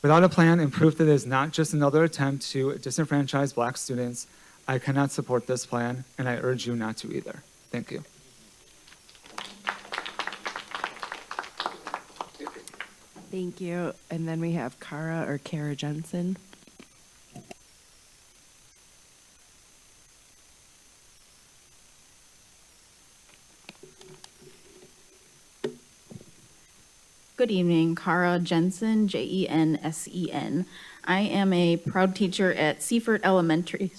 Without a plan and proof that it is not just another attempt to disenfranchise Black students, I cannot support this plan, and I urge you not to either. Thank you. Thank you. And then we have Kara Jensen. Good evening, Cara Jensen, Jensen. I am a proud teacher at Seaford Elementary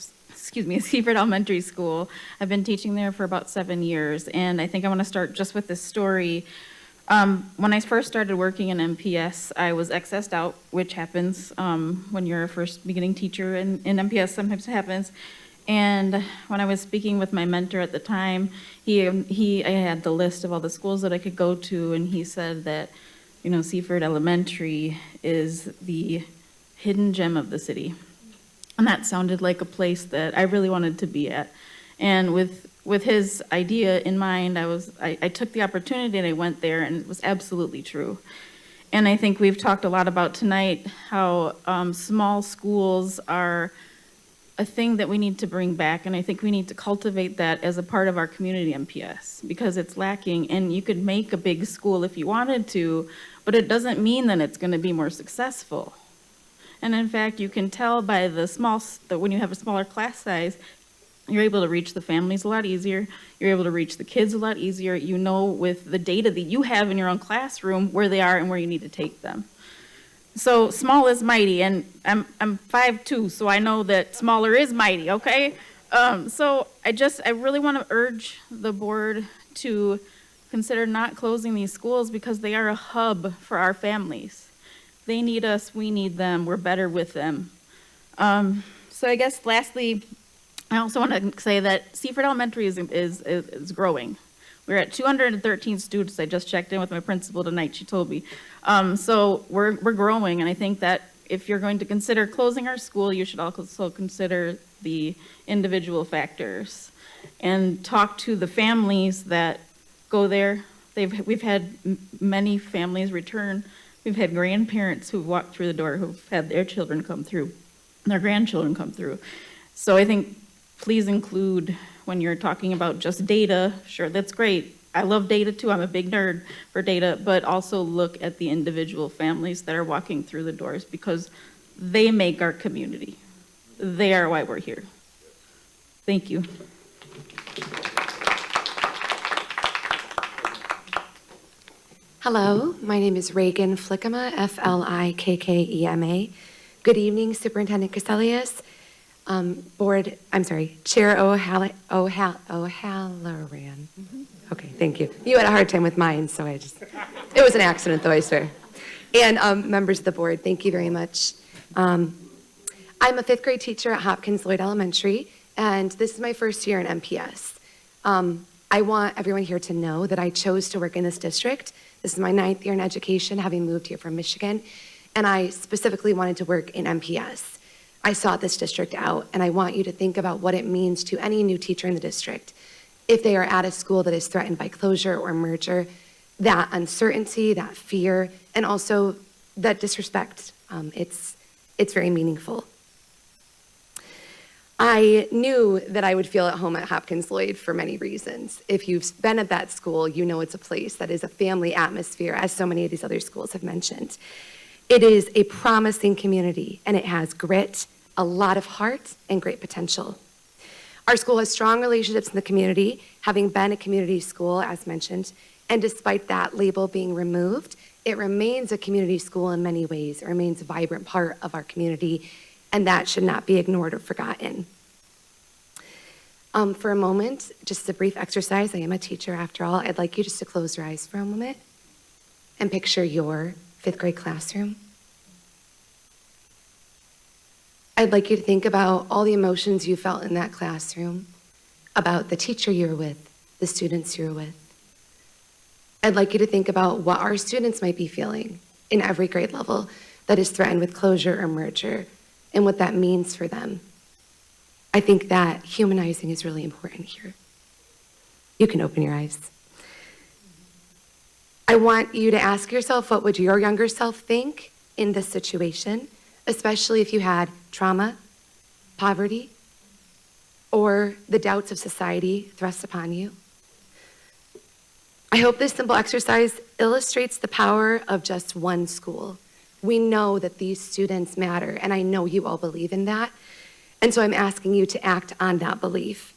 School. I've been teaching there for about 7 years, and I think I want to start just with this story. When I first started working in MPS, I was excessed out, which happens when you're a first beginning teacher in MPS, sometimes it happens. And when I was speaking with my mentor at the time, I had the list of all the schools that I could go to, and he said that, you know, Seaford Elementary is the hidden gem of the city. And that sounded like a place that I really wanted to be at. And with his idea in mind, I took the opportunity and I went there, and it was absolutely true. And I think we've talked a lot about tonight how small schools are a thing that we need to bring back, and I think we need to cultivate that as a part of our community MPS, because it's lacking. And you could make a big school if you wanted to, but it doesn't mean that it's going to be more successful. And in fact, you can tell by when you have a smaller class size, you're able to reach the families a lot easier. You're able to reach the kids a lot easier. You know, with the data that you have in your own classroom, where they are and where you need to take them. So small is mighty, and I'm 5'2", so I know that smaller is mighty, okay? So I really want to urge the board to consider not closing these schools, because they are a hub for our families. They need us, we need them, we're better with them. So I guess lastly, I also want to say that Seaford Elementary is growing. We're at 213 students. I just checked in with my principal tonight. She told me. So we're growing, and I think that if you're going to consider closing our school, you should also consider the individual factors and talk to the families that go there. We've had many families return. We've had grandparents who've walked through the door who've had their children come through, and their grandchildren come through. So I think please include, when you're talking about just data, sure, that's great. I love data too, I'm a big nerd for data, but also look at the individual families that are walking through the doors, because they make our community. They are why we're here. Thank you. Hello, my name is Reagan Flickema, Flikkema. Good evening, Superintendent Cassellius, Chair O'Halloran. Okay, thank you. You had a hard time with mine, so it was an accident though, I swear. And members of the board, thank you very much. I'm a 5th grade teacher at Hopkins Lloyd Elementary, and this is my first year in MPS. I want everyone here to know that I chose to work in this district. This is my 9th year in education, having moved here from Michigan, and I specifically wanted to work in MPS. I sought this district out, and I want you to think about what it means to any new teacher in the district. If they are at a school that is threatened by closure or merger, that uncertainty, that fear, and also that disrespect, it's very meaningful. I knew that I would feel at home at Hopkins Lloyd for many reasons. If you've been at that school, you know it's a place that is a family atmosphere, as so many of these other schools have mentioned. It is a promising community, and it has grit, a lot of heart, and great potential. Our school has strong relationships in the community, having been a community school, as mentioned, and despite that label being removed, it remains a community school in many ways. It remains a vibrant part of our community, and that should not be ignored or forgotten. For a moment, just a brief exercise. I am a teacher after all. I'd like you just to close your eyes for a moment and picture your 5th grade classroom. I'd like you to think about all the emotions you felt in that classroom, about the teacher you were with, the students you were with. I'd like you to think about what our students might be feeling in every grade level that is threatened with closure or merger, and what that means for them. I think that humanizing is really important here. You can open your eyes. I want you to ask yourself, what would your younger self think in this situation, especially if you had trauma, poverty, or the doubts of society thrust upon you? I hope this simple exercise illustrates the power of just one school. We know that these students matter, and I know you all believe in that. And so I'm asking you to act on that belief.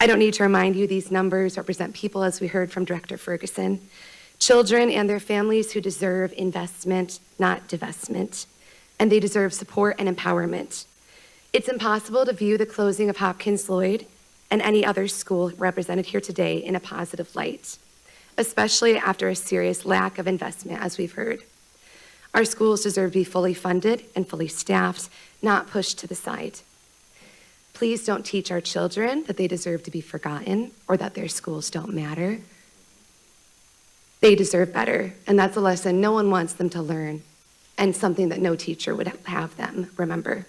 I don't need to remind you these numbers represent people, as we heard from Director Ferguson. Children and their families who deserve investment, not divestment, and they deserve support and empowerment. It's impossible to view the closing of Hopkins Lloyd and any other school represented here today in a positive light, especially after a serious lack of investment, as we've heard. Our schools deserve to be fully funded and fully staffed, not pushed to the side. Please don't teach our children that they deserve to be forgotten or that their schools don't matter. They deserve better, and that's a lesson no one wants them to learn, and something that no teacher would have them remember.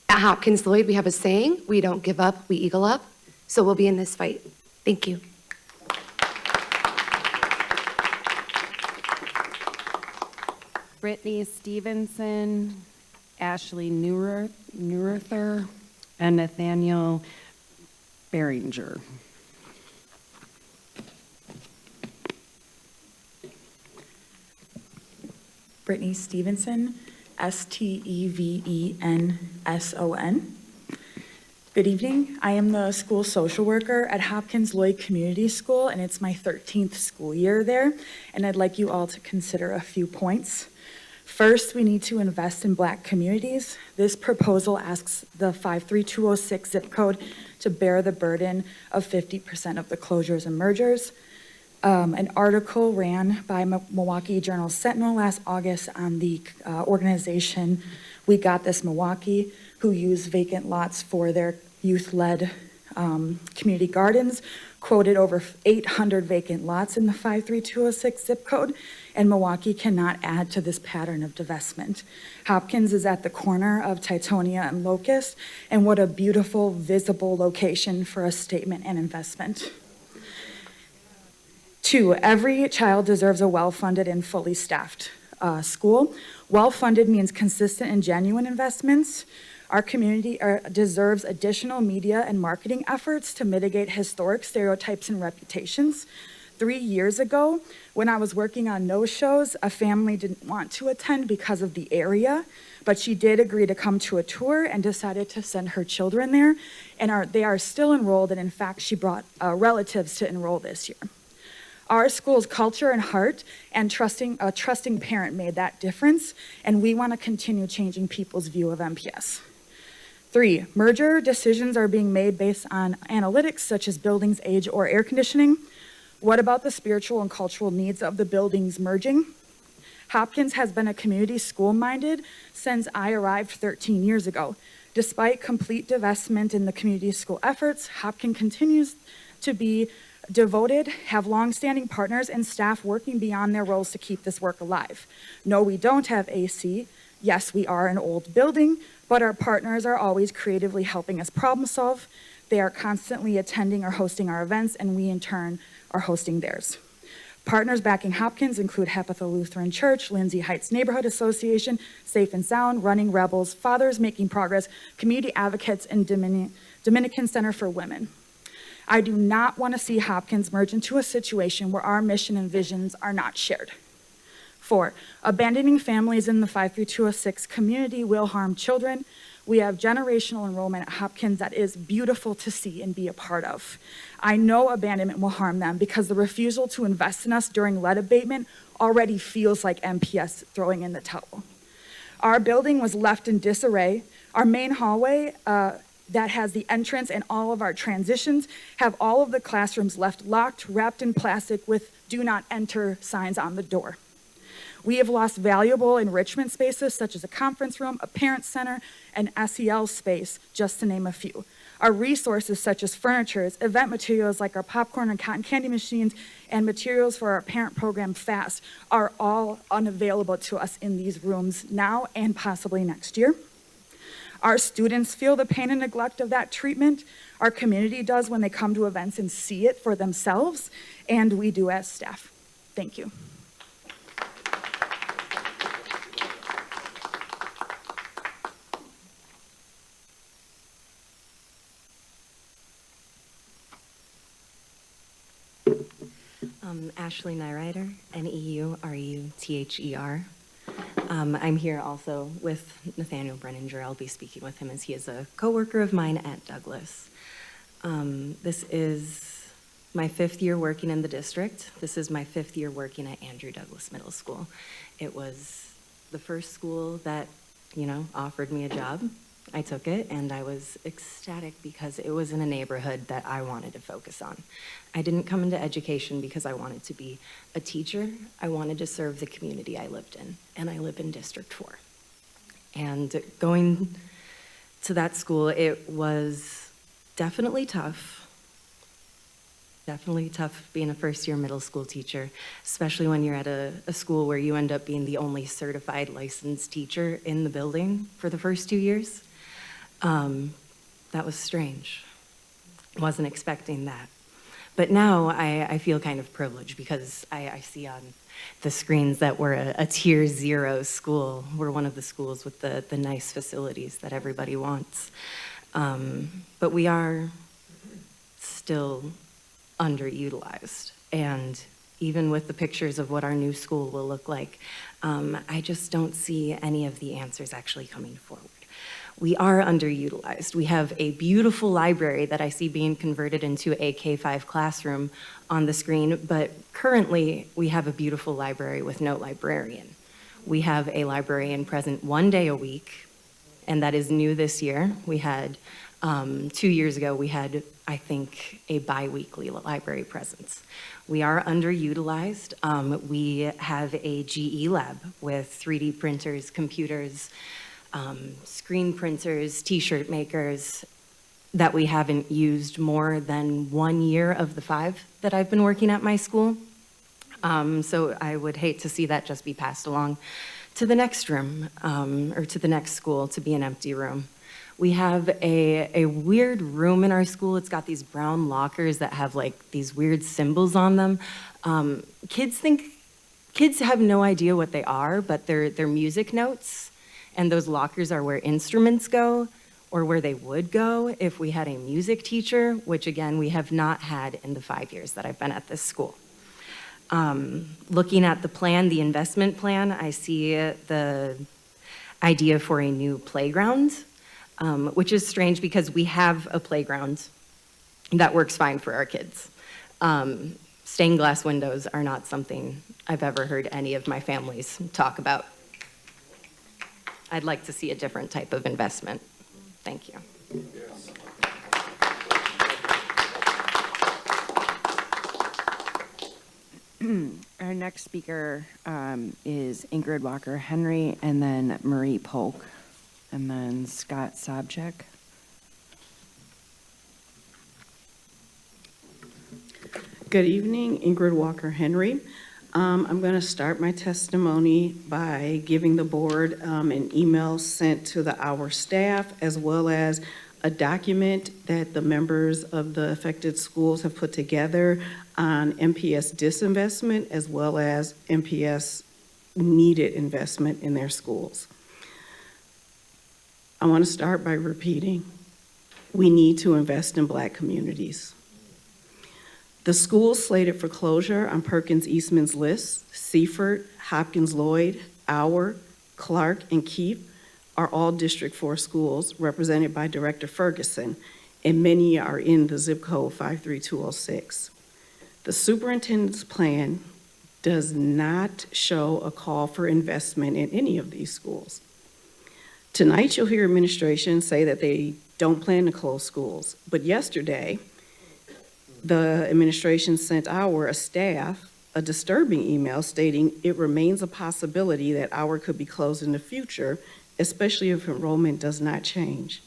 At Hopkins Lloyd, we have a saying, we don't give up, we eagle up, so we'll be in this fight. Thank you. Brittany Stevenson, Ashley Neurether, and Nathaniel Behringer. Brittany Stevenson, Stevenson. Good evening. I am the school social worker at Hopkins Lloyd Community School, and it's my 13th school year there, and I'd like you all to consider a few points. First, we need to invest in Black communities. This proposal asks the 53206 zip code to bear the burden of 50% of the closures and mergers. An article ran by Milwaukee Journal Sentinel last August on the organization We Got This Milwaukee, who use vacant lots for their youth-led community gardens, quoted over 800 vacant lots in the 53206 zip code, and Milwaukee cannot add to this pattern of divestment. Hopkins is at the corner of Titonia and Locust, and what a beautiful, visible location for a statement and investment. 2, every child deserves a well-funded and fully staffed school. Well-funded means consistent and genuine investments. Our community deserves additional media and marketing efforts to mitigate historic stereotypes and reputations. 3 years ago, when I was working on no-shows, a family didn't want to attend because of the area, but she did agree to come to a tour and decided to send her children there, and they are still enrolled, and in fact, she brought relatives to enroll this year. Our school's culture and heart and a trusting parent made that difference, and we want to continue changing people's view of MPS. 3, merger decisions are being made based on analytics such as buildings, age, or air conditioning. What about the spiritual and cultural needs of the buildings merging? Hopkins has been a community school-minded since I arrived 13 years ago. Despite complete divestment in the community school efforts, Hopkins continues to be devoted, have long-standing partners and staff working beyond their roles to keep this work alive. No, we don't have AC. Yes, we are an old building, but our partners are always creatively helping us problem solve. They are constantly attending or hosting our events, and we in turn are hosting theirs. Partners backing Hopkins include Hephatha Lutheran Church, Lindsay Heights Neighborhood Association, Safe and Sound, Running Rebels, Fathers Making Progress, Community Advocates, and Dominican Center for Women. I do not want to see Hopkins merge into a situation where our mission and visions are not shared. 4, abandoning families in the 53206 community will harm children. We have generational enrollment at Hopkins that is beautiful to see and be a part of. I know abandonment will harm them because the refusal to invest in us during lead abatement already feels like MPS throwing in the towel. Our building was left in disarray. Our main hallway that has the entrance and all of our transitions have all of the classrooms left locked, wrapped in plastic with "Do not enter" signs on the door. We have lost valuable enrichment spaces such as a conference room, a parent center, and SEL space, just to name a few. Our resources such as furniture, event materials like our popcorn and cotton candy machines, and materials for our parent program FAST are all unavailable to us in these rooms now and possibly next year. Our students feel the pain and neglect of that treatment. Our community does when they come to events and see it for themselves, and we do as staff. Thank you. Ashley Neureiter, Neuruther. I'm here also with Nathaniel Brenninger. I'll be speaking with him as he is a coworker of mine at Douglas. This is my 5th year working in the district. This is my 5th year working at Andrew Douglas Middle School. It was the first school that, offered me a job. I took it, and I was ecstatic because it was in a neighborhood that I wanted to focus on. I didn't come into education because I wanted to be a teacher. I wanted to serve the community I lived in, and I live in District 4. And going to that school, it was definitely tough. Definitely tough being a first-year middle school teacher, especially when you're at a school where you end up being the only certified licensed teacher in the building for the first 2 years. That was strange. Wasn't expecting that. But now I feel kind of privileged because I see on the screens that we're a tier 0 school. We're one of the schools with the nice facilities that everybody wants. But we are still underutilized. And even with the pictures of what our new school will look like, I just don't see any of the answers actually coming forward. We are underutilized. We have a beautiful library that I see being converted into a K-5 classroom on the screen, but currently we have a beautiful library with no librarian. We have a librarian present 1 day a week, and that is new this year. We had, 2 years ago, we had, I think, a bi-weekly library presence. We are underutilized. We have a GE lab with 3D printers, computers, screen printers, t-shirt makers that we haven't used more than 1 year of the 5 that I've been working at my school. So I would hate to see that just be passed along to the next room or to the next school to be an empty room. We have a weird room in our school. It's got these brown lockers that have like these weird symbols on them. Kids have no idea what they are, but they're music notes. And those lockers are where instruments go, or where they would go if we had a music teacher, which again, we have not had in the 5 years that I've been at this school. Looking at the plan, the investment plan, I see the idea for a new playground, which is strange because we have a playground that works fine for our kids. Stained glass windows are not something I've ever heard any of my families talk about. I'd like to see a different type of investment. Thank you. Our next speaker is Ingrid Walker-Henry, and then Marie Polk, and then Scott Sobczak. Good evening, Ingrid Walker-Henry. I'm going to start my testimony by giving the board an email sent to our staff, as well as a document that the members of the affected schools have put together on MPS disinvestment, as well as MPS needed investment in their schools. I want to start by repeating, we need to invest in Black communities. The schools slated for closure on Perkins Eastman's list, Seaford, Hopkins Lloyd, Auer, Clark, and Keefe, are all District 4 schools represented by Director Ferguson, and many are in the zip code 53206. The superintendent's plan does not show a call for investment in any of these schools. Tonight, you'll hear administration say that they don't plan to close schools, but yesterday, the administration sent our staff a disturbing email stating it remains a possibility that our could be closed in the future, especially if enrollment does not change.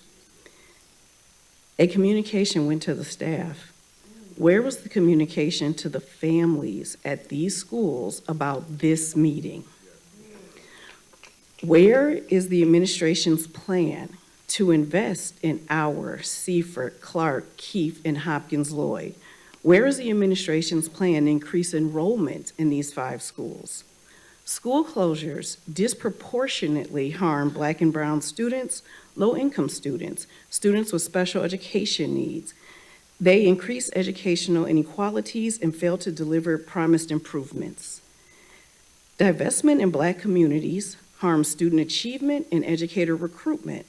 A communication went to the staff. Where was the communication to the families at these schools about this meeting? Where is the administration's plan to invest in Auer, Seaford, Clark, Keefe, and Hopkins Lloyd? Where is the administration's plan to increase enrollment in these 5 schools? School closures disproportionately harm Black and brown students, low-income students, students with special education needs. They increase educational inequalities and fail to deliver promised improvements. Divestment in Black communities harms student achievement and educator recruitment.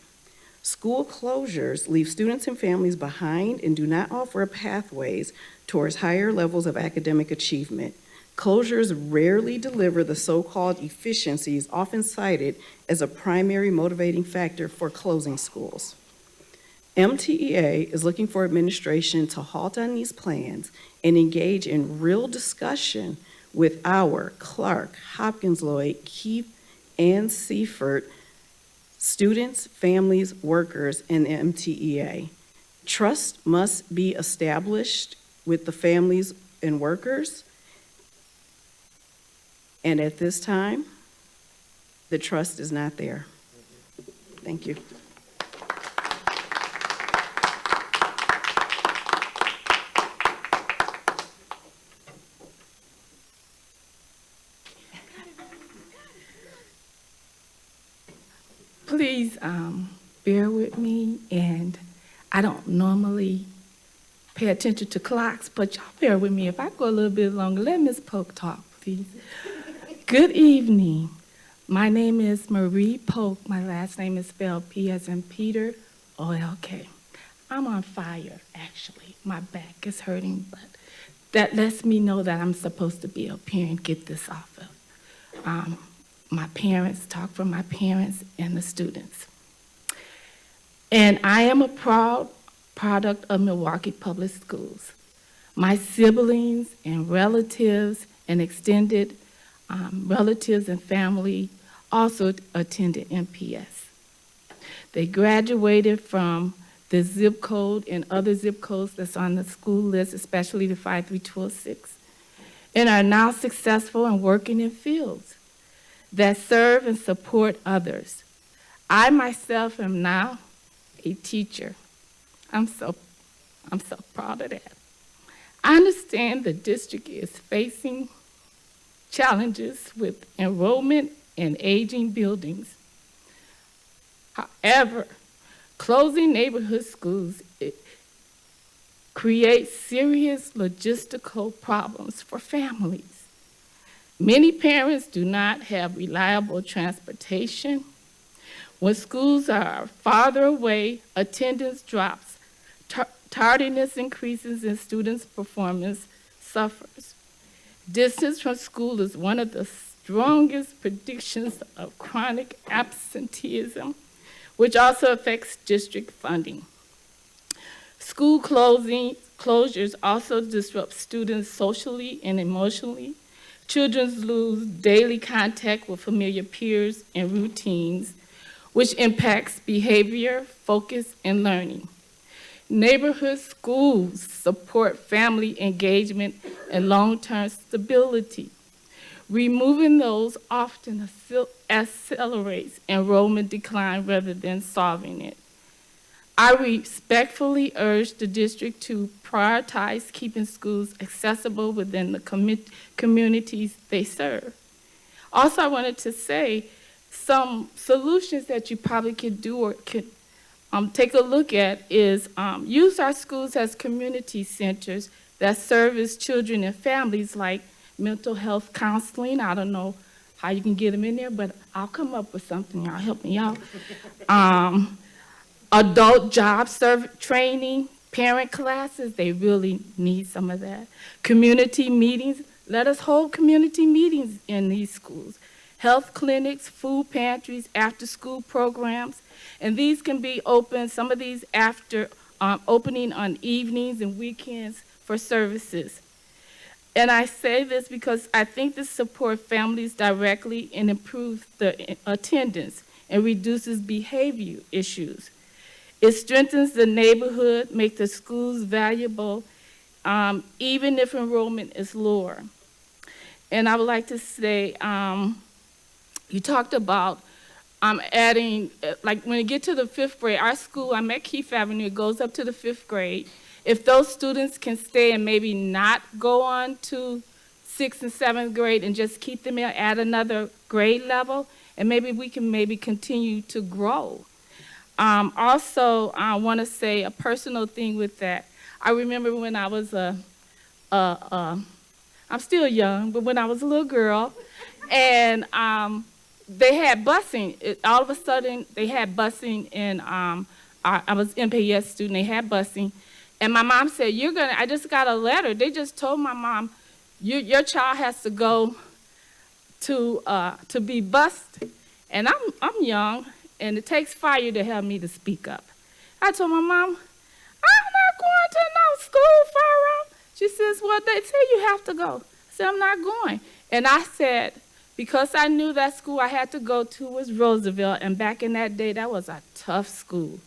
School closures leave students and families behind and do not offer pathways towards higher levels of academic achievement. Closures rarely deliver the so-called efficiencies often cited as a primary motivating factor for closing schools. MTEA is looking for administration to halt on these plans and engage in real discussion with our Clark, Hopkins Lloyd, Keith, and Seifert students, families, workers, and the MTEA. Trust must be established with the families and workers. And at this time, the trust is not there. Thank you. Please bear with me, and I don't normally pay attention to clocks, but y'all bear with me. If I go a little bit longer, let Ms. Polk talk, please. Good evening. My name is Marie Polk. My last name is spelled P as in Peter, O-L-K. I'm on fire, actually. My back is hurting, but that lets me know that I'm supposed to be up here and get this off of. My parents, talk for my parents and the students. And I am a proud product of Milwaukee Public Schools. My siblings and relatives and extended relatives and family also attended MPS. They graduated from the zip code and other zip codes that's on the school list, especially the 53206, and are now successful and working in fields that serve and support others. I myself am now a teacher. I'm so proud of that. I understand the district is facing challenges with enrollment and aging buildings. However, closing neighborhood schools creates serious logistical problems for families. Many parents do not have reliable transportation. When schools are farther away, attendance drops, tardiness increases, and students' performance suffers. Distance from school is one of the strongest predictions of chronic absenteeism, which also affects district funding. School closures also disrupt students socially and emotionally. Children lose daily contact with familiar peers and routines, which impacts behavior, focus, and learning. Neighborhood schools support family engagement and long-term stability. Removing those often accelerates enrollment decline rather than solving it. I respectfully urge the district to prioritize keeping schools accessible within the communities they serve. Also, I wanted to say some solutions that you probably could do or could take a look at is use our schools as community centers that service children and families, like mental health counseling. I don't know how you can get them in there, but I'll come up with something. Y'all help me out. Adult job training, parent classes, they really need some of that. Community meetings, let us hold community meetings in these schools. Health clinics, food pantries, after-school programs, and these can be open, some of these after opening on evenings and weekends for services. And I say this because I think this supports families directly and improves the attendance and reduces behavior issues. It strengthens the neighborhood, makes the schools valuable, even if enrollment is lower. And I would like to say, you talked about adding, like when you get to the 5th grade, our school, I'm at Keefe Avenue, it goes up to the 5th grade. If those students can stay and maybe not go on to 6th and 7th grade and just keep them at another grade level, and maybe we can continue to grow. Also, I want to say a personal thing with that. I remember when I was I'm still young, but when I was a little girl, and they had busing. All of a sudden, they had busing, and I was MPS student. They had busing, and my mom said, I just got a letter. They just told my mom, your child has to go to be bused. And I'm young, and it takes fire to help me to speak up. I told my mom, I'm not going to no school, Farrah. She says, well, they say you have to go. I said, I'm not going. And I said, because I knew that school I had to go to was Roosevelt, and back in that day, that was a tough school.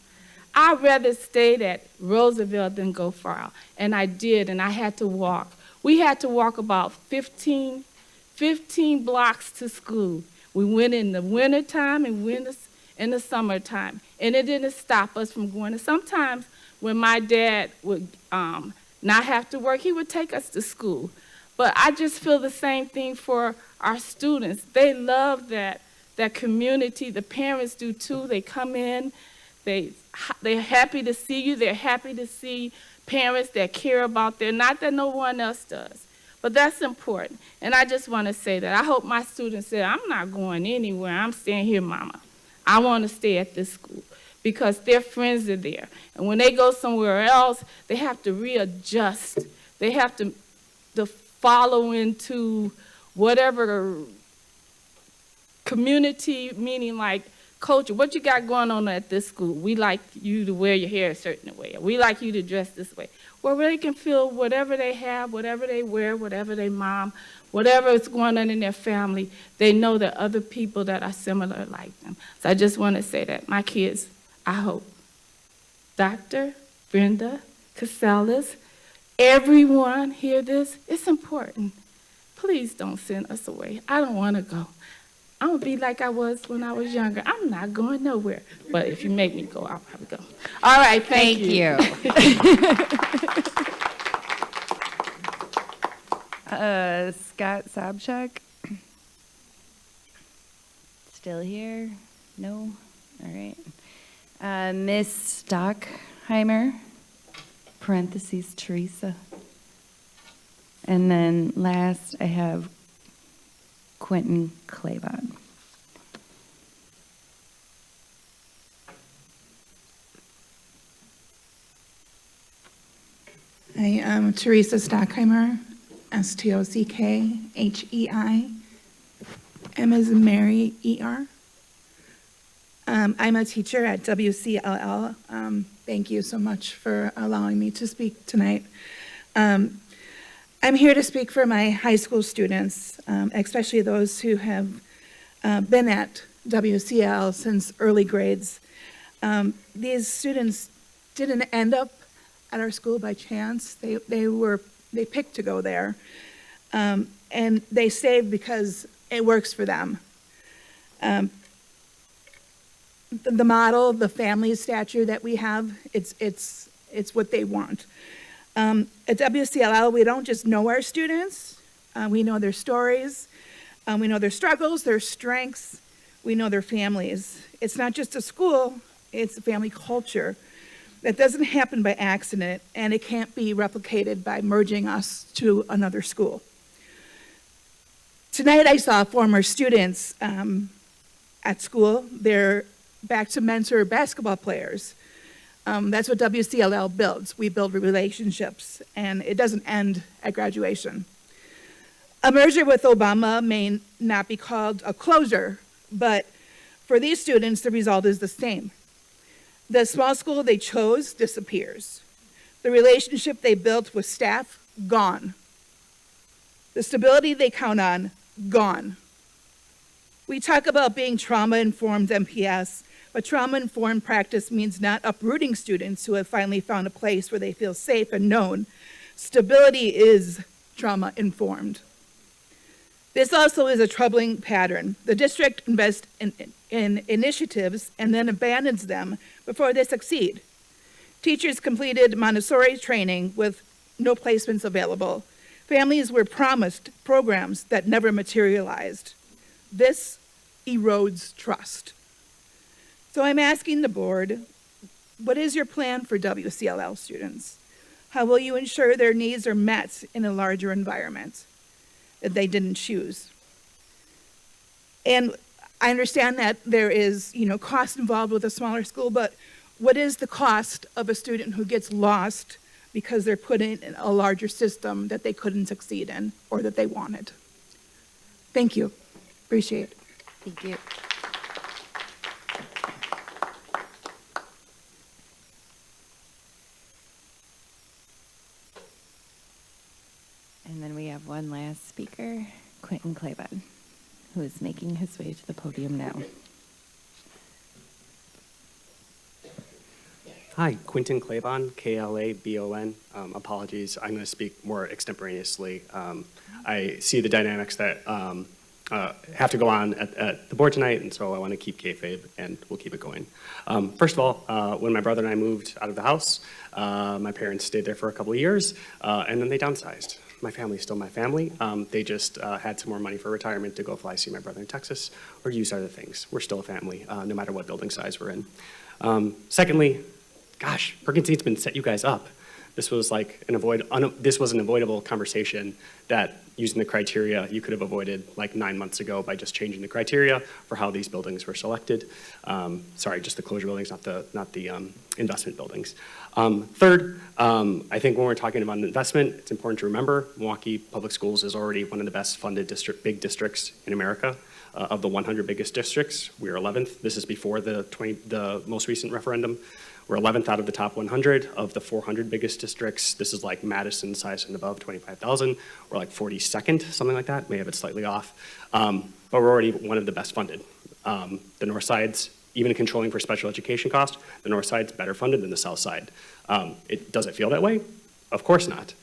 I'd rather stay at Roosevelt than go Farrah. And I did, and I had to walk. We had to walk about 15 blocks to school. We went in the wintertime and went in the summertime, and it didn't stop us from going. And sometimes when my dad would not have to work, he would take us to school. But I just feel the same thing for our students. They love that community. The parents do too. They come in, they're happy to see you. They're happy to see parents that care about them, not that no one else does. But that's important. And I just want to say that. I hope my students say, I'm not going anywhere. I'm staying here, Mama. I want to stay at this school because their friends are there. And when they go somewhere else, they have to readjust. They have to follow into whatever community, meaning like culture. What you got going on at this school? We like you to wear your hair a certain way. We like you to dress this way. Where they can feel whatever they have, whatever they wear, whatever they mom, whatever is going on in their family, they know that other people that are similar like them. So I just want to say that my kids, I hope, Dr. Brenda Casellas, everyone hear this. It's important. Please don't send us away. I don't want to go. I'm going to be like I was when I was younger. I'm not going nowhere. But if you make me go, I'll probably go. All right, thank you. Scott Sobchak? Still here? No? All right. Miss Stockheimer, parentheses, Teresa. And then last, I have Quentin Claybon. I am Teresa Stockheimer, Stockhei, M as in Mary, ER. I'm a teacher at WCLL. Thank you so much for allowing me to speak tonight. I'm here to speak for my high school students, especially those who have been at WCL since early grades. These students didn't end up at our school by chance. They picked to go there, and they stayed because it works for them. The model, the family stature that we have, it's what they want. At WCLL, we don't just know our students, we know their stories, we know their struggles, their strengths, we know their families. It's not just a school, it's a family culture that doesn't happen by accident, and it can't be replicated by merging us to another school. Tonight I saw former students at school. They're back to mentor basketball players. That's what WCLL builds. We build relationships, and it doesn't end at graduation. A merger with Obama may not be called a closure, but for these students, the result is the same. The small school they chose disappears. The relationship they built with staff, gone. The stability they count on, gone. We talk about being trauma-informed MPS, but trauma-informed practice means not uprooting students who have finally found a place where they feel safe and known. Stability is trauma-informed. This also is a troubling pattern. The district invests in initiatives and then abandons them before they succeed. Teachers completed Montessori training with no placements available. Families were promised programs that never materialized. This erodes trust. So I'm asking the board, what is your plan for WCLL students? How will you ensure their needs are met in a larger environment that they didn't choose? And I understand that there is, cost involved with a smaller school, but what is the cost of a student who gets lost because they're put in a larger system that they couldn't succeed in or that they wanted? Thank you. Appreciate it. Thank you. And then we have one last speaker, Quentin Claybon, who is making his way to the podium now. Hi, Quentin Claybon, K-L-A-B-O-N. Apologies, I'm going to speak more extemporaneously. I see the dynamics that have to go on at the board tonight, and so I want to keep kayfabe, and we'll keep it going. First of all, when my brother and I moved out of the house, my parents stayed there for a couple of years, and then they downsized. My family's still my family. They just had some more money for retirement to go fly see my brother in Texas or use other things. We're still a family, no matter what building size we're in. Secondly, gosh, Perkins Eastman set you guys up. This was like this was an avoidable conversation that, using the criteria, you could have avoided like 9 months ago by just changing the criteria for how these buildings were selected. Sorry, just the closure buildings, not the investment buildings. Third, I think when we're talking about investment, it's important to remember Milwaukee Public Schools is already one of the best funded big districts in America. Of the 100 biggest districts, we are 11th. This is before the most recent referendum. We're 11th out of the top 100 of the 400 biggest districts. This is like Madison size and above, 25,000. We're like 42nd, something like that. May have it slightly off. But we're already one of the best funded. The North Side's, even controlling for special education cost, the North Side's better funded than the South Side. Does it feel that way? Of course not,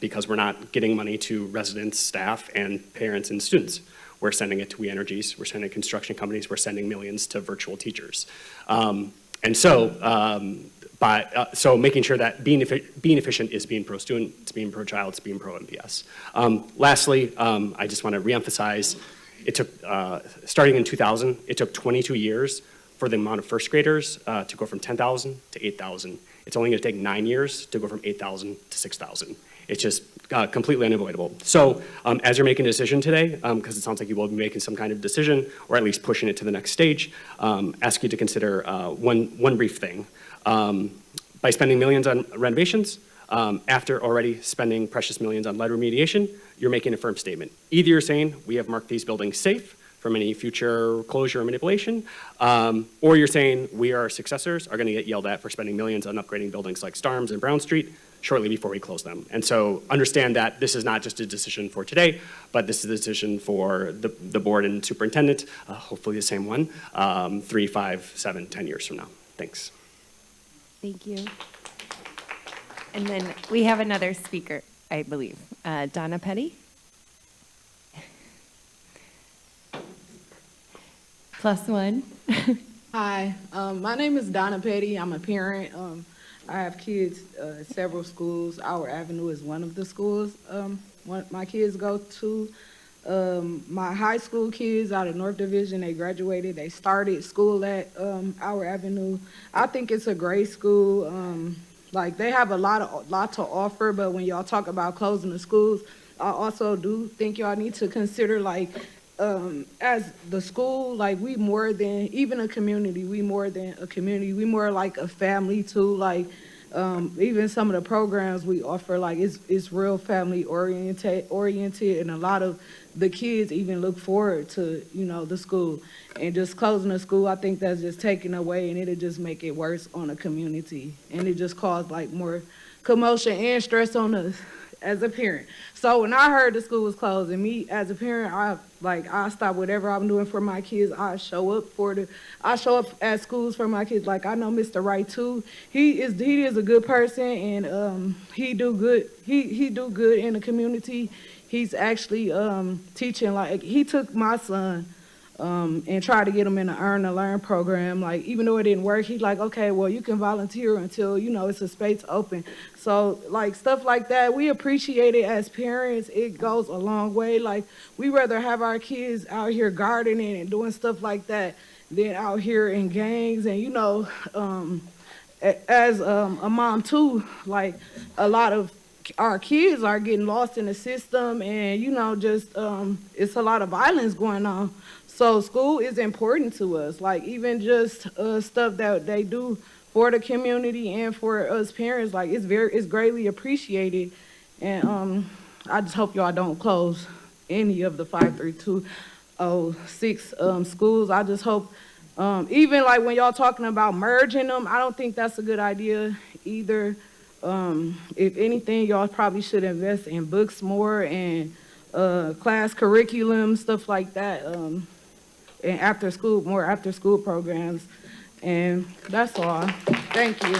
because we're not getting money to residents, staff, and parents and students. We're sending it to We Energies, we're sending it to construction companies, we're sending millions to virtual teachers. And so, so making sure that being efficient is being pro-student, it's being pro-child, it's being pro-MPS. Lastly, I just want to reemphasize, it took, starting in 2000, it took 22 years for the amount of first graders to go from 10,000 to 8,000. It's only going to take 9 years to go from 8,000 to 6,000. It's just completely unavoidable. So as you're making a decision today, because it sounds like you will be making some kind of decision, or at least pushing it to the next stage, ask you to consider one brief thing. By spending millions on renovations, after already spending precious millions on lead remediation, you're making a firm statement. Either you're saying, we have marked these buildings safe from any future closure or manipulation, or you're saying, we, our successors, are going to get yelled at for spending millions on upgrading buildings like Starms and Brown Street shortly before we close them. And so understand that this is not just a decision for today, but this is a decision for the board and superintendent, hopefully the same one, 3, 5, 7, 10 years from now. Thanks. Thank you. And then we have another speaker, I believe, Donna Petty. +1. Hi, my name is Donna Petty. I'm a parent. I have kids at several schools. Our Avenue is one of the schools my kids go to. My high school kids out of North Division, they graduated. They started school at Our Avenue. I think it's a great school. Like they have a lot to offer, but when y'all talk about closing the schools, I also do think y'all need to consider like as the school, like we more than even a community, we more than a community, we more like a family too. Like even some of the programs we offer, like it's real family oriented, and a lot of the kids even look forward to, the school. And just closing the school, I think that's just taken away, and it'll just make it worse on the community, and it just caused like more commotion and stress on us as a parent. So when I heard the school was closed, and me as a parent, I stop whatever I'm doing for my kids. I show up at schools for my kids. Like I know Mr. Wright too. He is a good person, and he do good. He do good in the community. He's actually teaching. Like he took my son and tried to get him in the Earn to Learn program. Like even though it didn't work, he's like, okay, well you can volunteer until it's a space open. So like stuff like that, we appreciate it as parents. It goes a long way. Like we rather have our kids out here gardening and doing stuff like that than out here in gangs. And as a mom too, like a lot of our kids are getting lost in the system, and just it's a lot of violence going on. So school is important to us, like even just stuff that they do for the community and for us parents, like it's greatly appreciated. And I just hope y'all don't close any of the 53206 schools. I just hope, even like when y'all talking about merging them, I don't think that's a good idea either. If anything, y'all probably should invest in books more and class curriculum, stuff like that, and more after school programs. And that's all. Thank you.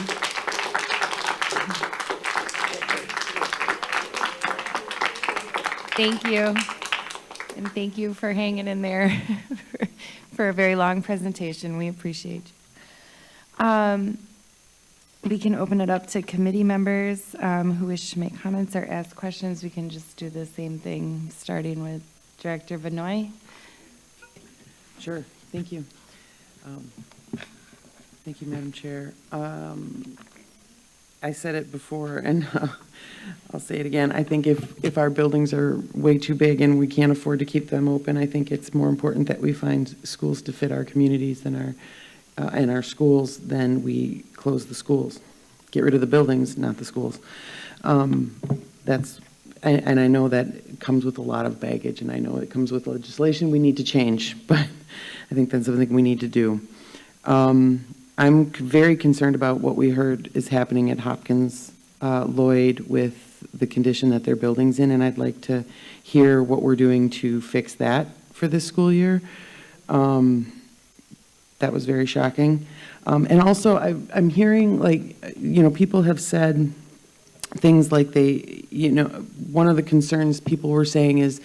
Thank you. And thank you for hanging in there for a very long presentation. We appreciate you. We can open it up to committee members who wish to make comments or ask questions. We can just do the same thing, starting with Director Vanoy. Sure, thank you. Thank you, Madam Chair. I said it before, and I'll say it again. I think if our buildings are way too big and we can't afford to keep them open, I think it's more important that we find schools to fit our communities and our schools than we close the schools. Get rid of the buildings, not the schools. And I know that comes with a lot of baggage, and I know it comes with legislation we need to change, but I think that's something we need to do. I'm very concerned about what we heard is happening at Hopkins Lloyd with the condition that their building's in, and I'd like to hear what we're doing to fix that for this school year. That was very shocking. And also, I'm hearing, people have said things like one of the concerns people were saying is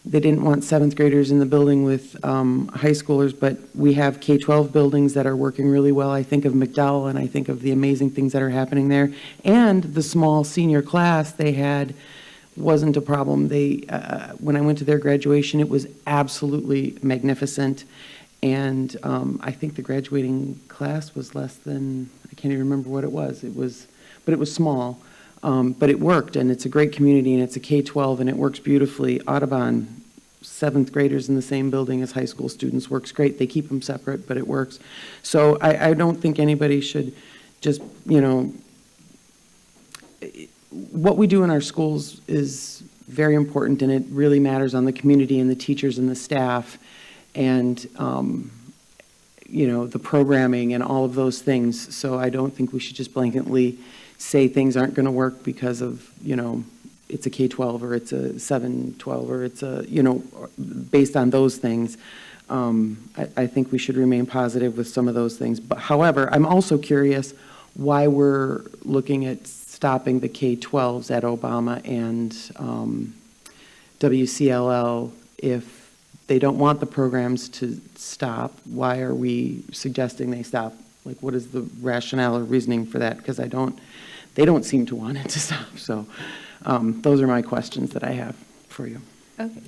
they didn't want seventh graders in the building with high schoolers, but we have K-12 buildings that are working really well. I think of McDowell, and I think of the amazing things that are happening there. And the small senior class they had wasn't a problem. When I went to their graduation, it was absolutely magnificent. And I think the graduating class was less than, I can't even remember what it was. But it was small. But it worked, and it's a great community, and it's a K-12, and it works beautifully. Audubon, seventh graders in the same building as high school students, works great. They keep them separate, but it works. So I don't think anybody should just, what we do in our schools is very important, and it really matters on the community and the teachers and the staff, and the programming and all of those things. So I don't think we should just blanketly say things aren't going to work because of, it's a K-12 or it's a 7-12 or it's a, based on those things. I think we should remain positive with some of those things. But however, I'm also curious why we're looking at stopping the K-12s at Obama and WCLL if they don't want the programs to stop. Why are we suggesting they stop? Like, what is the rationale or reasoning for that? Because they don't seem to want it to stop. So those are my questions that I have for you. Okay.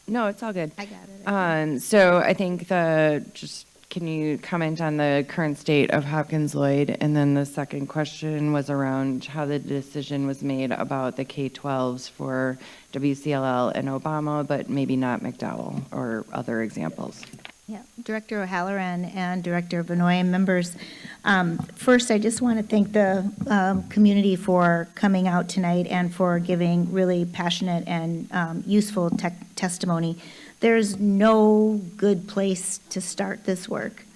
No, it's all good. I got it. So I think can you comment on the current state of Hopkins Lloyd? And then the second question was around how the decision was made about the K-12s for WCLL and Obama, but maybe not McDowell or other examples. Yeah, Director O'Halloran and Director Vanoy and members. First, I just want to thank the community for coming out tonight and for giving really passionate and useful testimony. There's no good place to start this work.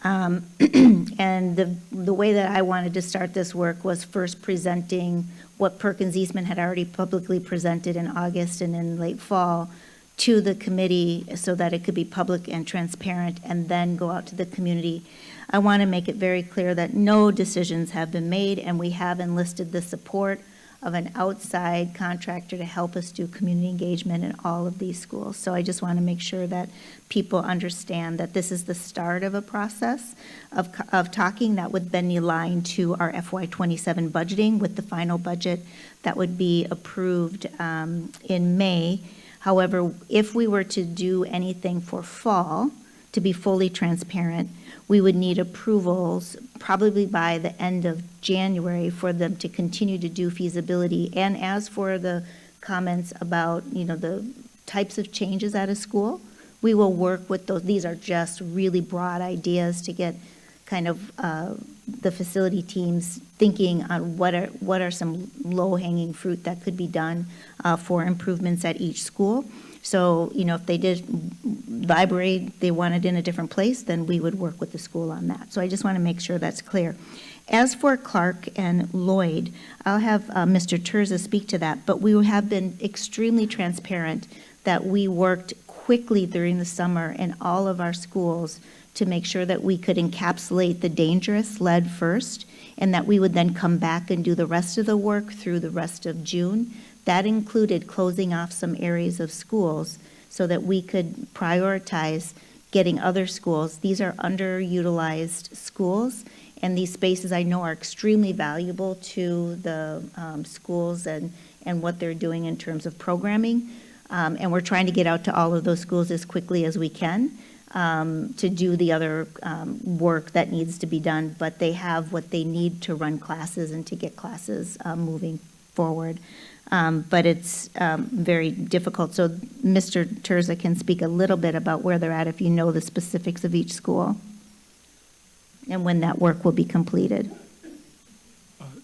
And the way that I wanted to start this work was first presenting what Perkins Eastman had already publicly presented in August and in late fall to the committee so that it could be public and transparent, and then go out to the community. I want to make it very clear that no decisions have been made, and we have enlisted the support of an outside contractor to help us do community engagement in all of these schools. So I just want to make sure that people understand that this is the start of a process of talking that would then align to our FY27 budgeting with the final budget that would be approved in May. However, if we were to do anything for fall, to be fully transparent, we would need approvals probably by the end of January for them to continue to do feasibility. And as for the comments about, the types of changes at a school, we will work with those. These are just really broad ideas to get kind of the facility teams thinking on what are some low-hanging fruit that could be done for improvements at each school. So, if they did library, they wanted in a different place, then we would work with the school on that. So I just want to make sure that's clear. As for Clark and Lloyd, I'll have Mr. Terza speak to that, but we have been extremely transparent that we worked quickly during the summer in all of our schools to make sure that we could encapsulate the dangerous lead first, and that we would then come back and do the rest of the work through the rest of June. That included closing off some areas of schools so that we could prioritize getting other schools. These are underutilized schools, and these spaces I know are extremely valuable to the schools and what they're doing in terms of programming. And we're trying to get out to all of those schools as quickly as we can to do the other work that needs to be done, but they have what they need to run classes and to get classes moving forward. But it's very difficult. So Mr. Terza can speak a little bit about where they're at if you know the specifics of each school and when that work will be completed.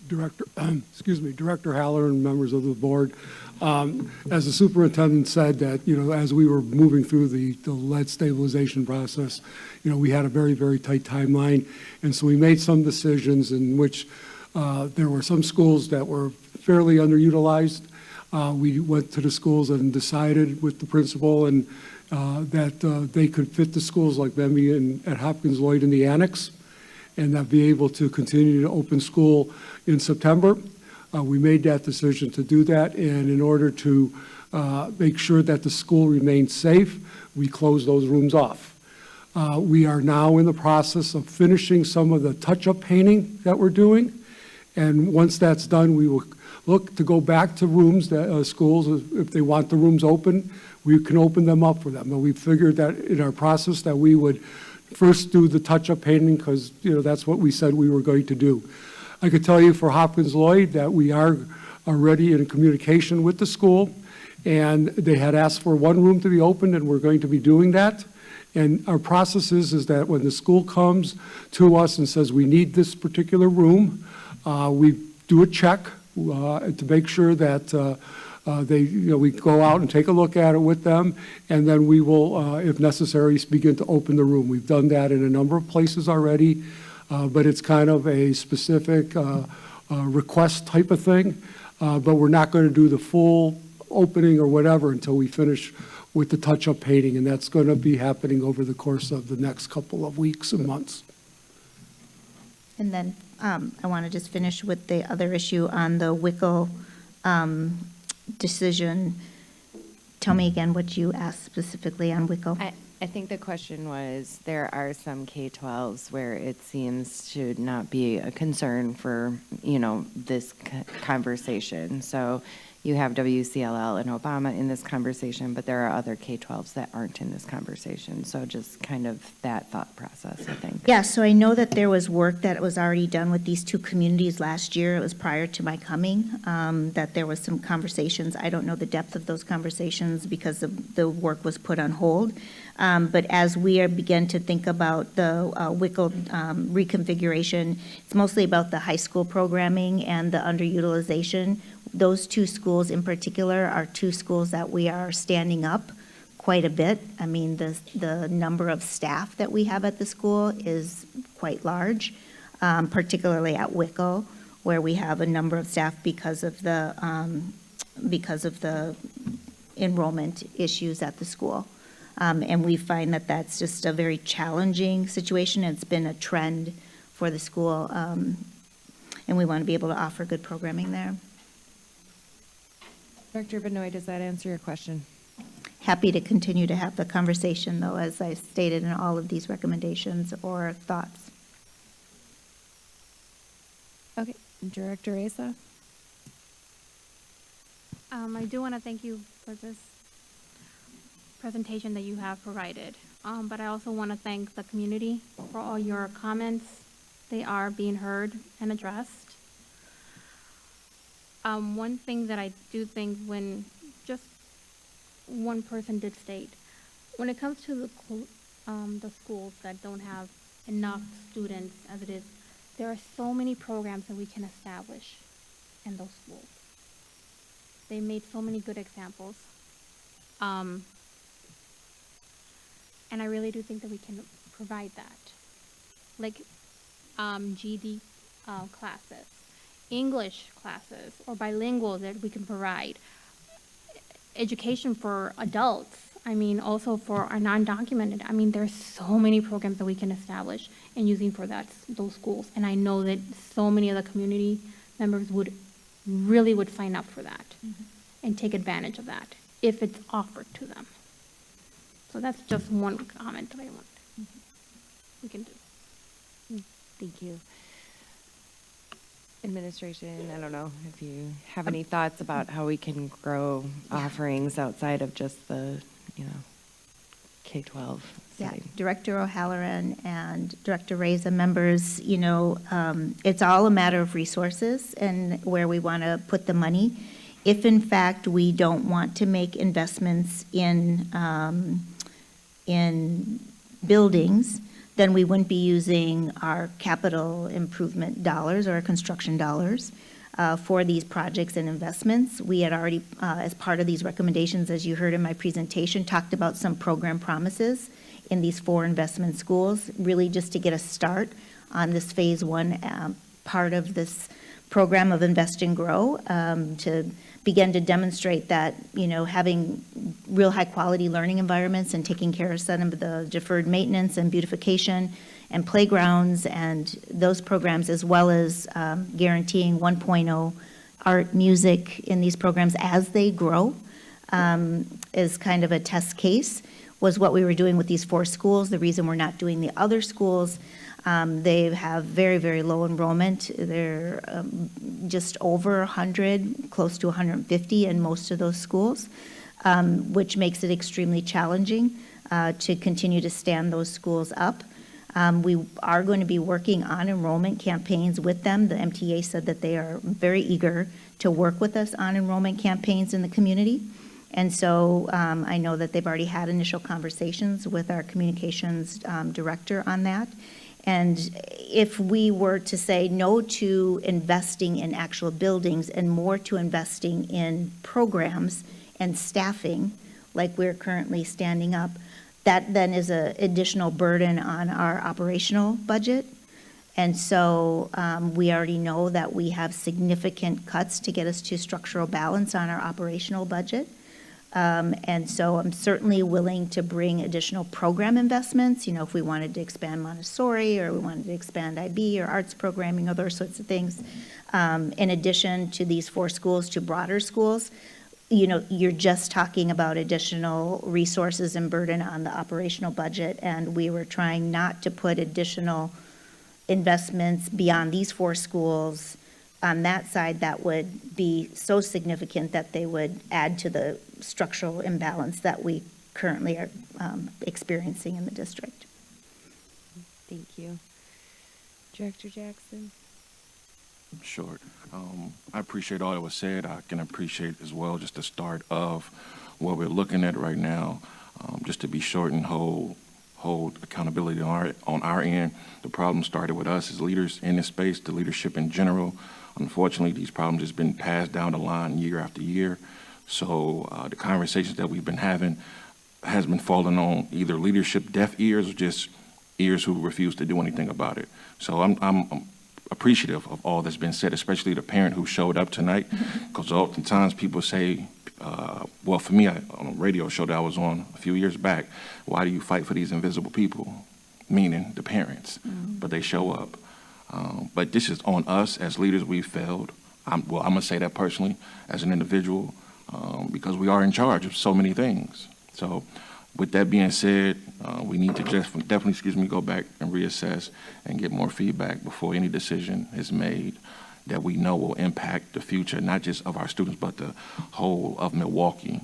Director Haller and members of the board, as the superintendent said that, as we were moving through the lead stabilization process, we had a very, very tight timeline. And so we made some decisions in which there were some schools that were fairly underutilized. We went to the schools and decided with the principal and that they could fit the schools like Bemby and at Hopkins Lloyd in the annex, and that be able to continue to open school in September. We made that decision to do that, and in order to make sure that the school remained safe, we closed those rooms off. We are now in the process of finishing some of the touch-up painting that we're doing, and once that's done, we will look to go back to rooms, that schools, if they want the rooms open, we can open them up for them. But we figured that in our process that we would first do the touch-up painting because, that's what we said we were going to do. I could tell you for Hopkins Lloyd that we are already in communication with the school, and they had asked for one room to be opened, and we're going to be doing that. And our process is that when the school comes to us and says we need this particular room, we do a check to make sure that we go out and take a look at it with them, and then we will, if necessary, begin to open the room. We've done that in a number of places already, but it's kind of a specific request type of thing. But we're not going to do the full opening or whatever until we finish with the touch-up painting, and that's going to be happening over the course of the next couple of weeks and months. And then I want to just finish with the other issue on the WICL decision. Tell me again what you asked specifically on WICL. I think the question was, there are some K-12s where it seems to not be a concern for, this conversation. So you have WCLL and Obama in this conversation, but there are other K-12s that aren't in this conversation. So just kind of that thought process, I think. Yeah, so I know that there was work that was already done with these two communities last year. It was prior to my coming, that there was some conversations. I don't know the depth of those conversations because the work was put on hold. But as we begin to think about the WICL reconfiguration, it's mostly about the high school programming and the underutilization. Those two schools in particular are two schools that we are standing up quite a bit. I mean, the number of staff that we have at the school is quite large, particularly at WICL, where we have a number of staff because of the enrollment issues at the school. And we find that that's just a very challenging situation. It's been a trend for the school, and we want to be able to offer good programming there. Director Benoit, does that answer your question? Happy to continue to have the conversation, though, as I stated in all of these recommendations or thoughts. Okay, Director Asa? I do want to thank you for this presentation that you have provided. But I also want to thank the community for all your comments. They are being heard and addressed. One thing that I do think when one person did state, when it comes to the schools that don't have enough students as it is, there are so many programs that we can establish in those schools. They made so many good examples. And I really do think that we can provide that. Like GD classes, English classes, or bilingual that we can provide. Education for adults, I mean, also for our non-documented. I mean, there's so many programs that we can establish and using for those schools. And I know that so many of the community members would sign up for that and take advantage of that if it's offered to them. So that's just one comment that I want. We can do. Thank you. Administration, I don't know if you have any thoughts about how we can grow offerings outside of just the, K-12 Yeah, setting. Director O'Halloran and Director Reza, members, it's all a matter of resources and where we want to put the money. If in fact we don't want to make investments in buildings, then we wouldn't be using our capital improvement dollars or our construction dollars for these projects and investments. We had already, as part of these recommendations, as you heard in my presentation, talked about some program promises in these 4 investment schools, really just to get a start on this phase 1 part of this program of Invest and Grow, to begin to demonstrate that, having real high-quality learning environments and taking care of some of the deferred maintenance and beautification and playgrounds and those programs, as well as guaranteeing 1.0 art, music in these programs as they grow, is kind of a test case, was what we were doing with these 4 schools. The reason we're not doing the other schools, they have very, very low enrollment. They're just over 100, close to 150 in most of those schools, which makes it extremely challenging to continue to stand those schools up. We are going to be working on enrollment campaigns with them. The MTA said that they are very eager to work with us on enrollment campaigns in the community. And so I know that they've already had initial conversations with our communications director on that. And if we were to say no to investing in actual buildings and more to investing in programs and staffing, like we're currently standing up, that then is an additional burden on our operational budget. And so we already know that we have significant cuts to get us to structural balance on our operational budget. And so I'm certainly willing to bring additional program investments, if we wanted to expand Montessori or we wanted to expand IB or arts programming or those sorts of things. In addition to these 4 schools, to broader schools, you're just talking about additional resources and burden on the operational budget. And we were trying not to put additional investments beyond these 4 schools on that side that would be so significant that they would add to the structural imbalance that we currently are experiencing in the district. Thank you. Director Jackson? Short. I appreciate all that was said. I can appreciate as well just the start of what we're looking at right now. Just to be short and hold accountability on our end. The problem started with us as leaders in this space, the leadership in general. Unfortunately, these problems have been passed down the line year after year. So the conversations that we've been having has been falling on either leadership deaf ears or just ears who refuse to do anything about it. So I'm appreciative of all that's been said, especially the parent who showed up tonight, because oftentimes people say, well, for me, on a radio show that I was on a few years back, why do you fight for these invisible people? Meaning the parents, but they show up. But this is on us as leaders. We've failed. I'm going to say that personally as an individual because we are in charge of so many things. So with that being said, we need to definitely, go back and reassess and get more feedback before any decision is made that we know will impact the future, not just of our students, but the whole of Milwaukee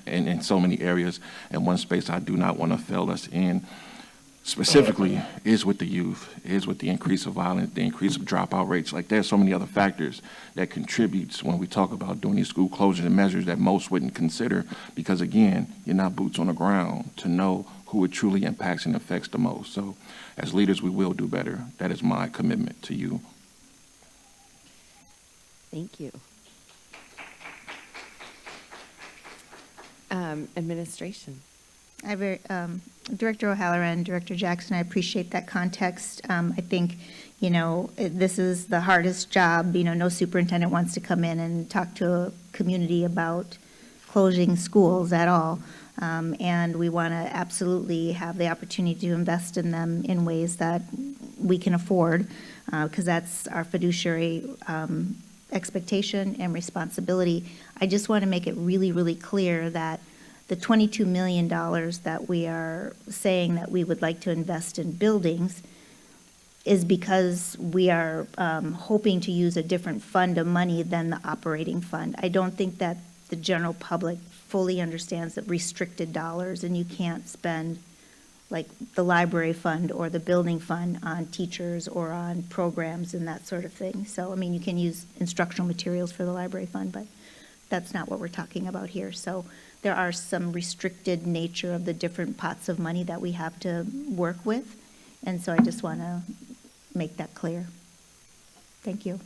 in so many areas. And one space I do not want to fail us in, specifically is with the youth, is with the increase of violence, the increase of dropout rates. Like, there's so many other factors that contributes when we talk about doing these school closures and measures that most wouldn't consider, because again, you're not boots on the ground to know who it truly impacts and affects the most. So as leaders, we will do better. That is my commitment to you. Thank you. Administration. Director O'Halloran, Director Jackson, I appreciate that context. I think, this is the hardest job. No superintendent wants to come in and talk to a community about closing schools at all. And we want to absolutely have the opportunity to invest in them in ways that we can afford, because that's our fiduciary expectation and responsibility. I just want to make it really, really clear that the $22 million that we are saying that we would like to invest in buildings is because we are hoping to use a different fund of money than the operating fund. I don't think that the general public fully understands that restricted dollars, and you can't spend like the library fund or the building fund on teachers or on programs and that sort of thing. So, you can use instructional materials for the library fund, but that's not what we're talking about here. So there are some restricted nature of the different pots of money that we have to work with. And so I just want to make that clear. Thank you.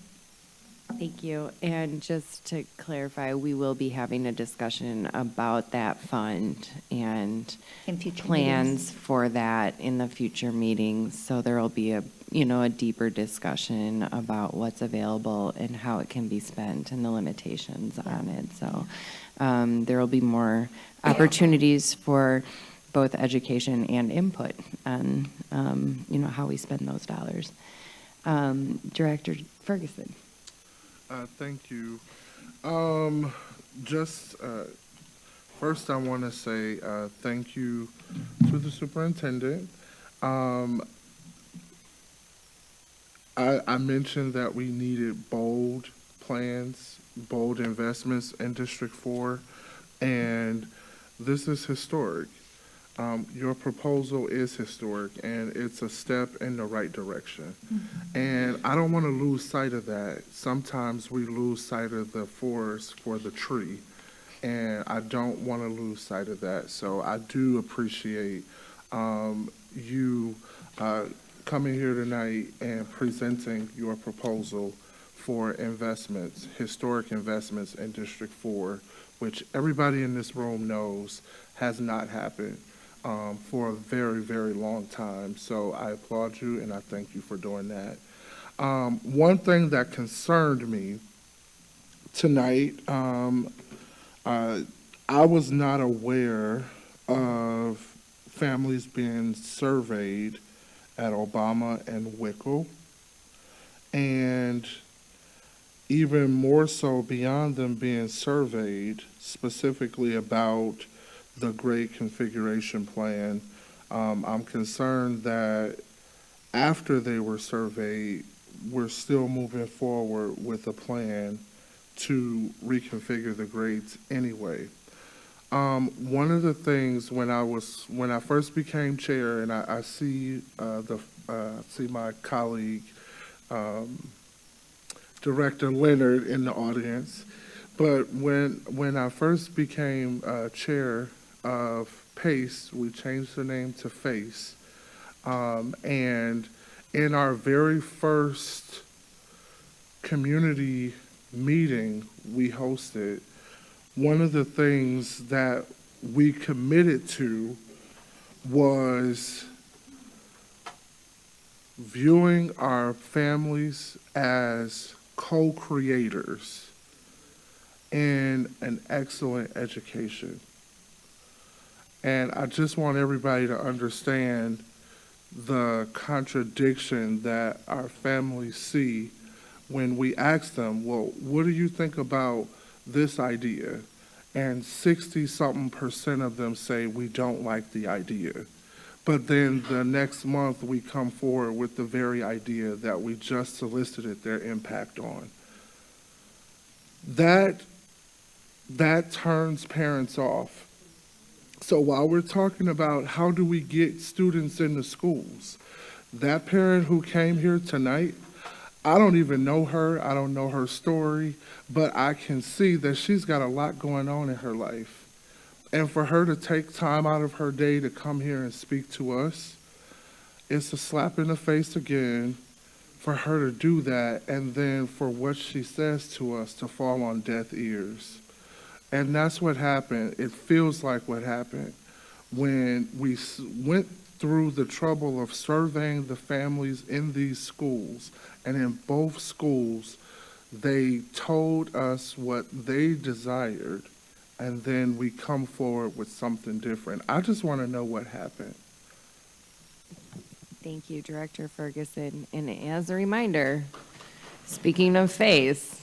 Thank you. And just to clarify, we will be having a discussion about that fund and in future plans meetings for that in the future meetings. So there will be a deeper discussion about what's available and how it can be spent and the limitations on it. So there will be more opportunities for both education and input on, how we spend those dollars. Director Ferguson. Thank you. First I want to say thank you to the superintendent. I mentioned that we needed bold plans, bold investments in District 4, and this is historic. Your proposal is historic, and it's a step in the right direction. And I don't want to lose sight of that. Sometimes we lose sight of the forest for the tree, and I don't want to lose sight of that. So I do appreciate you coming here tonight and presenting your proposal for investments, historic investments in District 4, which everybody in this room knows has not happened for a very, very long time. So I applaud you and I thank you for doing that. One thing that concerned me tonight, I was not aware of families being surveyed at Obama and Wickle, and even more so beyond them being surveyed specifically about the grade configuration plan. I'm concerned that after they were surveyed, we're still moving forward with a plan to reconfigure the grades anyway. One of the things when I first became chair, and I see see my colleague Director Leonard in the audience, but when I first became chair of PACE, we changed the name to FACE, and in our very first community meeting we hosted, one of the things that we committed to was viewing our families as co-creators in an excellent education. And I just want everybody to understand the contradiction that our families see when we ask them, well, what do you think about this idea? And 60-something% of them say we don't like the idea. But then the next month we come forward with the very idea that we just solicited their impact on. That turns parents off So while we're talking about how do we get students into schools, that parent who came here tonight, I don't even know her, I don't know her story, but I can see that she's got a lot going on in her life. And for her to take time out of her day to come here and speak to us, it's a slap in the face again for her to do that, and then for what she says to us to fall on deaf ears. And that's what happened. It feels like what happened when we went through the trouble of surveying the families in these schools. And in both schools, they told us what they desired, and then we come forward with something different. I just want to know what happened. Thank you, Director Ferguson. And as a reminder, speaking of FACE,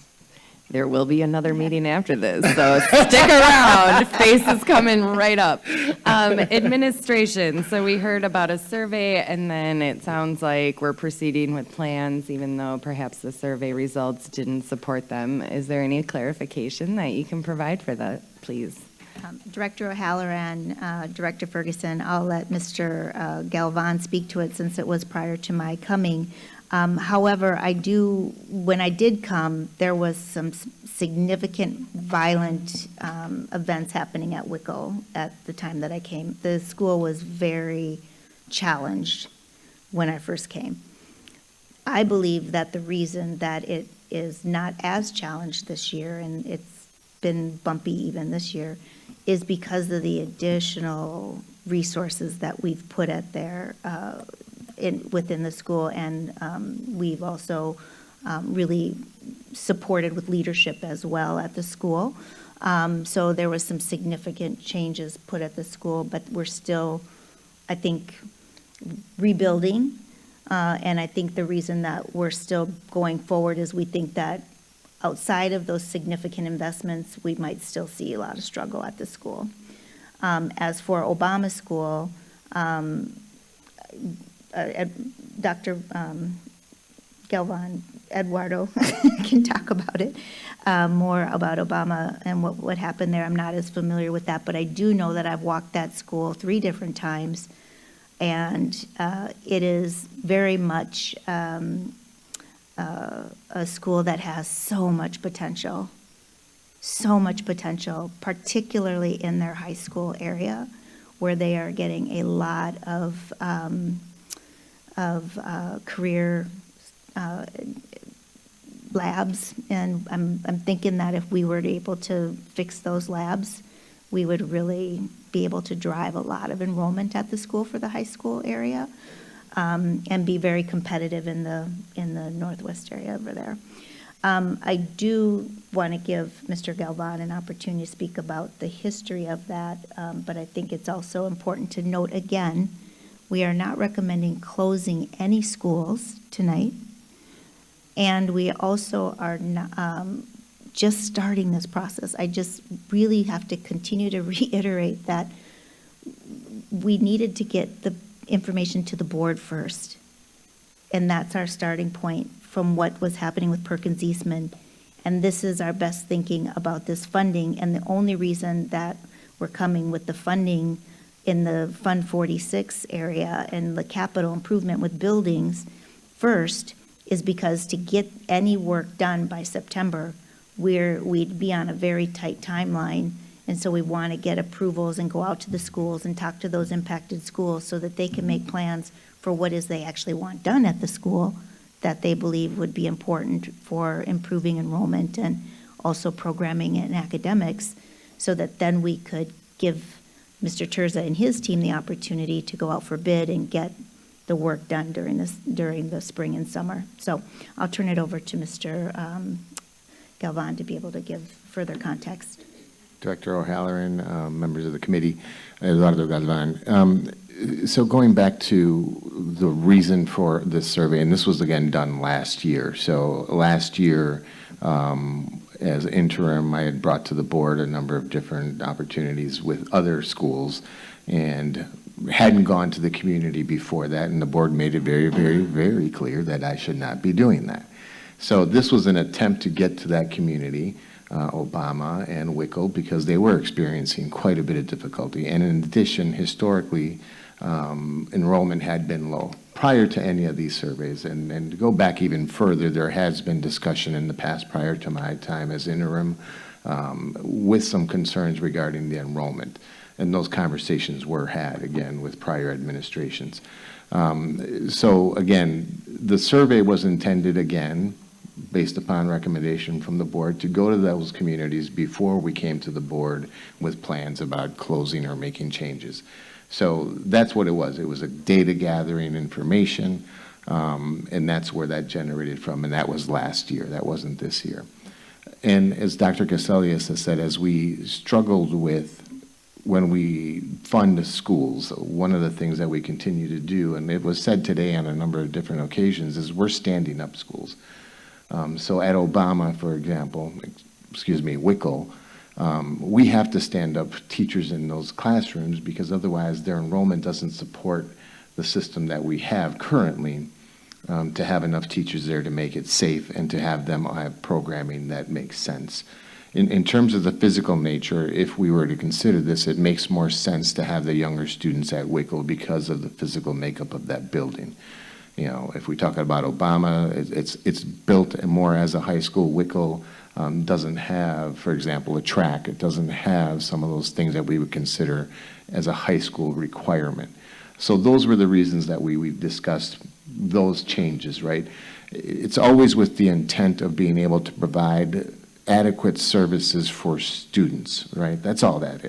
there will be another meeting after this, so stick around. FACE is coming right up. Administration, so we heard about a survey, and then it sounds like we're proceeding with plans, even though perhaps the survey results didn't support them. Is there any clarification that you can provide for that, please? Director O'Halloran, Director Ferguson, I'll let Mr. Galvan speak to it since it was prior to my coming. However, when I did come, there was some significant violent events happening at Wickle at the time that I came. The school was very challenged when I first came. I believe that the reason that it is not as challenged this year, and it's been bumpy even this year, is because of the additional resources that we've put at there within the school, and we've also really supported with leadership as well at the school. So there was some significant changes put at the school, but we're still, I think, rebuilding. And I think the reason that we're still going forward is we think that outside of those significant investments, we might still see a lot of struggle at the school. As for Obama School, Dr. Galvan Eduardo can talk about it, more about Obama and what happened there. I'm not as familiar with that, but I do know that I've walked that school 3 different times, and it is very much a school that has so much potential, particularly in their high school area, where they are getting a lot of career labs, and I'm thinking that if we were able to fix those labs, we would really be able to drive a lot of enrollment at the school for the high school area, and be very competitive in the northwest area over there. I do want to give Mr. Galvan an opportunity to speak about the history of that, but I think it's also important to note again, we are not recommending closing any schools tonight, and we also are not, just starting this process. I just really have to continue to reiterate that we needed to get the information to the board first, and that's our starting point from what was happening with Perkins Eastman, and this is our best thinking about this funding, and the only reason that we're coming with the funding in the Fund 46 area and the capital improvement with buildings first is because to get any work done by September, we'd be on a very tight timeline, and so we want to get approvals and go out to the schools and talk to those impacted schools so that they can make plans for what is they actually want done at the school that they believe would be important for improving enrollment and also programming and academics, so that then we could give Mr. Terza and his team the opportunity to go out for bid and get the work done during the spring and summer. So I'll turn it over to Mr. Galvan to be able to give further context. Director O'Halloran, members of the committee, Eduardo Galvan. So going back to the reason for this survey, and this was again done last year. So last year, as interim, I had brought to the board a number of different opportunities with other schools and hadn't gone to the community before that, and the board made it very, very, very clear that I should not be doing that. So this was an attempt to get to that community. Obama and Wickle because they were experiencing quite a bit of difficulty. And in addition, historically, enrollment had been low prior to any of these surveys. And to go back even further, there has been discussion in the past prior to my time as interim with some concerns regarding the enrollment. And those conversations were had, again, with prior administrations. So again, the survey was intended, again, based upon recommendation from the board, to go to those communities before we came to the board with plans about closing or making changes. So that's what it was. It was a data gathering information, and that's where that generated from, and that was last year. That wasn't this year. And as Dr. Cassellius has said, as we struggled with when we fund schools, one of the things that we continue to do, and it was said today on a number of different occasions, is we're standing up schools. So at Obama, for example, Wickle, we have to stand up teachers in those classrooms because otherwise their enrollment doesn't support the system that we have currently to have enough teachers there to make it safe and to have them have programming that makes sense. In terms of the physical nature, if we were to consider this, it makes more sense to have the younger students at Wickle because of the physical makeup of that building. You know, if we talk about Obama, it's built more as a high school. Wickle doesn't have, for example, a track. It doesn't have some of those things that we would consider as a high school requirement. So those were the reasons that we've discussed those changes, right? It's always with the intent of being able to provide adequate services for students, right? That's all that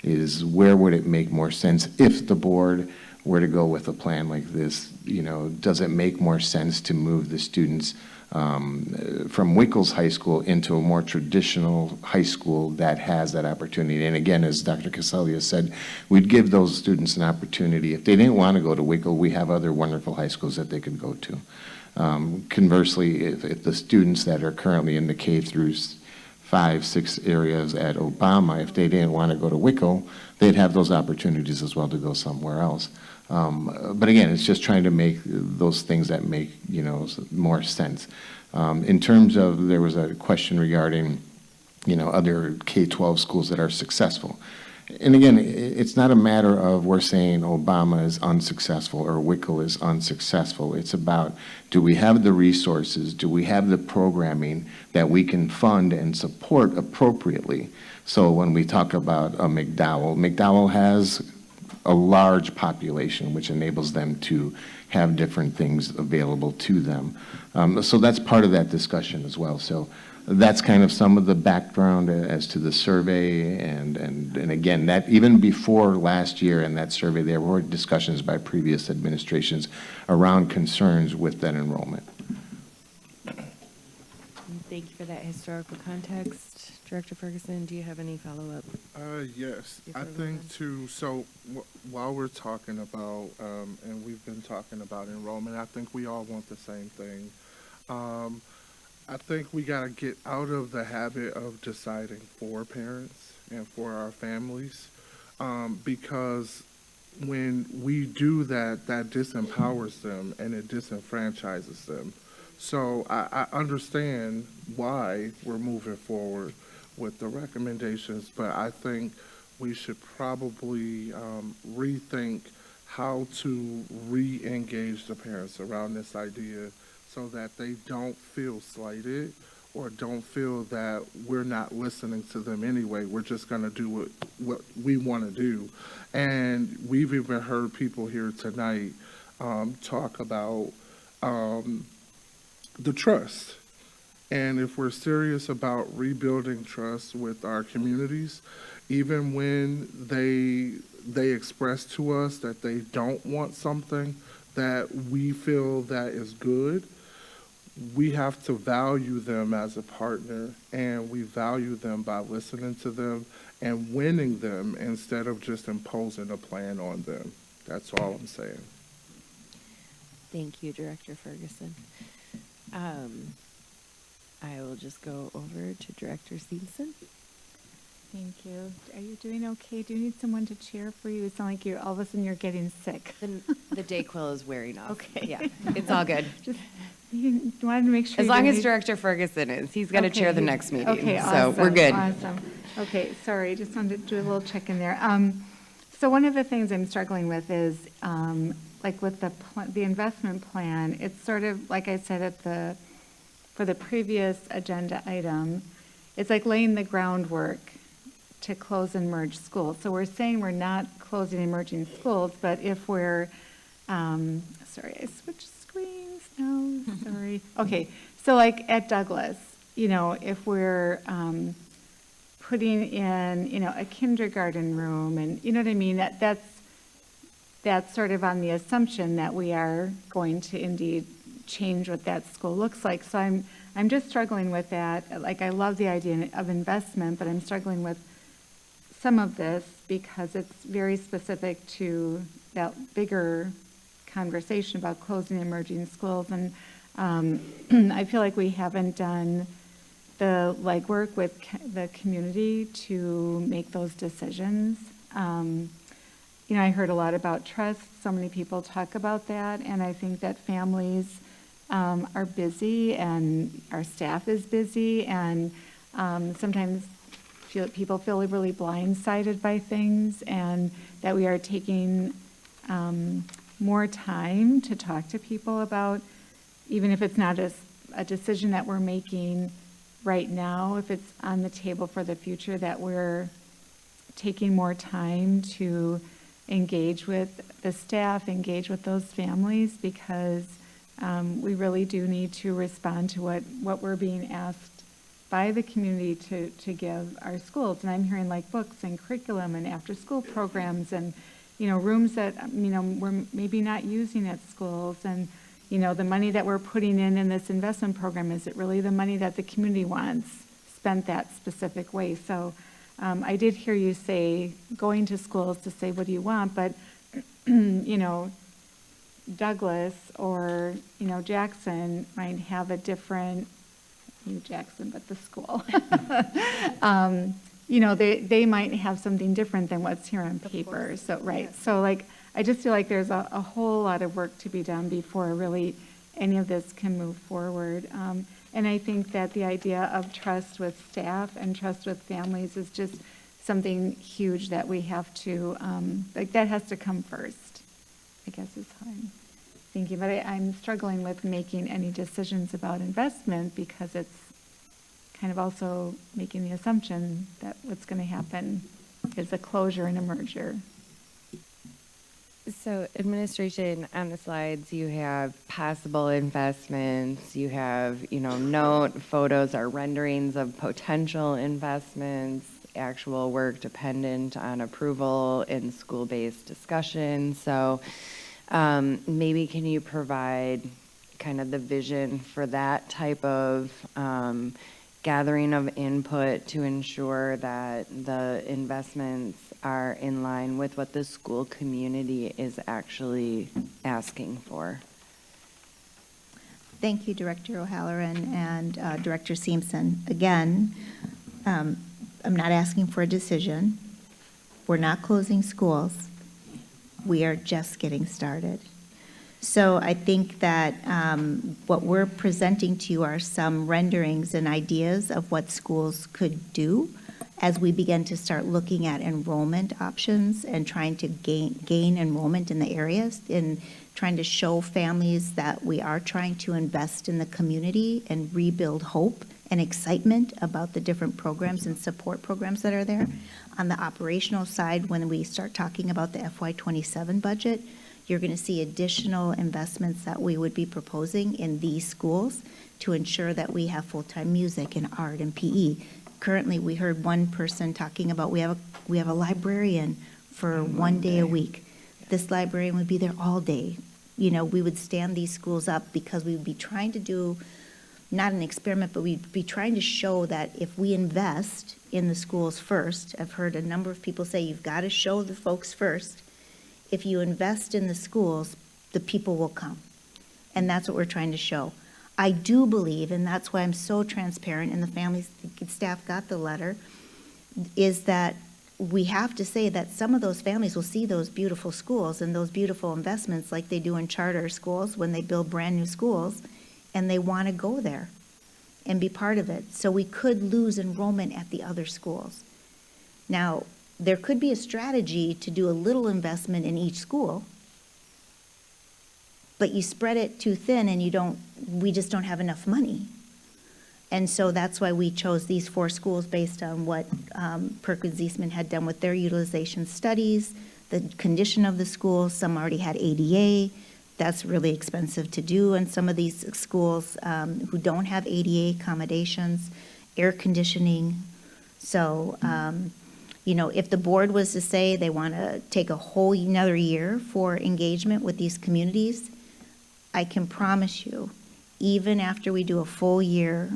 is where would it make more sense if the board were to go with a plan like this? You know, does it make more sense to move the students from Wickles High School into a more traditional high school that has that opportunity? And again, as Dr. Cassellius said, we'd give those students an opportunity. If they didn't want to go to Wickle, we have other wonderful high schools that they could go to. Conversely, if the students that are currently in the K through 5, 6 areas at Obama, if they didn't want to go to Wickle, they'd have those opportunities as well to go somewhere else. But again, it's just trying to make those things that make, you know, more sense. In terms of, there was a question regarding, you know, other K-12 schools that are successful. And again, it's not a matter of we're saying Obama is unsuccessful or Wickle is unsuccessful. It's about, do we have the resources? Do we have the programming that we can fund and support appropriately? So when we talk about a McDowell has a large population, which enables them to have different things available to them. So that's part of that discussion as well. So that's kind of some of the background as to the survey. And again, that even before last year in that survey, there were discussions by previous administrations around concerns with that enrollment. Thank you for that historical context. Director Ferguson, do you have any follow-up? Yes, I think too, so while we're talking about, and we've been talking about enrollment, I think we all want the same thing. I think we got to get out of the habit of deciding for parents and for our families, because when we do that, that disempowers them and it disenfranchises them. So I understand why we're moving forward with the recommendations, but I think we should probably rethink how to re-engage the parents around this idea so that they don't feel slighted or don't feel that we're not listening to them anyway. We're just going to do what we want to do. And we've even heard people here tonight talk about the trust. And if we're serious about rebuilding trust with our communities, even when they express to us that they don't want something that we feel that is good, we have to value them as a partner, and we value them by listening to them and winning them instead of just imposing a plan on them. That's all I'm saying. Thank you, Director Ferguson. I will just go over to Director Stevenson. Thank you. Are you doing okay? Do you need someone to cheer for you? It sounds like all of a sudden you're getting sick. The DayQuil is wearing off. Okay. Yeah, it's all good. You wanted to make sure. As you long didn't as need- Director Ferguson is, he's going to Okay, chair the he- next meeting. Okay, So we're awesome, good. Awesome. Okay, sorry, just wanted to do a little check in there. So one of the things I'm struggling with is, like with the investment plan, it's sort of, like I said for the previous agenda item, it's like laying the groundwork to close and merge schools. So we're saying we're not closing and merging schools, but if we're, sorry, I switched screens now, sorry. Okay, so like at Douglas, if we're putting in, a kindergarten room and, you know what I mean? That's sort of on the assumption that we are going to indeed change what that school looks like. So I'm just struggling with that. Like, I love the idea of investment, but I'm struggling with some of this because it's very specific to that bigger conversation about closing and merging schools. And I feel like we haven't done the legwork with the community to make those decisions. I heard a lot about trust. So many people talk about that. And I think that families are busy and our staff is busy. And sometimes people feel really blindsided by things, and that we are taking more time to talk to people about, even if it's not a decision that we're making right now, if it's on the table for the future, that we're taking more time to engage with the staff, engage with those families, because we really do need to respond to what we're being asked by the community to give our schools. And I'm hearing like books and curriculum and after-school programs and, rooms that, we're maybe not using at schools. And, the money that we're putting in this investment program, is it really the money that the community wants spent that specific way? So I did hear you say going to schools to say, what do you want? But, Douglas or, Jackson might have a different, Jackson, but the school. They might have something different than what's here on paper. So, right. So like, I just feel like there's a whole lot of work to be done before really any of this can move forward. And I think that the idea of trust with staff and trust with families is just something huge that we have to, that has to come first, I guess is how I'm thinking. But I'm struggling with making any decisions about investment because it's kind of also making the assumption that what's going to happen is a closure and a merger. So administration, on the slides, you have possible investments, you have, note photos or renderings of potential investments, actual work dependent on approval in school-based discussion. So maybe can you provide kind of the vision for that type of gathering of input to ensure that the investments are in line with what the school community is actually asking for? Thank you, Director O'Halloran and Director Simpson. Again, I'm not asking for a decision. We're not closing schools. We are just getting started. So I think that what we're presenting to you are some renderings and ideas of what schools could do as we begin to start looking at enrollment options and trying to gain enrollment in the areas, and trying to show families that we are trying to invest in the community and rebuild hope and excitement about the different programs and support programs that are there. On the operational side, when we start talking about the FY27 budget, you're going to see additional investments that we would be proposing in these schools to ensure that we have full-time music and art and PE. Currently, we heard one person talking about we have a librarian for 1 day a week. This librarian would be there all day. We would stand these schools up because we would be trying to do, not an experiment, but we'd be trying to show that if we invest in the schools first, I've heard a number of people say you've got to show the folks first. If you invest in the schools, the people will come. And that's what we're trying to show. I do believe, and that's why I'm so transparent, and the families, the staff got the letter, is that we have to say that some of those families will see those beautiful schools and those beautiful investments like they do in charter schools when they build brand new schools, and they want to go there and be part of it. So we could lose enrollment at the other schools. Now, there could be a strategy to do a little investment in each school, but you spread it too thin and we just don't have enough money. And so that's why we chose these 4 schools based on what Perkins Eastman had done with their utilization studies, the condition of the schools. Some already had ADA. That's really expensive to do in some of these schools who don't have ADA accommodations, air conditioning. So, if the board was to say they want to take a whole another year for engagement with these communities, I can promise you, even after we do a full year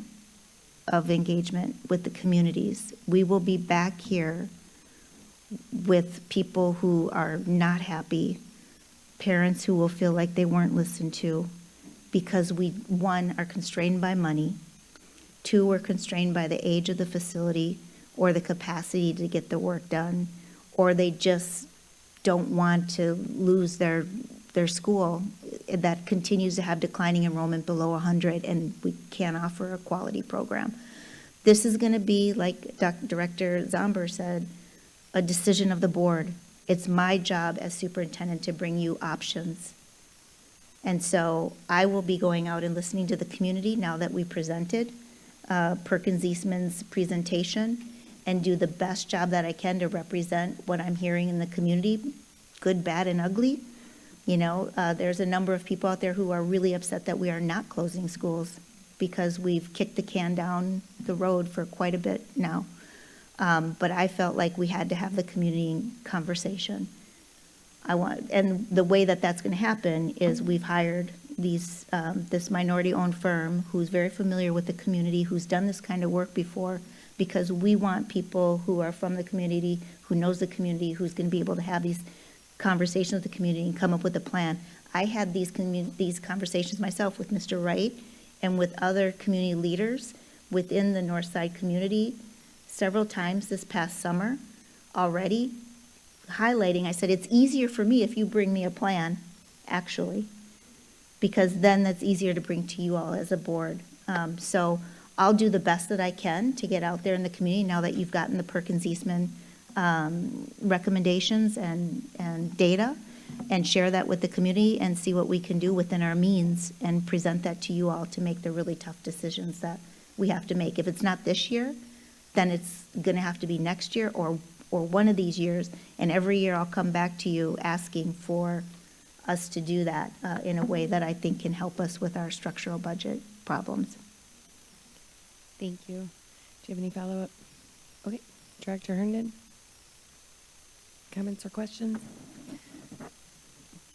of engagement with the communities, we will be back here with people who are not happy, parents who will feel like they weren't listened to, because we, 1, are constrained by money, 2, we're constrained by the age of the facility or the capacity to get the work done, or they just don't want to lose their school that continues to have declining enrollment below 100, and we can't offer a quality program. This is going to be, like Director Zomber said, a decision of the board. It's my job as superintendent to bring you options. And so I will be going out and listening to the community now that we presented Perkins Eastman's presentation, and do the best job that I can to represent what I'm hearing in the community, good, bad, and ugly. There's a number of people out there who are really upset that we are not closing schools because we've kicked the can down the road for quite a bit now. But I felt like we had to have the community conversation. And the way that that's going to happen is we've hired this minority-owned firm who's very familiar with the community, who's done this kind of work before, because we want people who are from the community, who knows the community, who's going to be able to have these conversations with the community and come up with a plan. I had these conversations myself with Mr. Wright and with other community leaders within the Northside community several times this past summer already, highlighting, I said, it's easier for me if you bring me a plan, actually, because then that's easier to bring to you all as a board. So I'll do the best that I can to get out there in the community now that you've gotten the Perkins Eastman recommendations and data, and share that with the community and see what we can do within our means and present that to you all to make the really tough decisions that we have to make. If it's not this year, then it's going to have to be next year or one of these years, and every year I'll come back to you asking for us to do that in a way that I think can help us with our structural budget problems. Thank you. Do you have any follow-up? Okay, Director Herndon? Comments or questions?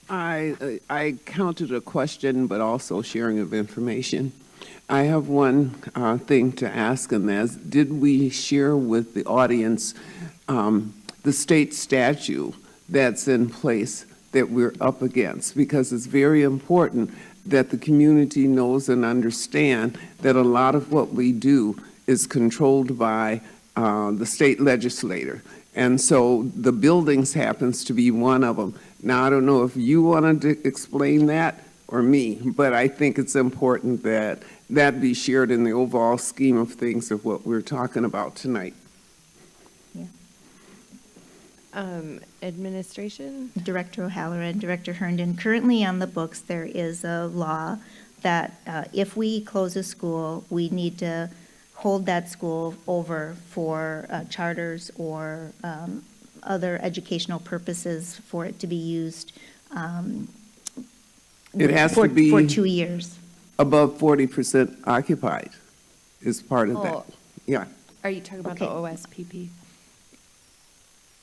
I counted a question, but also sharing of information. I have one thing to ask, and that's, did we share with the audience the state statute that's in place that we're up against? Because it's very important that the community knows and understand that a lot of what we do is controlled by the state legislator. And so the buildings happens to be one of them. Now, I don't know if you wanted to explain that or me, but I think it's important that that be shared in the overall scheme of things of what we're talking about tonight. Administration? Director O'Halloran, Director Herndon, currently on the books, there is a law that if we close a school, we need to hold that school over for charters or other educational purposes for it to be used It has to be for 2 years. Above 40% occupied is part of that. Oh. Yeah. Are you talking about the OSPP?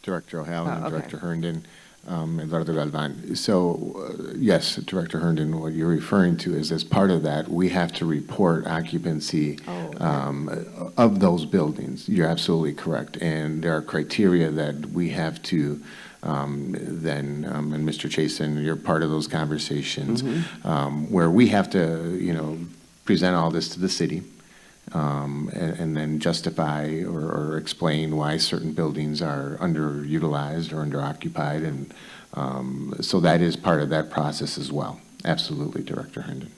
Director O'Halloran, Oh, okay. Director Herndon, Eduardo Galvan. So, yes, Director Herndon, what you're referring to is, as part of that, we have to report occupancy of those buildings. You're absolutely correct. And there are criteria that we have to and Mr. Chasen, you're part of those conversations, where we have to, present all this to the city. And then justify or explain why certain buildings are underutilized or underoccupied. And so that is part of that process as well. Absolutely, Director Herndon.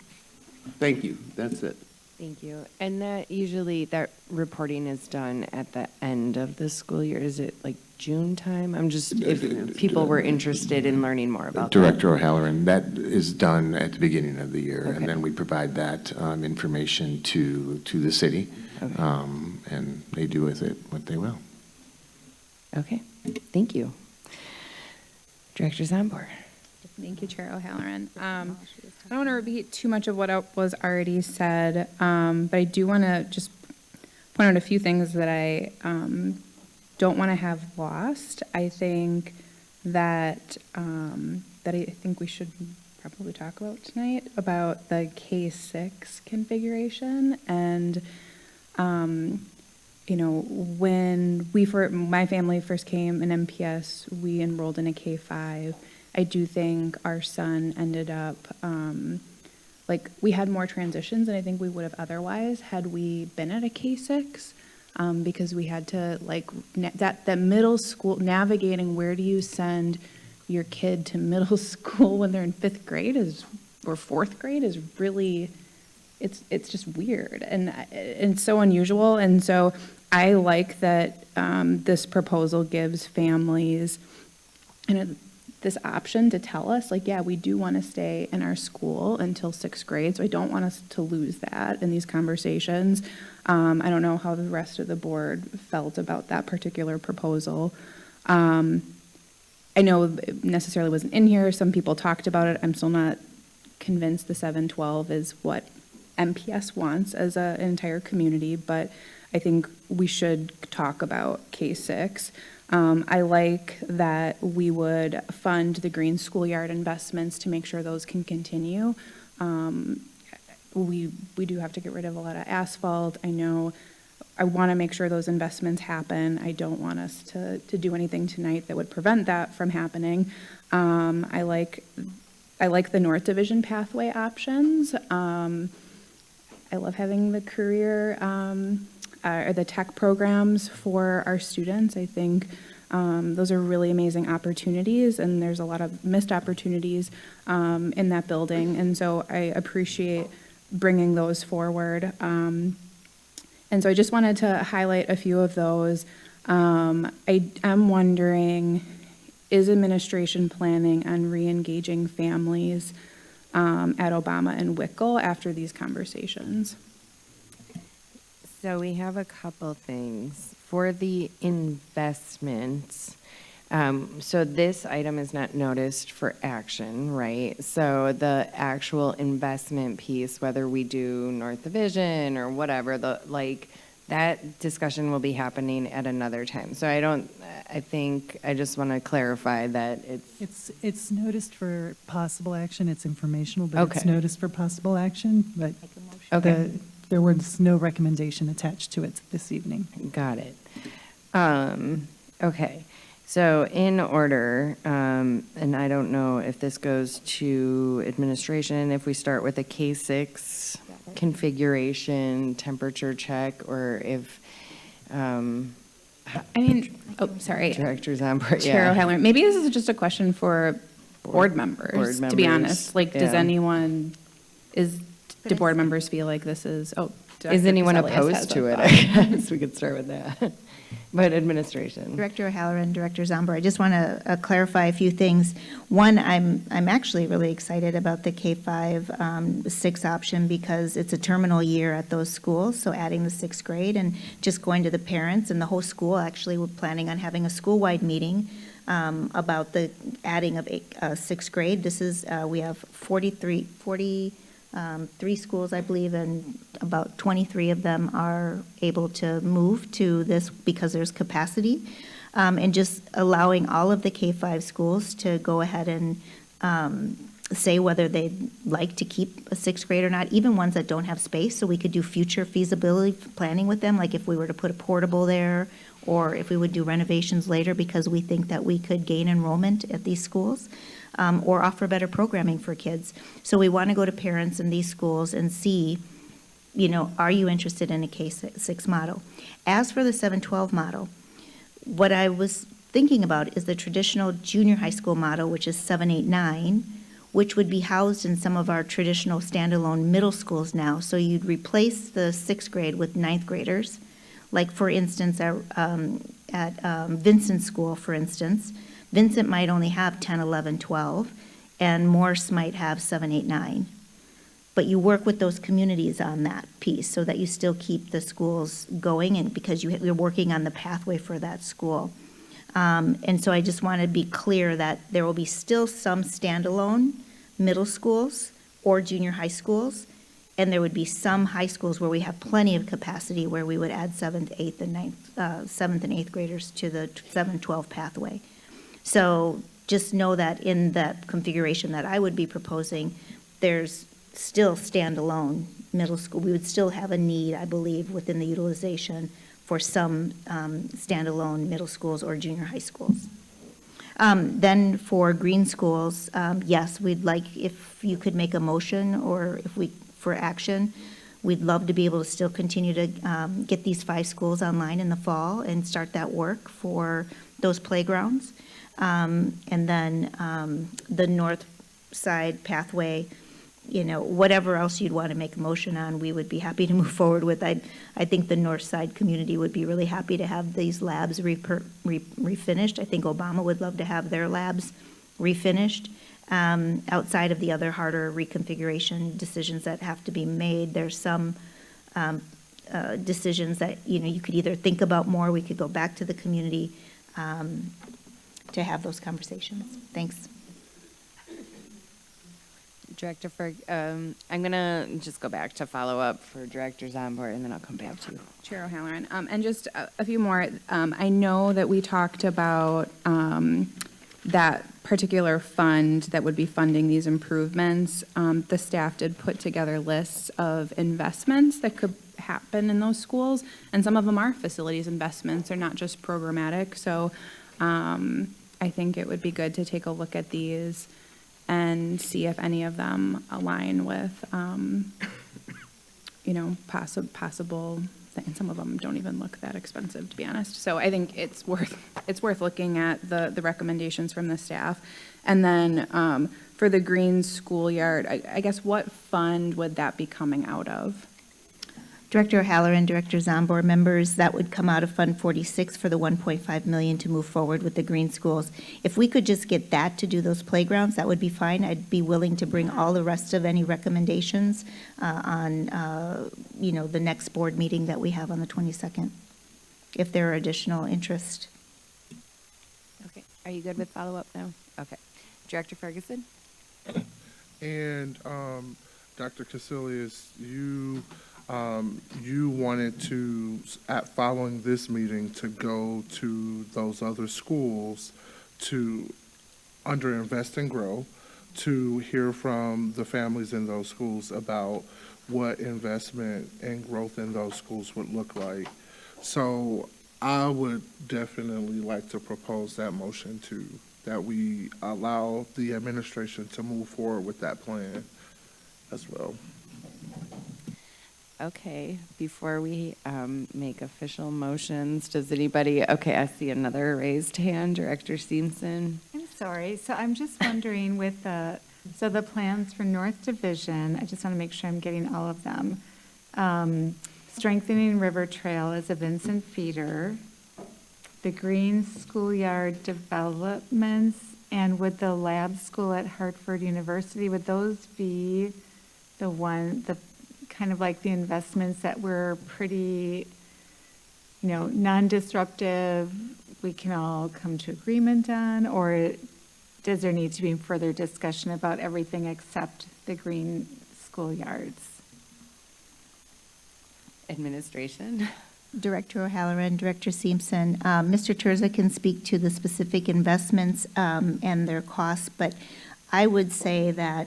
Thank you, that's it. Thank you. And that usually, that reporting is done at the end of the school year. Is it like June time? I'm just, if people were interested in learning more about that. Director O'Halloran, that is done at the beginning of the year, Okay. and then we provide that information to the city, Okay. and they do with it what they will. Okay, thank you. Director Zambor. Thank you, Chair O'Halloran. I don't want to repeat too much of what was already said, but I do want to just point out a few things that I don't want to have lost. I think that I think we should probably talk about tonight about the K-6 configuration. And you know, when my family first came in MPS, we enrolled in a K-5. I do think our son ended up, like, we had more transitions than I think we would have otherwise had we been at a K-6, because we had to, like, that middle school, navigating where do you send your kid to middle school when they're in 5th grade or 4th grade is really, it's just weird and so unusual. And so I like that this proposal gives families, this option to tell us, like, yeah, we do want to stay in our school until 6th grade, so I don't want us to lose that in these conversations. I don't know how the rest of the board felt about that particular proposal. I know it necessarily wasn't in here. Some people talked about it. I'm still not convinced the 712 is what MPS wants as an entire community, but I think we should talk about K-6. I like that we would fund the green schoolyard investments to make sure those can continue. We do have to get rid of a lot of asphalt. I know I want to make sure those investments happen. I don't want us to do anything tonight that would prevent that from happening. I like the North Division pathway options. I love having the career or the tech programs for our students. I think those are really amazing opportunities, and there's a lot of missed opportunities in that building. And so I appreciate bringing those forward. And so I just wanted to highlight a few of those. I am wondering, is administration planning on re-engaging families at Obama and Wickle after these conversations? So we have a couple things. For the investments, so this item is not noticed for action, right? So the actual investment piece, whether we do North Division or whatever, that discussion will be happening at another time. So I think I just want to clarify that It's noticed for possible action. It's informational, but Okay. it's noticed for possible action. But Okay. there was no recommendation attached to it this evening. Got it. Okay, so in order, and I don't know if this goes to administration, if we start with a K-6 configuration, temperature check, or if, I mean, sorry. Director Zambor, Chair yeah. O'Halloran, maybe this is just a question for board members, to be members, honest. Like, does yeah. anyone, do board members feel like this is, Is Dr. anyone Cassellius has opposed to a it? thought. I guess we could start with that. But administration. Director O'Halloran, Director Zambor, I just want to clarify a few things. One, I'm actually really excited about the K-5 6 option because it's a terminal year at those schools, so adding the 6th grade and just going to the parents and the whole school. Actually, we're planning on having a school-wide meeting about the adding of 6th grade. This is, we have 43 schools, I believe, and about 23 of them are able to move to this because there's capacity. And just allowing all of the K-5 schools to go ahead and say whether they'd like to keep a 6th grade or not, even ones that don't have space, so we could do future feasibility planning with them, like if we were to put a portable there, or if we would do renovations later because we think that we could gain enrollment at these schools. Or offer better programming for kids. So we want to go to parents in these schools and see, are you interested in a K-6 model? As for the 712 model, what I was thinking about is the traditional junior high school model, which is 789, which would be housed in some of our traditional standalone middle schools now. So you'd replace the sixth grade with ninth graders. Like, for instance, at Vincent School, for instance, Vincent might only have 10, 11, 12, and Morse might have 7, 8, 9. But you work with those communities on that piece so that you still keep the schools going, and because you're working on the pathway for that school. And so I just want to be clear that there will be still some standalone middle schools or junior high schools, and there would be some high schools where we have plenty of capacity where we would add 7th, 8th, and 9th, 7th and 8th graders to the 7-12 pathway. So just know that in that configuration that I would be proposing, there's still standalone middle school. We would still have a need, I believe, within the utilization for some standalone middle schools or junior high schools. Then for green schools, yes, we'd like, if you could make a motion or if we, for action, we'd love to be able to still continue to get these 5 schools online in the fall and start that work for those playgrounds. And then the north side pathway, you know, whatever else you'd want to make a motion on, we would be happy to move forward with. I think the north side community would be really happy to have these labs refinished. I think Obama would love to have their labs refinished. Outside of the other harder reconfiguration decisions that have to be made, there's some decisions that, you know, you could either think about more, we could go back to the community to have those conversations. Thanks. Director Ferg, I'm going to just go back to follow up for Director Zambor, and then I'll come back to you. Chair O'Halloran. And just a few more. I know that we talked about that particular fund that would be funding these improvements. The staff did put together lists of investments that could happen in those schools, and some of them are facilities investments. They're not just programmatic. So I think it would be good to take a look at these and see if any of them align with, you know, possible, and some of them don't even look that expensive, to be honest. So I think it's worth looking at the recommendations from the staff. And then for the green schoolyard, I guess what fund would that be coming out of? Director O'Halloran, Director Zambor, members, that would come out of Fund 46 for the $1.5 million to move forward with the green schools. If we could just get that to do those playgrounds, that would be fine. I'd be willing to bring all the rest of any recommendations on, you know, the next board meeting that we have on the 22nd, if there are additional interest. Okay. Are you good with follow-up now? Okay. Director Ferguson? And Dr. Casilius, you wanted to, following this meeting, to go to those other schools to, under Invest and Grow, to hear from the families in those schools about what investment and growth in those schools would look like. So I would definitely like to propose that motion that we allow the administration to move forward with that plan as well. Okay, before we make official motions, does anybody, okay, I see another raised hand, Director Simpson. I'm sorry, so I'm just wondering with the plans for North Division, I just want to make sure I'm getting all of them. Strengthening River Trail as a Vincent feeder, the green schoolyard developments, and would the lab school at Hartford University, would those be the kind of like the investments that were pretty, you know, non-disruptive, we can all come to agreement on, or does there need to be further discussion about everything except the green schoolyards? Administration. Director O'Halloran, Director Simpson, Mr. Terza can speak to the specific investments and their costs, but I would say that,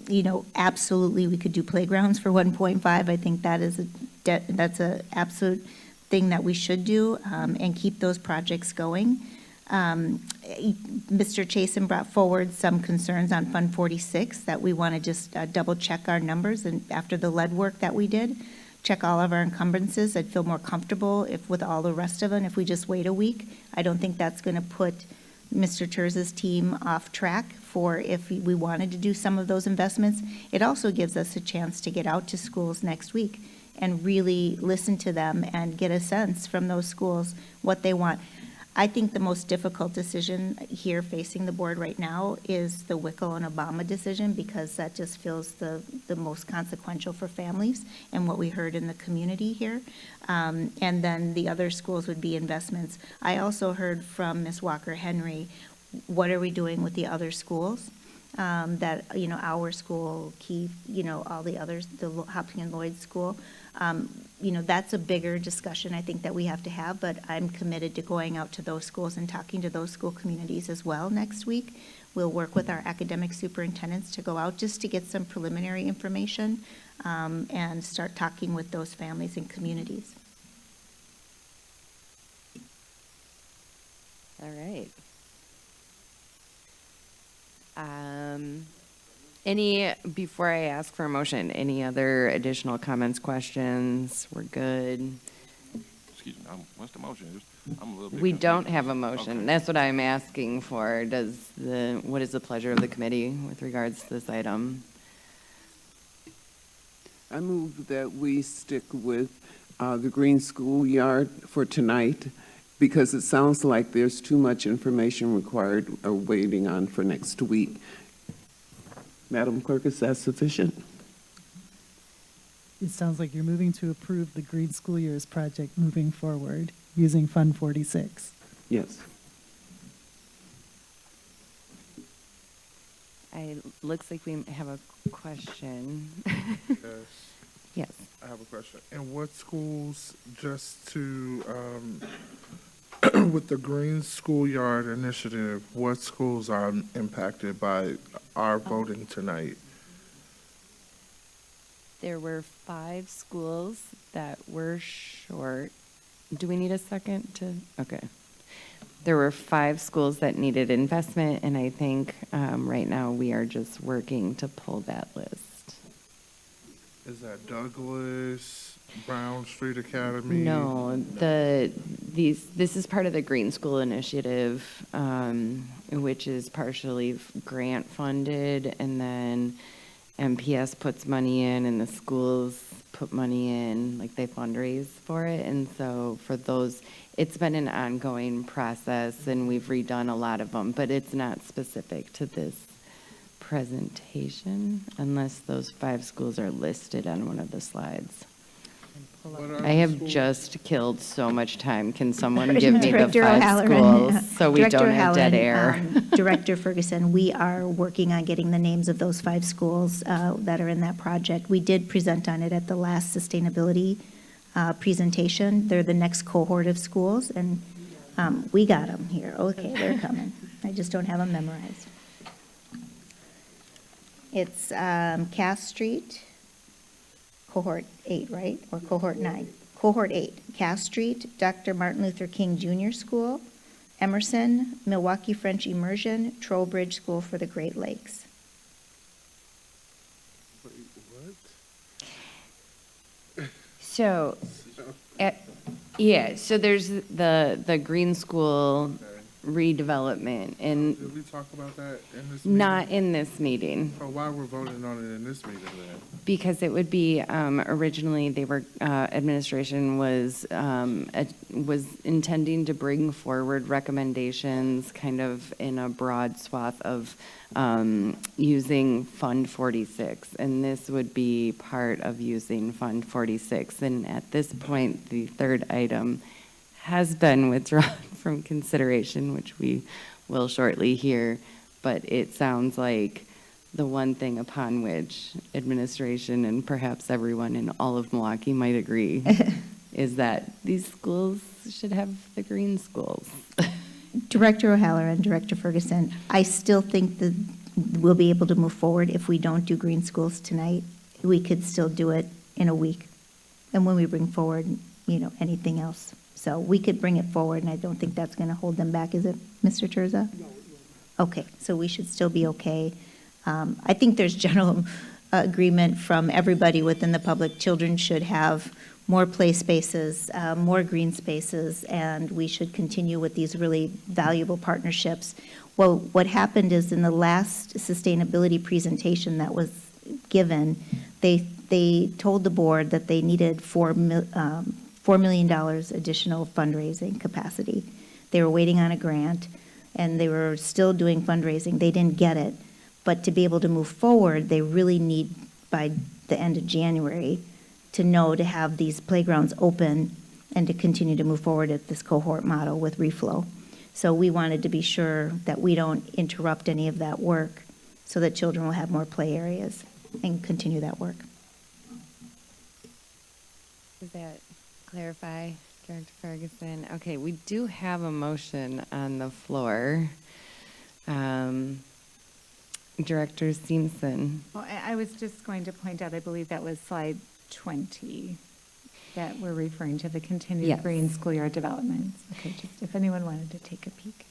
you know, absolutely we could do playgrounds for 1.5. I think that is that's a absolute thing that we should do and keep those projects going. Mr. Chasen brought forward some concerns on Fund 46 that we want to just double check our numbers, and after the lead work that we did, check all of our encumbrances. I'd feel more comfortable if with all the rest of them, if we just wait a week. I don't think that's going to put Mr. Terza's team off track for if we wanted to do some of those investments. It also gives us a chance to get out to schools next week and really listen to them and get a sense from those schools what they want. I think the most difficult decision here facing the board right now is the Wickel and Obama decision, because that just feels the most consequential for families and what we heard in the community here. And then the other schools would be investments. I also heard from Ms. Walker-Henry, what are we doing with the other schools? That, our school, Keith, all the others, the Hopkins Lloyd School. That's a bigger discussion I think that we have to have, but I'm committed to going out to those schools and talking to those school communities as well next week. We'll work with our academic superintendents to go out just to get some preliminary information and start talking with those families and communities. All right. Before I ask for a motion, any other additional comments, questions? We're good. Excuse me, what's the motion? I'm a little bit We confused. don't have a motion. Okay. That's what I'm asking for. What is the pleasure of the committee with regards to this item? I move that we stick with the Green Schoolyard for tonight, because it sounds like there's too much information required or waiting on for next week. Madam Clerk, is that sufficient? It sounds like you're moving to approve the Green School Years project moving forward using Fund 46. Yes. Looks like we have a question. Yes. Yes. I have a question. And what schools, just to, with the Green Schoolyard Initiative, what schools are impacted by our voting tonight? There were 5 schools that were short. Do we need a second to? Okay. There were 5 schools that needed investment, and I think right now we are just working to pull that list. Is that Douglas, Brown Street Academy? No, this is part of the Green School Initiative, which is partially grant funded, and then MPS puts money in, and the schools put money in, like they fundraise for it. And so for those, it's been an ongoing process, and we've redone a lot of them, but it's not specific to this presentation unless those 5 schools are listed on one of the slides. I have just killed so much time. Can someone give me the Director 5 O'Halloran, schools so we Director don't have dead O'Halloran, air? Director Ferguson, we are working on getting the names of those 5 schools that are in that project. We did present on it at the last sustainability presentation. They're the next cohort of schools, and we got them here. Okay, they're coming. I just don't have them memorized. It's Cass Street, cohort 8, right? Or cohort 9? Cohort 8, Cass Street, Dr. Martin Luther King Jr. School, Emerson, Milwaukee French Immersion, Trowbridge School for the Great Lakes. Wait, what? So, so there's the Green School redevelopment, and Did we talk about that in this meeting? not in this meeting. So why we're voting on it in this meeting then? Because it would be, originally, they were, administration was intending to bring forward recommendations kind of in a broad swath of using Fund 46. And this would be part of using Fund 46. And at this point, the third item has been withdrawn from consideration, which we will shortly hear. But it sounds like the one thing upon which administration and perhaps everyone in all of Milwaukee might agree is that these schools should have the green schools. Director O'Halloran, Director Ferguson, I still think that we'll be able to move forward if we don't do green schools tonight. We could still do it in a week. And when we bring forward, anything else. So we could bring it forward, and I don't think that's going to hold them back, is it, Mr. Terza? No. Okay, so we should still be okay. I think there's general agreement from everybody within the public. Children should have more play spaces, more green spaces, and we should continue with these really valuable partnerships. Well, what happened is in the last sustainability presentation that was given, they told the board that they needed $4 million additional fundraising capacity. They were waiting on a grant, and they were still doing fundraising. They didn't get it. But to be able to move forward, they really need, by the end of January, to have these playgrounds open and to continue to move forward at this cohort model with reflow. So we wanted to be sure that we don't interrupt any of that work so that children will have more play areas and continue that work. Does that clarify, Director Ferguson? Okay, we do have a motion on the floor. Director Simpson. Well, I was just going to point out, I believe that was slide 20, that we're referring to the continued Yes. green schoolyard developments. Okay, just if anyone wanted to take a peek.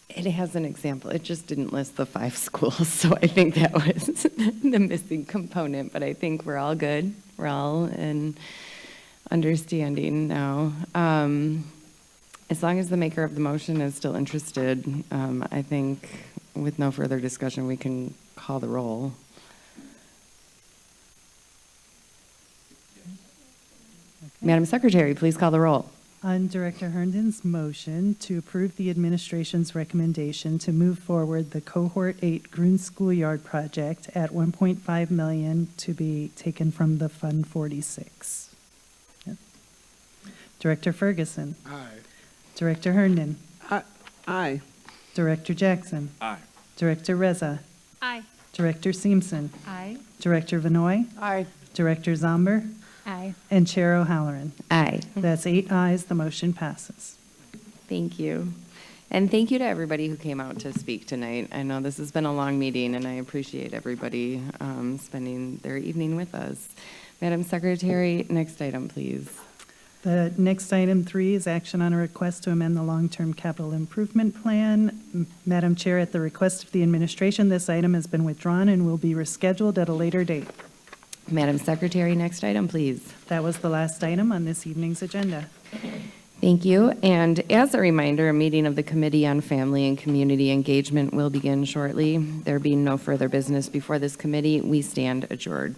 It has an example. It just didn't list the 5 schools, so I think that was the missing component, but I think we're all good. We're all in understanding now. As long as the maker of the motion is still interested, I think with no further discussion, we can call the roll. Madam Secretary, please call the roll. On Director Herndon's motion to approve the administration's recommendation to move forward the Cohort 8 Green Schoolyard project at $1.5 million to be taken from the Fund 46. Yep. Director Ferguson. Aye. Director Herndon. Aye. Director Jackson. Aye. Director Reza. Aye. Director Simpson. Aye. Director Vanoy. Aye. Director Zomber. Aye. And Chair O'Halloran. Aye. That's 8 ayes, the motion passes. Thank you. And thank you to everybody who came out to speak tonight. I know this has been a long meeting, and I appreciate everybody spending their evening with us. Madam Secretary, next item, please. The next item 3 is action on a request to amend the long-term capital improvement plan. Madam Chair, at the request of the administration, this item has been withdrawn and will be rescheduled at a later date. Madam Secretary, next item, please. That was the last item on this evening's agenda. Thank you. And as a reminder, a meeting of the Committee on Family and Community Engagement will begin shortly. There being no further business before this committee, we stand adjourned.